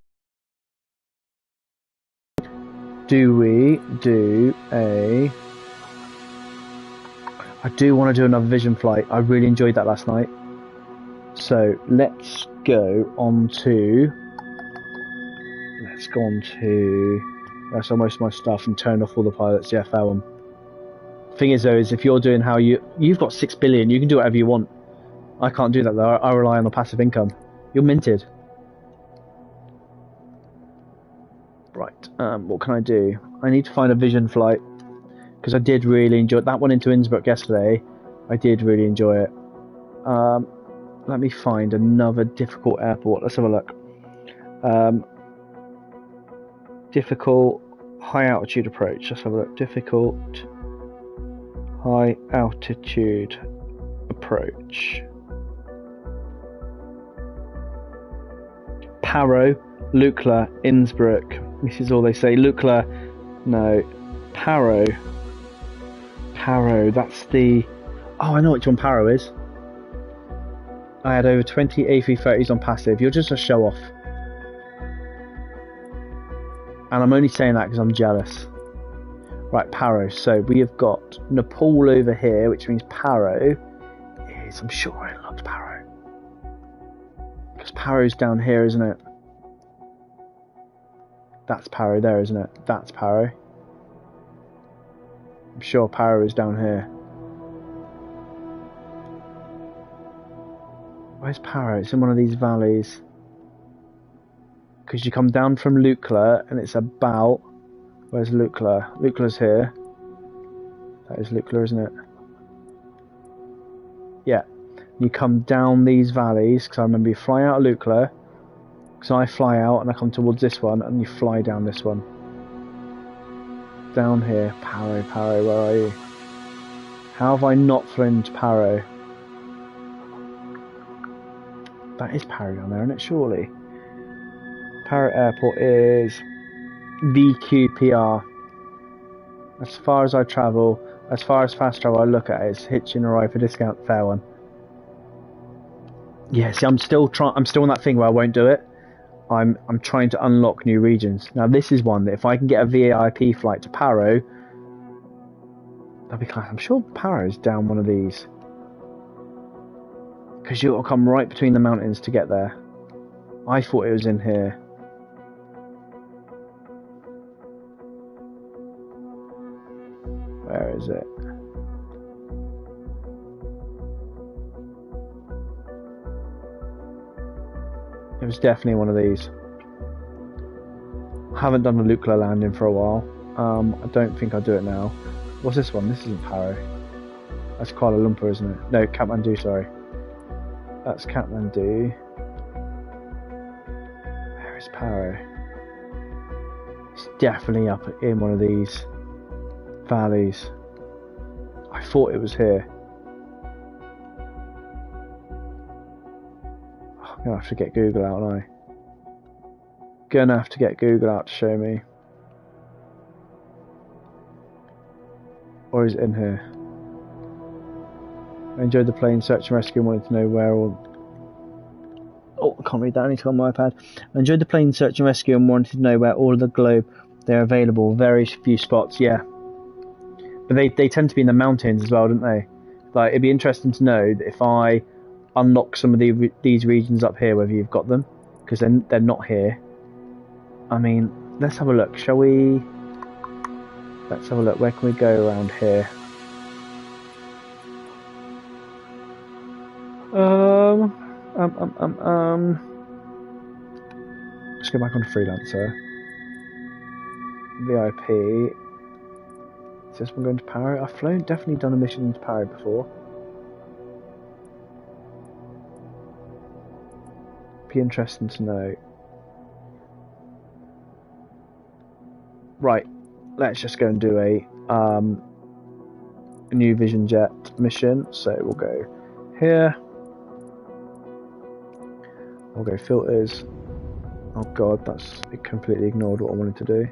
Do we do a... I do want to do another Vision flight. I really enjoyed that last night. So let's go on to... Let's go on to... That's almost my stuff and turn off all the pilots. Yeah, fair one. Thing is though, is if you're doing how you've got 6 billion, you can do whatever you want. I can't do that though. I rely on the passive income. You're minted. Right, what can I do? I need to find a Vision flight, because I did really enjoy it. That one into Innsbruck yesterday, I did really enjoy it. Let me find another difficult airport. Let's have a look. Difficult high altitude approach. Let's have a look. Difficult high altitude approach. Paro, Lukla, Innsbruck. This is all they say. Lukla, no. Paro, that's the... Oh, I know which one Paro is. I had over 20 A330s on passive. You're just a show-off. And I'm only saying that because I'm jealous. Right, Paro. So we have got Nepal over here, which means Paro is... I'm sure I unlocked Paro. Because Paro's down here, isn't it? That's Paro there, isn't it? That's Paro. I'm sure Paro is down here. Where's Paro? It's in one of these valleys. Because you come down from Lukla and it's about... Where's Lukla? Lukla's here. That is Lukla, isn't it? Yeah. You come down these valleys, because I remember you fly out of Lukla. So I fly out and I come towards this one and you fly down this one. Down here. Paro, where are you? How have I not flown to Paro? That is Paro down there, isn't it? Surely. Paro Airport is VQPR. As far as I travel, as far as fast travel I look at it, it's hitching a ride for discount. Fair one. Yeah, see, I'm still on that thing where I won't do it. I'm trying to unlock new regions. Now this is one that if I can get a VIP flight to Paro, that'd be class. I'm sure Paro is down one of these. Because you'll come right between the mountains to get there. I thought it was in here. Where is it? It was definitely one of these. Haven't done a nuclear landing for a while. I don't think I'll do it now. What's this one? This isn't Paro. That's Kuala Lumpur, isn't it? No, Kathmandu, sorry. That's Kathmandu. Where is Paro? It's definitely up in one of these valleys. I thought it was here. I'm gonna have to get Google out, aren't I? Gonna have to get Google out to show me. Or is it in here? I enjoyed the plane search and rescue and wanted to know where all... Oh, I can't read that, I need to go on my iPad. I enjoyed the plane search and rescue and wanted to know where all of the globe they're available. Very few spots, yeah. But they tend to be in the mountains as well, don't they? Like, it'd be interesting to know that if I unlock some of these regions up here, whether you've got them. Because they're not here. I mean, let's have a look, shall we? Let's have a look, where can we go around here? Let's go back on Freelancer. VIP. Is this one going to Paro? I've definitely done a mission into Paro before. Be interesting to know. Right, let's just go and do a new Vision Jet mission. So we'll go here. We'll go filters. Oh god, it completely ignored what I wanted to do.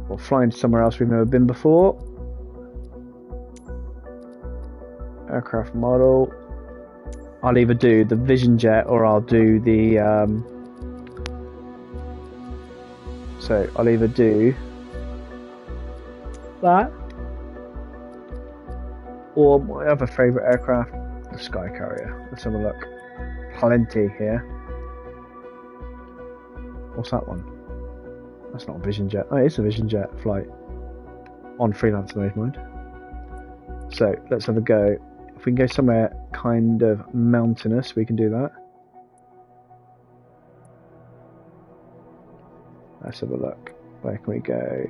We'll fly into somewhere else we've never been before. Aircraft model. I'll either do the Vision Jet or I'll do the so I'll either do that or my other favourite aircraft, the Sky Carrier. Let's have a look. Plenty here. What's that one? That's not a Vision Jet. Oh, it's a Vision Jet flight on freelance mode, mind. So let's have a go. If we can go somewhere kind of mountainous, we can do that. Let's have a look. Where can we go?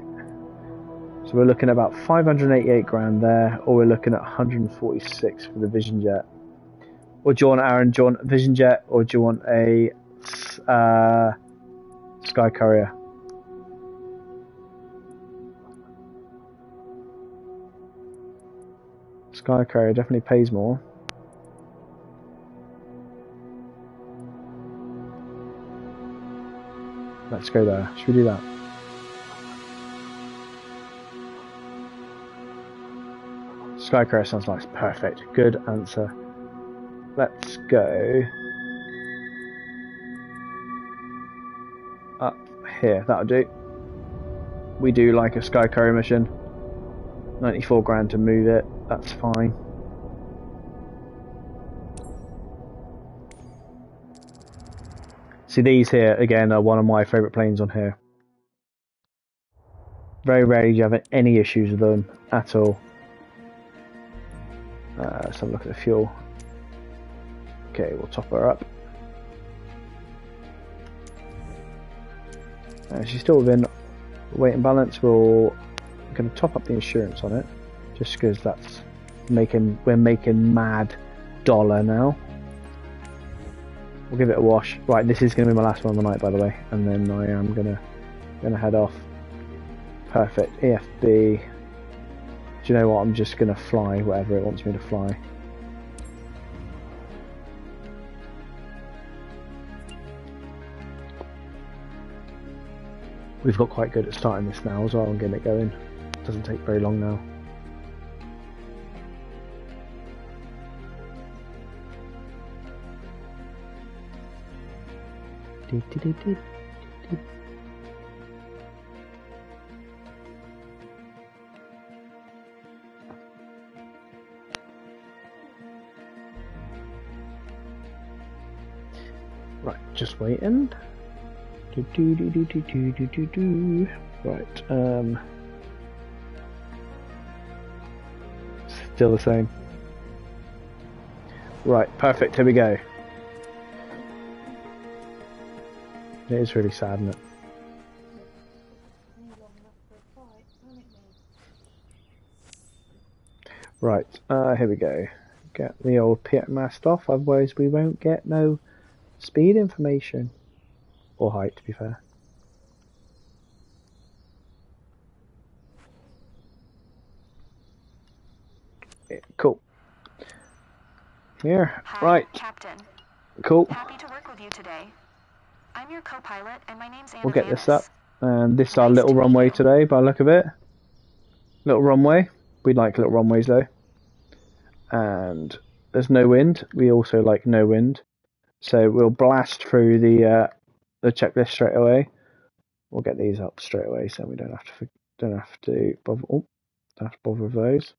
So we're looking at about 588 grand there, or we're looking at 146 for the Vision Jet. Or do you want, Aaron, do you want a Vision Jet, or do you want a Sky Carrier? Sky Carrier definitely pays more. Let's go there. Should we do that? Sky Carrier sounds nice. Perfect. Good answer. Let's go up here. That'll do. We do like a Sky Carrier mission. 94 grand to move it. That's fine. See, these here again are one of my favourite planes on here. Very rarely do you have any issues with them at all. Let's have a look at the fuel. Okay, we'll top her up. She's still within weight and balance. We're going to top up the insurance on it, just because that's we're making mad dollar now. We'll give it a wash. Right, this is going to be my last one of the night, by the way, and then I am gonna head off. Perfect. EFB. Do you know what? I'm just gonna fly wherever it wants me to fly. We've got quite good at starting this now as well and getting it going. It doesn't take very long now. Right, just waiting. Right, still the same. Right, perfect, here we go. It is really sad, isn't it? Right, here we go. Get the old Piet mast off, otherwise we won't get no speed information. Or height, to be fair. Yeah, cool. Here, Hi, right. Captain. Cool. Happy to work with you today. I'm your co-pilot, and my name's Anna We'll get this Vanis. up. And this is our Nice little to meet runway you. today, by the look of it. Little runway. We like little runways though. And there's no wind. We also like no wind. So we'll blast through the checklist straight away. We'll get these up straight away, so we don't have to bother. Oh, don't have to bother with those.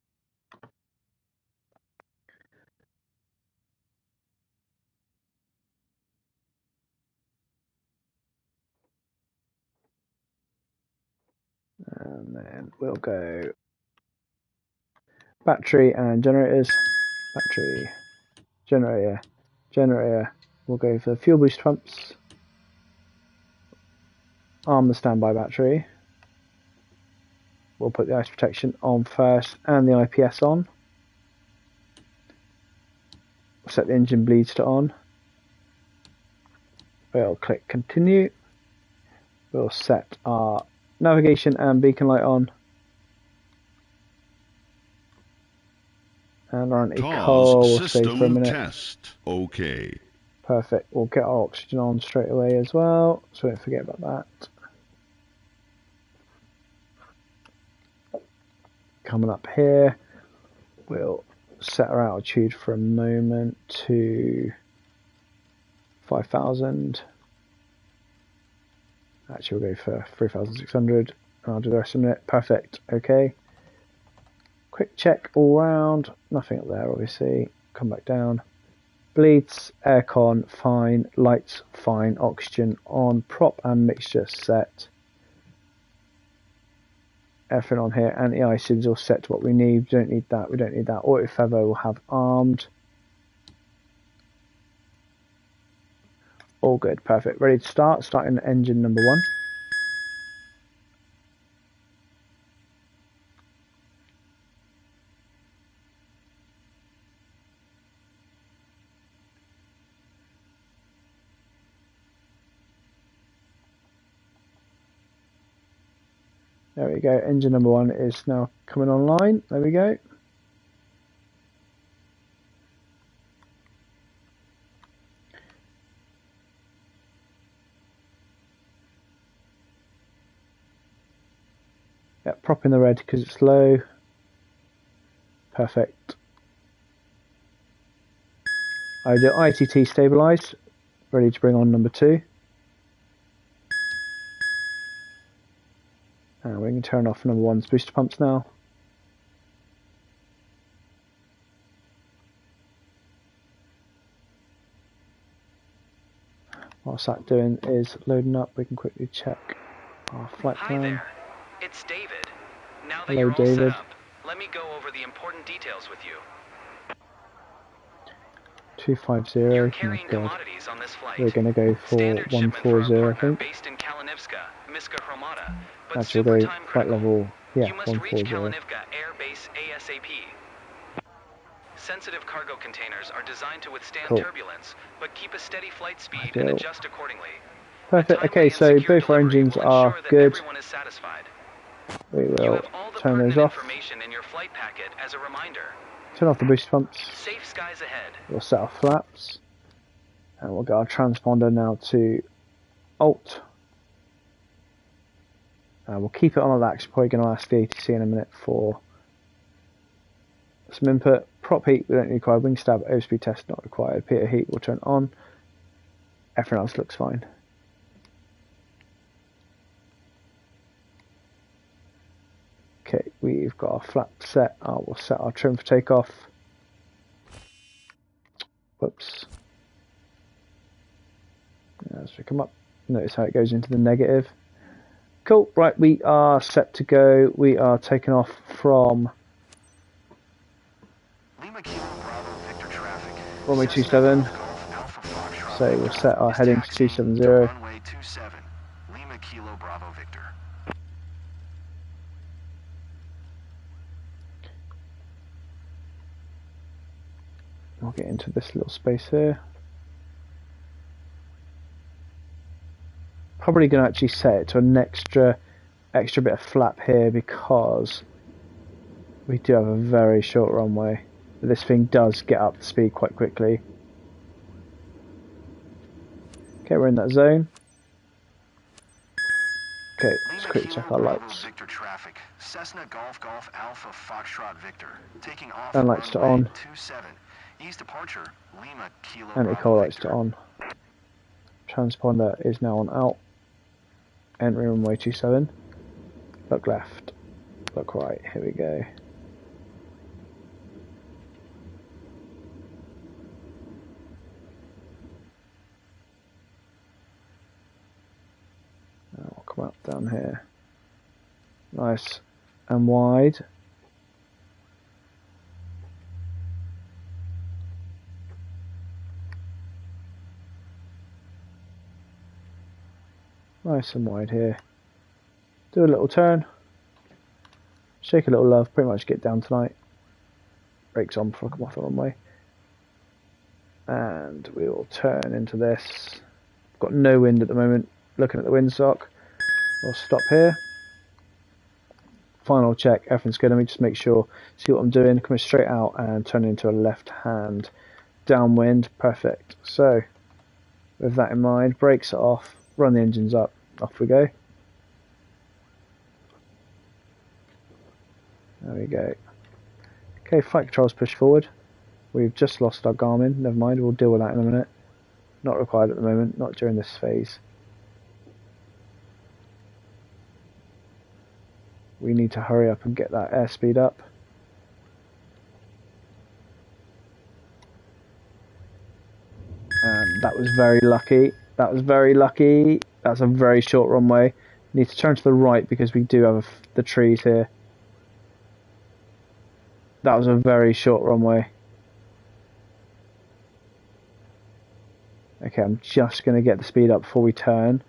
And then we'll go battery and generators. Battery, generator. We'll go for fuel boost pumps. Arm the standby battery. We'll put the ice protection on first and the IPS on. Set the engine bleeds to on. We'll click continue. We'll set our navigation and beacon light on. And our anti-coal will stay for a minute. Test. Okay. Perfect. We'll get our oxygen on straight away as well, so don't forget about that. Coming up here, we'll set our altitude for a moment to 5,000. Actually, we'll go for 3,600, and I'll do the rest in a minute. Perfect. Okay. Quick check all round. Nothing up there, obviously. Come back down. Bleeds, aircon, fine. Lights, fine. Oxygen on. Prop and mixture set. Everything on here. Anti-ice is all set to what we need. We don't need that. We don't need that. Auto feather will have armed. All good. Perfect. Ready to start. Starting engine number 1. There we go, engine number 1 is now coming online. There we go. Yeah, prop in the red because it's low. Perfect. I do ITT stabilised, ready to bring on number 2. And we can turn off number 1's booster pumps now. Whilst that doing is loading up, we can quickly check our flight plan. Hi there, it's David. Now that Hello, you're all David. set up, let me go over the important details with you. 250, You're oh my carrying god. commodities on this flight. We're going to go for Standard shipment for our 140, I partner think. based in Kalinivska, Miska Hromada, but Actually, super we'll go time flight critical. level, yeah, You must reach 140. Kalinivka Air Base ASAP. Sensitive cargo containers are designed to withstand Cool. turbulence, but keep a steady flight speed Ideal. and adjust accordingly. Perfect. A timely Okay, and so secure both our delivery engines will are ensure that good. everyone is satisfied. We You will have all the turn those pertinent off. information in your flight packet as a reminder. Turn off the booster pumps. Safe skies ahead. We'll set our flaps. And we'll get our transponder now to Alt. We'll keep it on like that, 'cause we're probably going to ask the ATC in a minute for some input. Prop heat, we don't require. Wing stab, airspeed test, not required. Pitot heat will turn on. Everything else looks fine. Okay, we've got our flap set. We'll set our trim for takeoff. Whoops. As we come up, notice how it goes into the negative. Cool, right, we are set to go. We are taking off from Lima Kilo Bravo Victor traffic. runway Cessna 27. Golf Alpha Foxtrot So we'll set our Is heading to taxiing 270. runway 27, Lima Kilo Bravo Victor. We'll get into this little space here. Probably going to actually set it to an extra bit of flap here because we do have a very short runway. But this thing does get up to speed quite quickly. Okay, we're in that zone. Okay, let's Lima quickly Kilo check our Bravo lights. Victor traffic. Cessna Golf Golf Alpha Foxtrot Victor. Taking off And lights to runway on. 27. East departure, Lima Kilo Anti-coal Bravo lights to Victor. on. Transponder is now on out. Entering runway 27. Look left. Look right. Here we go. Now we'll come up down here. Nice and wide. Nice and wide here. Do a little turn. Shake a little love. Pretty much get down tonight. Brakes on before I come off the runway. And we will turn into this. Got no wind at the moment. Looking at the windsock. We'll stop here. Final check. Everything's good. Let me just make sure. See what I'm doing. Coming straight out and turn into a left hand downwind. Perfect. So, with that in mind, brakes are off. Run the engines up. Off we go. There we go. Okay, flight controls push forward. We've just lost our Garmin. Never mind, we'll deal with that in a minute. Not required at the moment, not during this phase. We need to hurry up and get that airspeed up. And that was very lucky. That was very lucky. That's a very short runway. Need to turn to the right because we do have the trees here. That was a very short runway. Okay, I'm just going to get the speed up before we turn.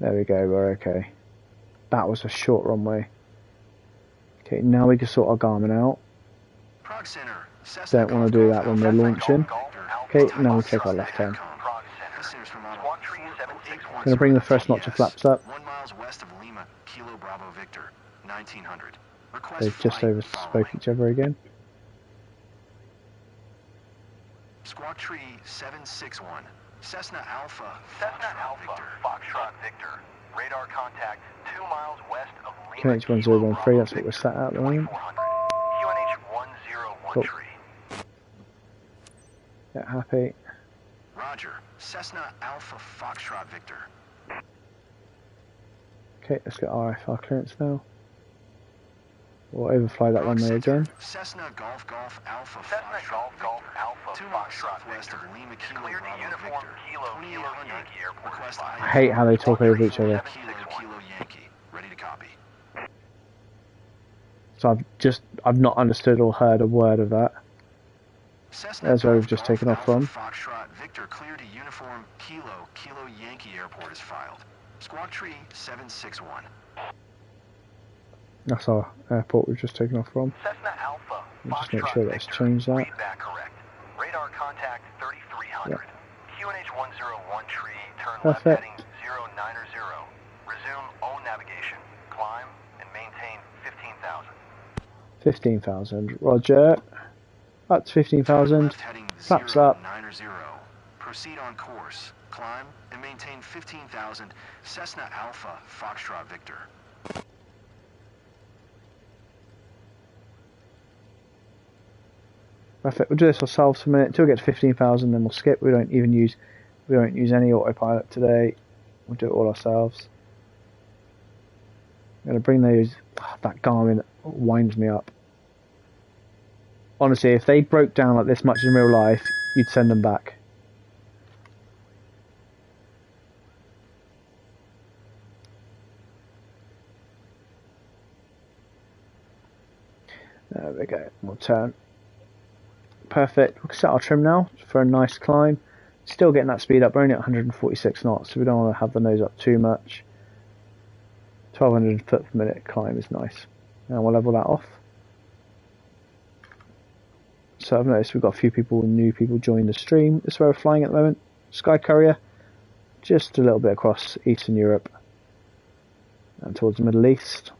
There we go, we're okay. That was a short runway. Okay, now we can sort our Garmin out. Don't want to do that when we're launching. Okay, now we take our left turn. Going to bring the first notch of flaps up. 1 miles west of Lima, Kilo Bravo Victor, 1900. Request They've just flight overspoke following. each other again. Squawk Tree 761. Cessna Alpha Foxtrot Victor. Radar contact 2 miles west of Lima. QNH 1013, that's what we're sat at the moment. QNH 101 Cool. tree. Get happy. Roger. Cessna Alpha Foxtrot Victor. Okay, let's get RFR clearance now. We'll overfly that runway again. Cessna Golf Golf Alpha Cessna Foxtrot Golf Victor. Alpha 2 miles Foxtrot southwest Victor. of Lima Is Kilo cleared to Bravo uniform Victor. Kilo 2800. Yankee Airport. Request I hate how they talk over each other. Kilo Yankee. Ready to copy. So I've not understood or heard a word of that. Cessna That's where Golf we've just Golf taken off Alpha from. Foxtrot Victor cleared to uniform Kilo Yankee Airport is filed. Squawk Tree 761. That's our airport we've just taken off from. Cessna Alpha Just make Foxtrot sure that's Victor. changed that. Read that correct. Radar contact 3300. Yep. QNH 101 tree. Turn Perfect. left heading 090. Resume own navigation. Climb and maintain 15,000. 15,000. Roger. Up to 15,000. Left heading Flaps up. 090. Proceed on course. Climb and maintain 15,000. Cessna Alpha Foxtrot Victor. Perfect. We'll do this ourselves for a minute until we get to 15,000, then we'll skip. We don't use any autopilot today. We'll do it all ourselves. I'm gonna bring those. That Garmin winds me up. Honestly, if they broke down like this much in real life, you'd send them back. There we go. We'll turn. perfect. We can set our trim now for a nice climb. Still getting that speed up. We're only at 146 knots, so we don't want to have the nose up too much. 1200 foot per minute climb is nice. Now we'll level that off. So I've noticed we've got a few people, new people join the stream. This is where we're flying at the moment. Sky Courier, just a little bit across Eastern Europe and towards the Middle East.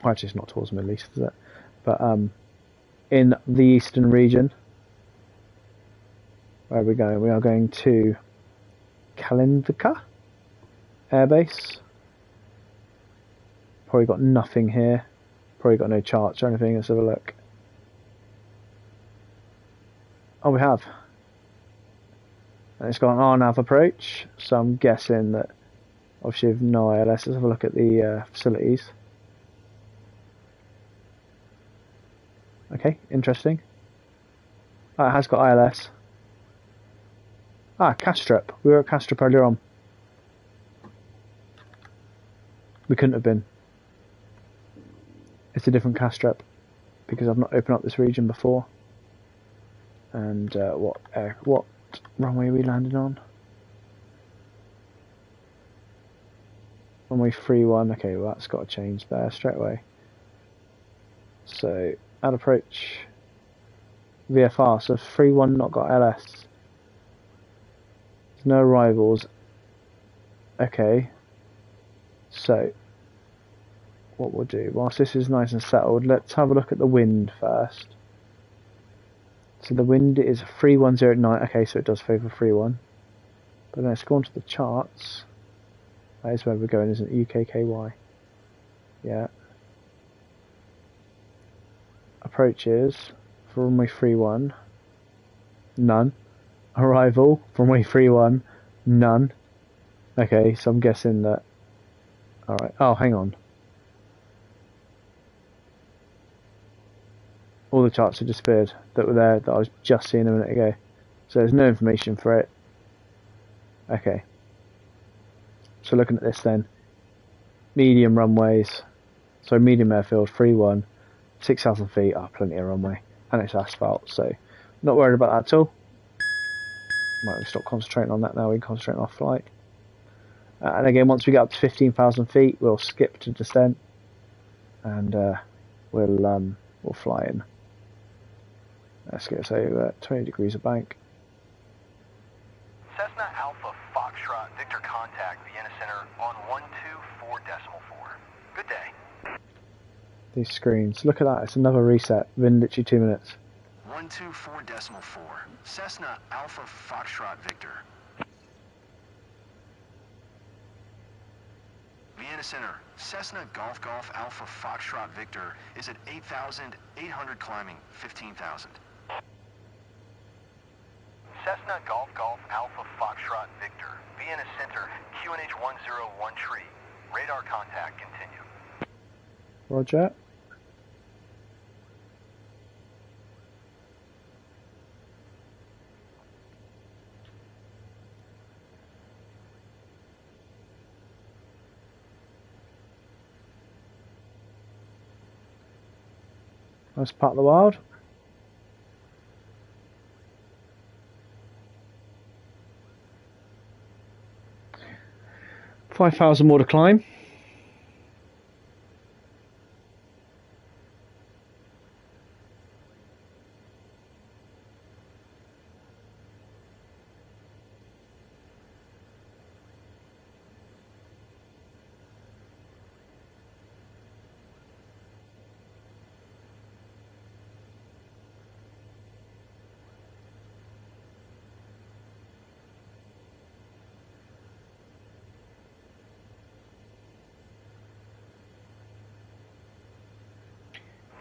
Well, actually, it's not towards the Middle East, is it? But in the eastern region. Where are we going? We are going to Kalinvika Airbase. Probably got nothing here. Probably got no charts or anything. Let's have a look. Oh, we have. And it's got an RNAV approach, so I'm guessing that obviously with no ILS. Let's have a look at the facilities. Okay, interesting. Oh, it has got ILS. Ah, Castrop. We were at Castrop earlier on. We couldn't have been. It's a different Castrop because I've not opened up this region before. And what runway are we landing on? Runway 31. Okay, well that's got to change there straight away. So add approach VFR. So 31 not got LS. There's no arrivals. Okay. So what we'll do, whilst this is nice and settled, let's have a look at the wind first. So the wind is 3109. Okay, so it does favour 31. But let's go on to the charts. That is where we're going, isn't it? UKKY. Yeah. Approaches for runway 31. None. Arrival from runway 31. None. Okay, so I'm guessing that. Alright. Oh, hang on. All the charts have disappeared that were there that I was just seeing a minute ago. So there's no information for it. Okay. So looking at this then. Medium runways. So medium airfield, 3-1. 6,000 feet. Oh, plenty of runway. And it's asphalt, so not worried about that at all. Might stop concentrating on that now. We can concentrate on our flight. And again, once we get up to 15,000 feet, we'll skip to descent. And we'll fly in. Let's get us over 20 degrees of bank. Cessna Alpha Foxtrot Victor contact Vienna Center on 124.4. Good day. These screens. Look at that. It's another reset within literally 2 minutes. 124.4. Cessna Alpha Foxtrot Victor. Vienna Center. Cessna Golf Golf Alpha Foxtrot Victor is at 8,800 climbing 15,000. Cessna Golf Golf Alpha Foxtrot Victor. Vienna Center. QNH 101 tree. Radar contact continue. Roger. Nice part of the world. Five 5,000 more to climb.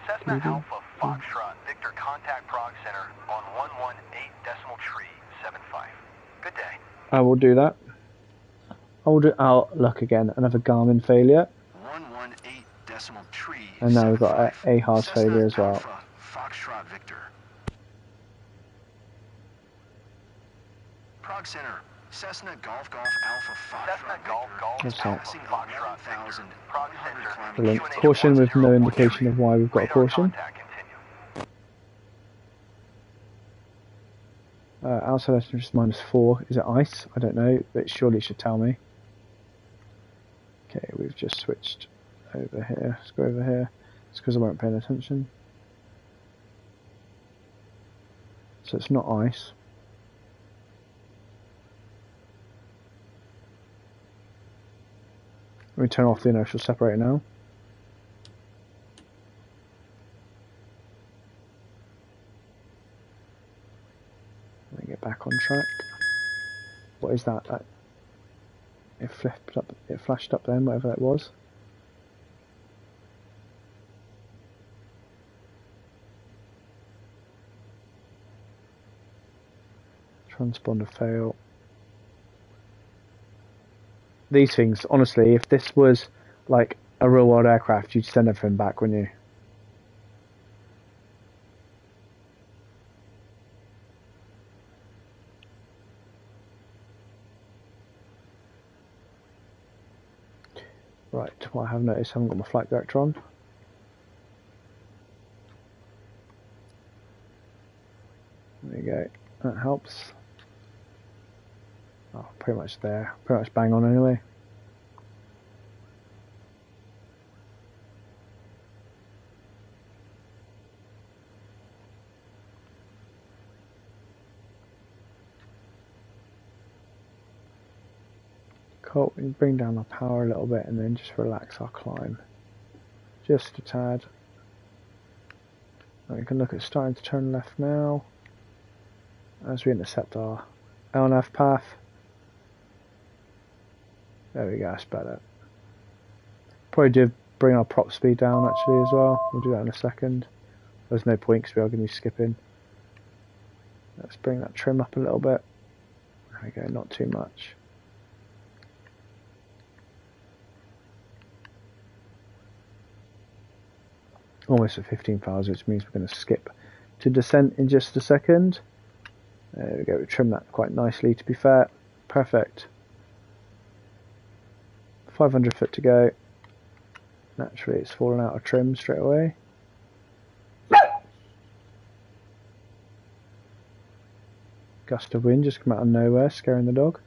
Cessna Alpha Foxtrot Victor contact Prague Center on 118.375. Good day. I will do that. I will do. Oh, look again. Another Garmin failure. 118.3. And now we've got a hard failure as well. Alpha Foxtrot Victor. Prague Center. Cessna Golf Golf Alpha Foxtrot Cessna Golf Golf What's that? Alpha Foxtrot Victor. Prague Center. Brilliant. Caution with no indication of why we've got a caution. Contact continue. Outside altitude is -4. Is it ice? I don't know, but surely it should tell me. Okay, we've just switched over here. Let's go over here. It's because I weren't paying attention. So it's not ice. Let me turn off the inertial separator now. Let me get back on track. What is that? It flipped up. It flashed up then, whatever that was. Transponder fail. These things, honestly, if this was like a real world aircraft, you'd send everything back, wouldn't you? Right, what I have noticed, I haven't got my flight director on. There you go, that helps. Oh, pretty much there, pretty much bang on anyway. Cool, we can bring down our power a little bit and then just relax our climb. Just a tad. And we can look at starting to turn left now as we intercept our LNAV path. There we go, that's better. Probably do bring our prop speed down actually as well. We'll do that in a second. There's no point because we are going to be skipping. Let's bring that trim up a little bit. There we go, not too much. Almost at 15,000, which means we're going to skip to descent in just a second. There we go, we trim that quite nicely to be fair. Perfect. 500 foot to go. Naturally it's fallen out of trim straight away. Gust of wind just come out of nowhere, scaring the dog.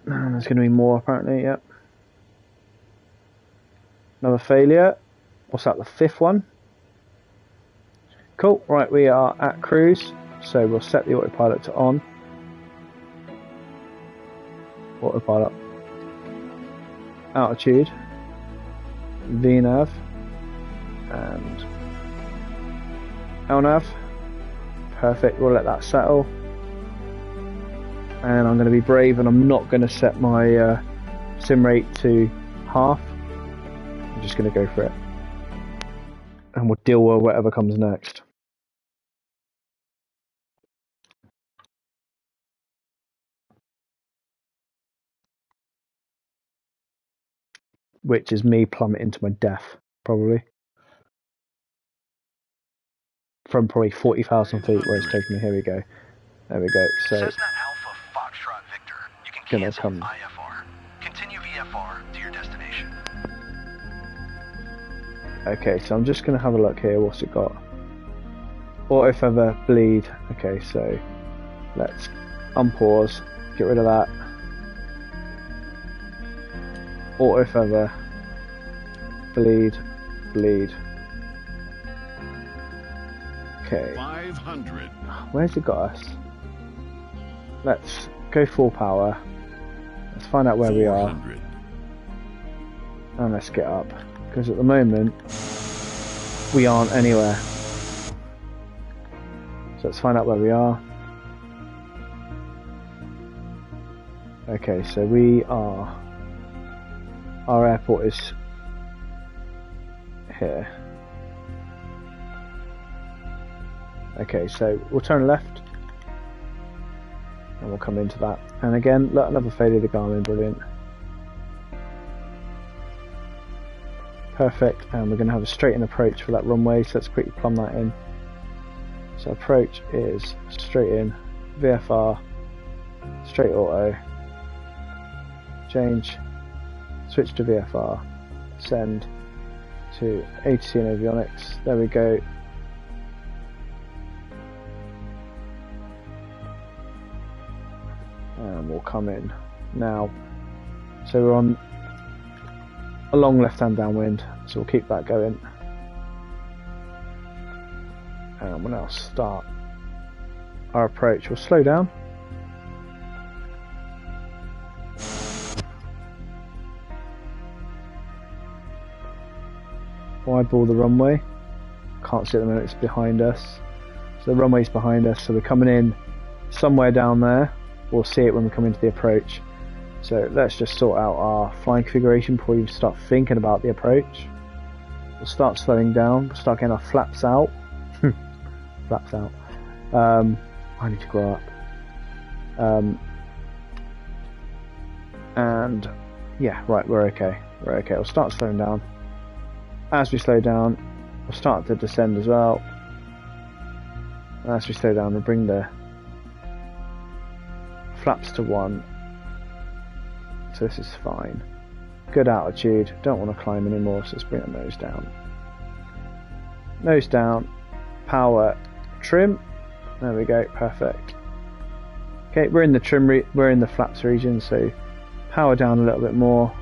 And there's going to be more apparently, yep. Another failure. What's that, the 5th one? Cool, right, we are at cruise, so we'll set the autopilot to on. Autopilot. Altitude. VNAV. And LNAV. Perfect, we'll let that settle. And I'm going to be brave and I'm not going to set my sim rate to half. I'm just going to go for it. And we'll deal with whatever comes next. Which is me plummeting to my death, probably. From probably 40,000 feet where it's taking me. Here we go. There we go. So, Cessna Alpha Foxtrot Victor. You can cancel IFR. Continue VFR to your destination. Okay, so I'm just going to have a look here. What's it got? Auto feather bleed. Okay, so let's unpause. Get rid of that. Auto feather. Bleed. Bleed. Okay. 500. Where's it got us? Let's go full power. Let's find out where we are. And let's get up. Because at the moment, we aren't anywhere. So let's find out where we are. Okay, so we are... Our airport is here. Okay, so we'll turn left. And we'll come into that. And again, look, another failure of the Garmin, brilliant. Perfect, and we're going to have a straight in approach for that runway, so let's quickly plumb that in. So approach is straight in, VFR, straight auto, change, switch to VFR, send to ATC and avionics, there we go, And we'll come in now. So we're on a long left-hand downwind, so we'll keep that going. And we'll now start our approach. We'll slow down. Wide ball the runway. Can't see at the moment, it's behind us. So the runway's behind us, so we're coming in somewhere down there. We'll see it when we come into the approach. So let's just sort out our flying configuration before we start thinking about the approach. We'll start slowing down, we'll start getting our flaps out. Flaps out. I need to grow up. And yeah, right, we're okay. We're okay. We'll start slowing down. As we slow down, we'll start to descend as well. And as we slow down, we'll bring the flaps to 1. So this is fine. Good altitude. Don't want to climb anymore, so let's bring our nose down. Nose down. Power. Trim. There we go. Perfect. Okay, we're in the trim. We're in the flaps region, so power down a little bit more.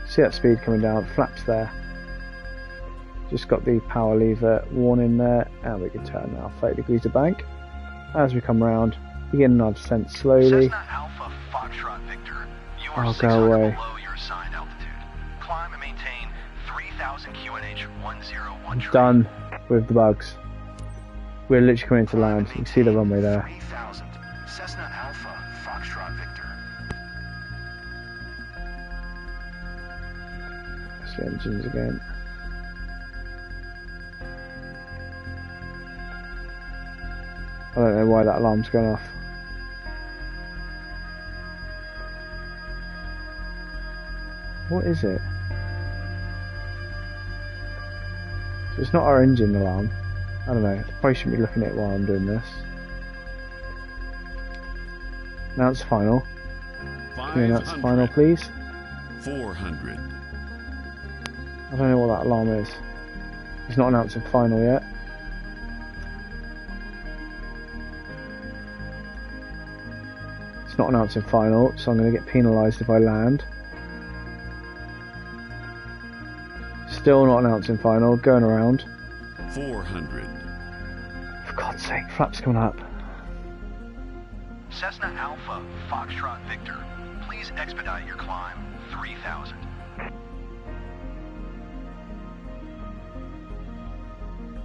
See that speed coming down. Flaps there. Just got the power lever warning there, and we can turn now 30 degrees to bank. As we come round, begin our descent slowly. Cessna Alpha Foxtrot Victor. You are I'll 600 go away. below your assigned altitude. Climb and maintain 3000 QNH 101 tree. Done with the bugs. We're literally coming into land. You can see the runway there. 3000. Cessna Alpha Foxtrot Victor. That's the engines again. I don't know why that alarm's gone off. What is it? So it's not our engine alarm. I don't know. I probably shouldn't be looking at it while I'm doing this. Now it's final. Can you announce final, please? 400. I don't know what that alarm is. It's not announcing final yet. It's not announcing final, so I'm going to get penalised if I land. Still not announcing final, going around. 400. For God's sake, flaps coming up. Cessna Alpha Foxtrot Victor. Please expedite your climb. 3000.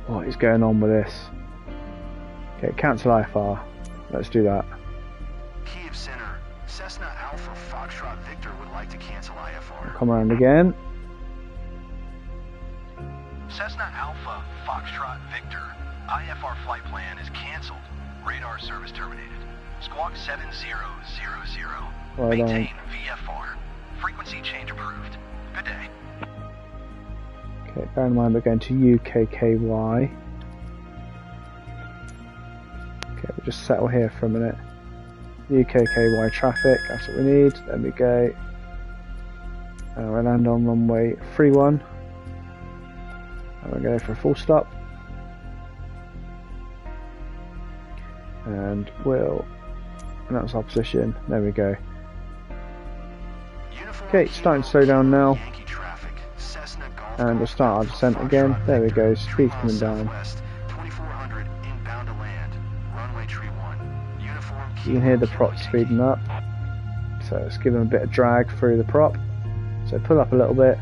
What is going on with this? Okay, cancel IFR. Let's do that. Kiev Center. Cessna Alpha Foxtrot Victor would like to cancel IFR. Come around again. Cessna Alpha Foxtrot Victor. IFR flight plan is cancelled. Radar service terminated. Squawk 7000. Right on. Maintain VFR. Frequency change approved. Good day. Okay, bear in mind we're going to UKKY. Okay, we'll just settle here for a minute. UKKY traffic, that's what we need. There we go. And we'll land on runway 31. And we'll go for a full stop. And we'll announce our position. There we go. Okay, starting to slow down now. And we'll start our descent again. There we go, speed coming down. You can hear the prop speeding up. So let's give them a bit of drag through the prop. So pull up a little bit.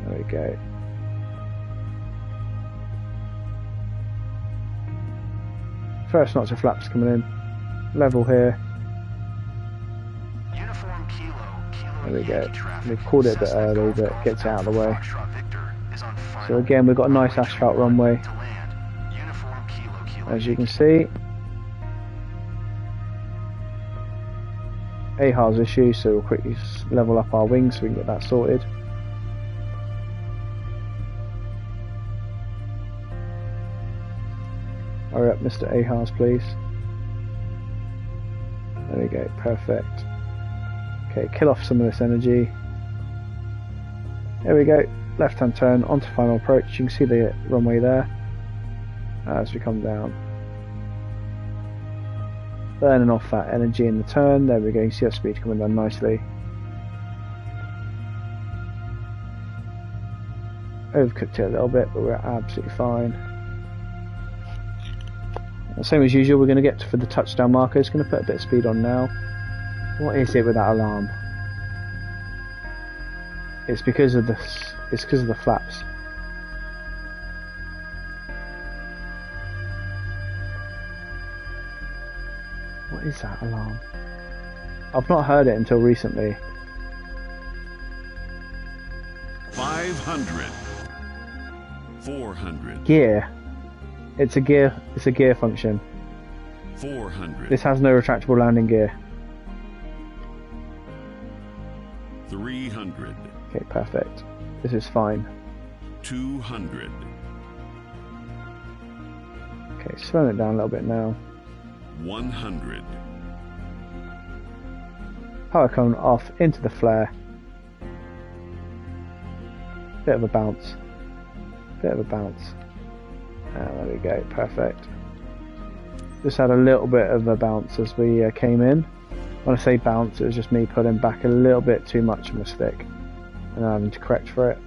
There we go. First knots of flaps coming in. Level here. There we go. We've called it a bit early, but it gets it out of the way. So again, we've got a nice asphalt runway. As you can see. AHR's issue, so we'll quickly level up our wings so we can get that sorted. Hurry up, Mr. AHR's, please. There we go, perfect. Okay, kill off some of this energy. There we go, left hand turn onto final approach. You can see the runway there. as we come down. Burning off that energy in the turn. There we go. You see our speed coming down nicely. Overcooked it a little bit, but we're absolutely fine. Same as usual, we're going to get for the touchdown marker. It's going to put a bit of speed on now. What is it with that alarm? It's because of the flaps. What is that alarm? I've not heard it until recently. 500. 400. Gear. It's a gear function. 400. This has no retractable landing gear. 300. Okay, perfect. This is fine. 200. Okay, slowing it down a little bit now. 100. Power coming off into the flare. Bit of a bounce. Bit of a bounce. There we go, perfect. Just had a little bit of a bounce as we came in. When I say bounce, it was just me putting back a little bit too much on the stick and having to correct for it.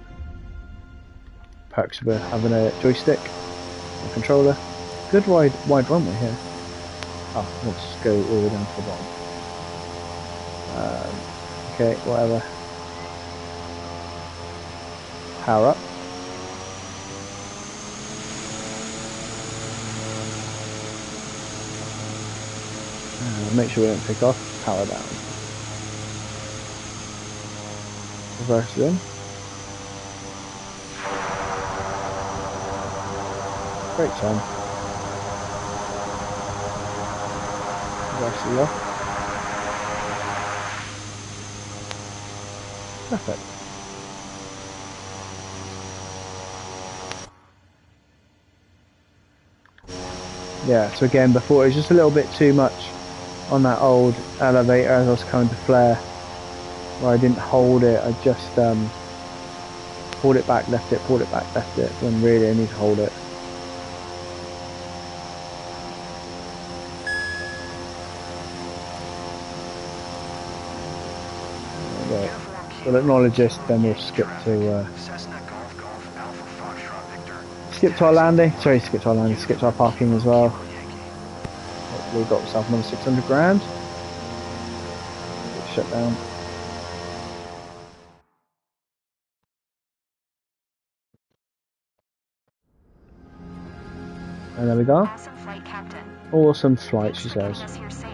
Perks of having a joystick, a controller. Good wide runway here. Oh, let's just go all the way down to the bottom. Okay, whatever. Power up. Make sure we don't pick off. Power down. Reverse in. Great turn. Reverse off. Perfect. Yeah, so again, before it was just a little bit too much on that old elevator as I was coming to flare, where I didn't hold it. I just pulled it back, left it, pulled it back, left it, when really I need to hold it. There we go. We'll acknowledge this, then we'll skip to our landing. Sorry, skip to our landing, skip to our parking as well. Hopefully we got ourselves another 600 grand. Get shut down. And there we go. Awesome flight, Captain. Awesome flight, she says. Us here safe.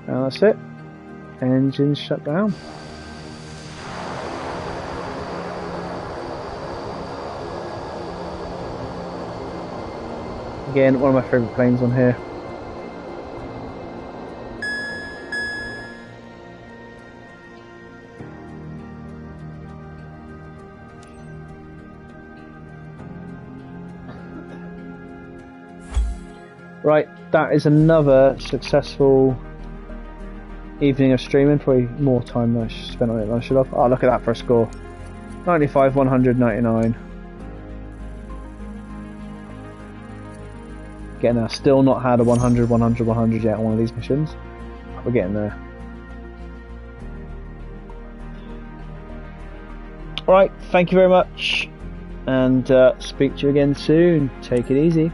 And that's it. Engines shut down. Again, one of my favourite planes on here. Right, that is another successful evening of streaming. Probably more time than I spent on it than I should have. Oh, look at that for a score. 95, 199. Getting there. Still not had a 100, 100, 100 yet on one of these missions. We're getting there. Alright, thank you very much. And speak to you again soon. Take it easy.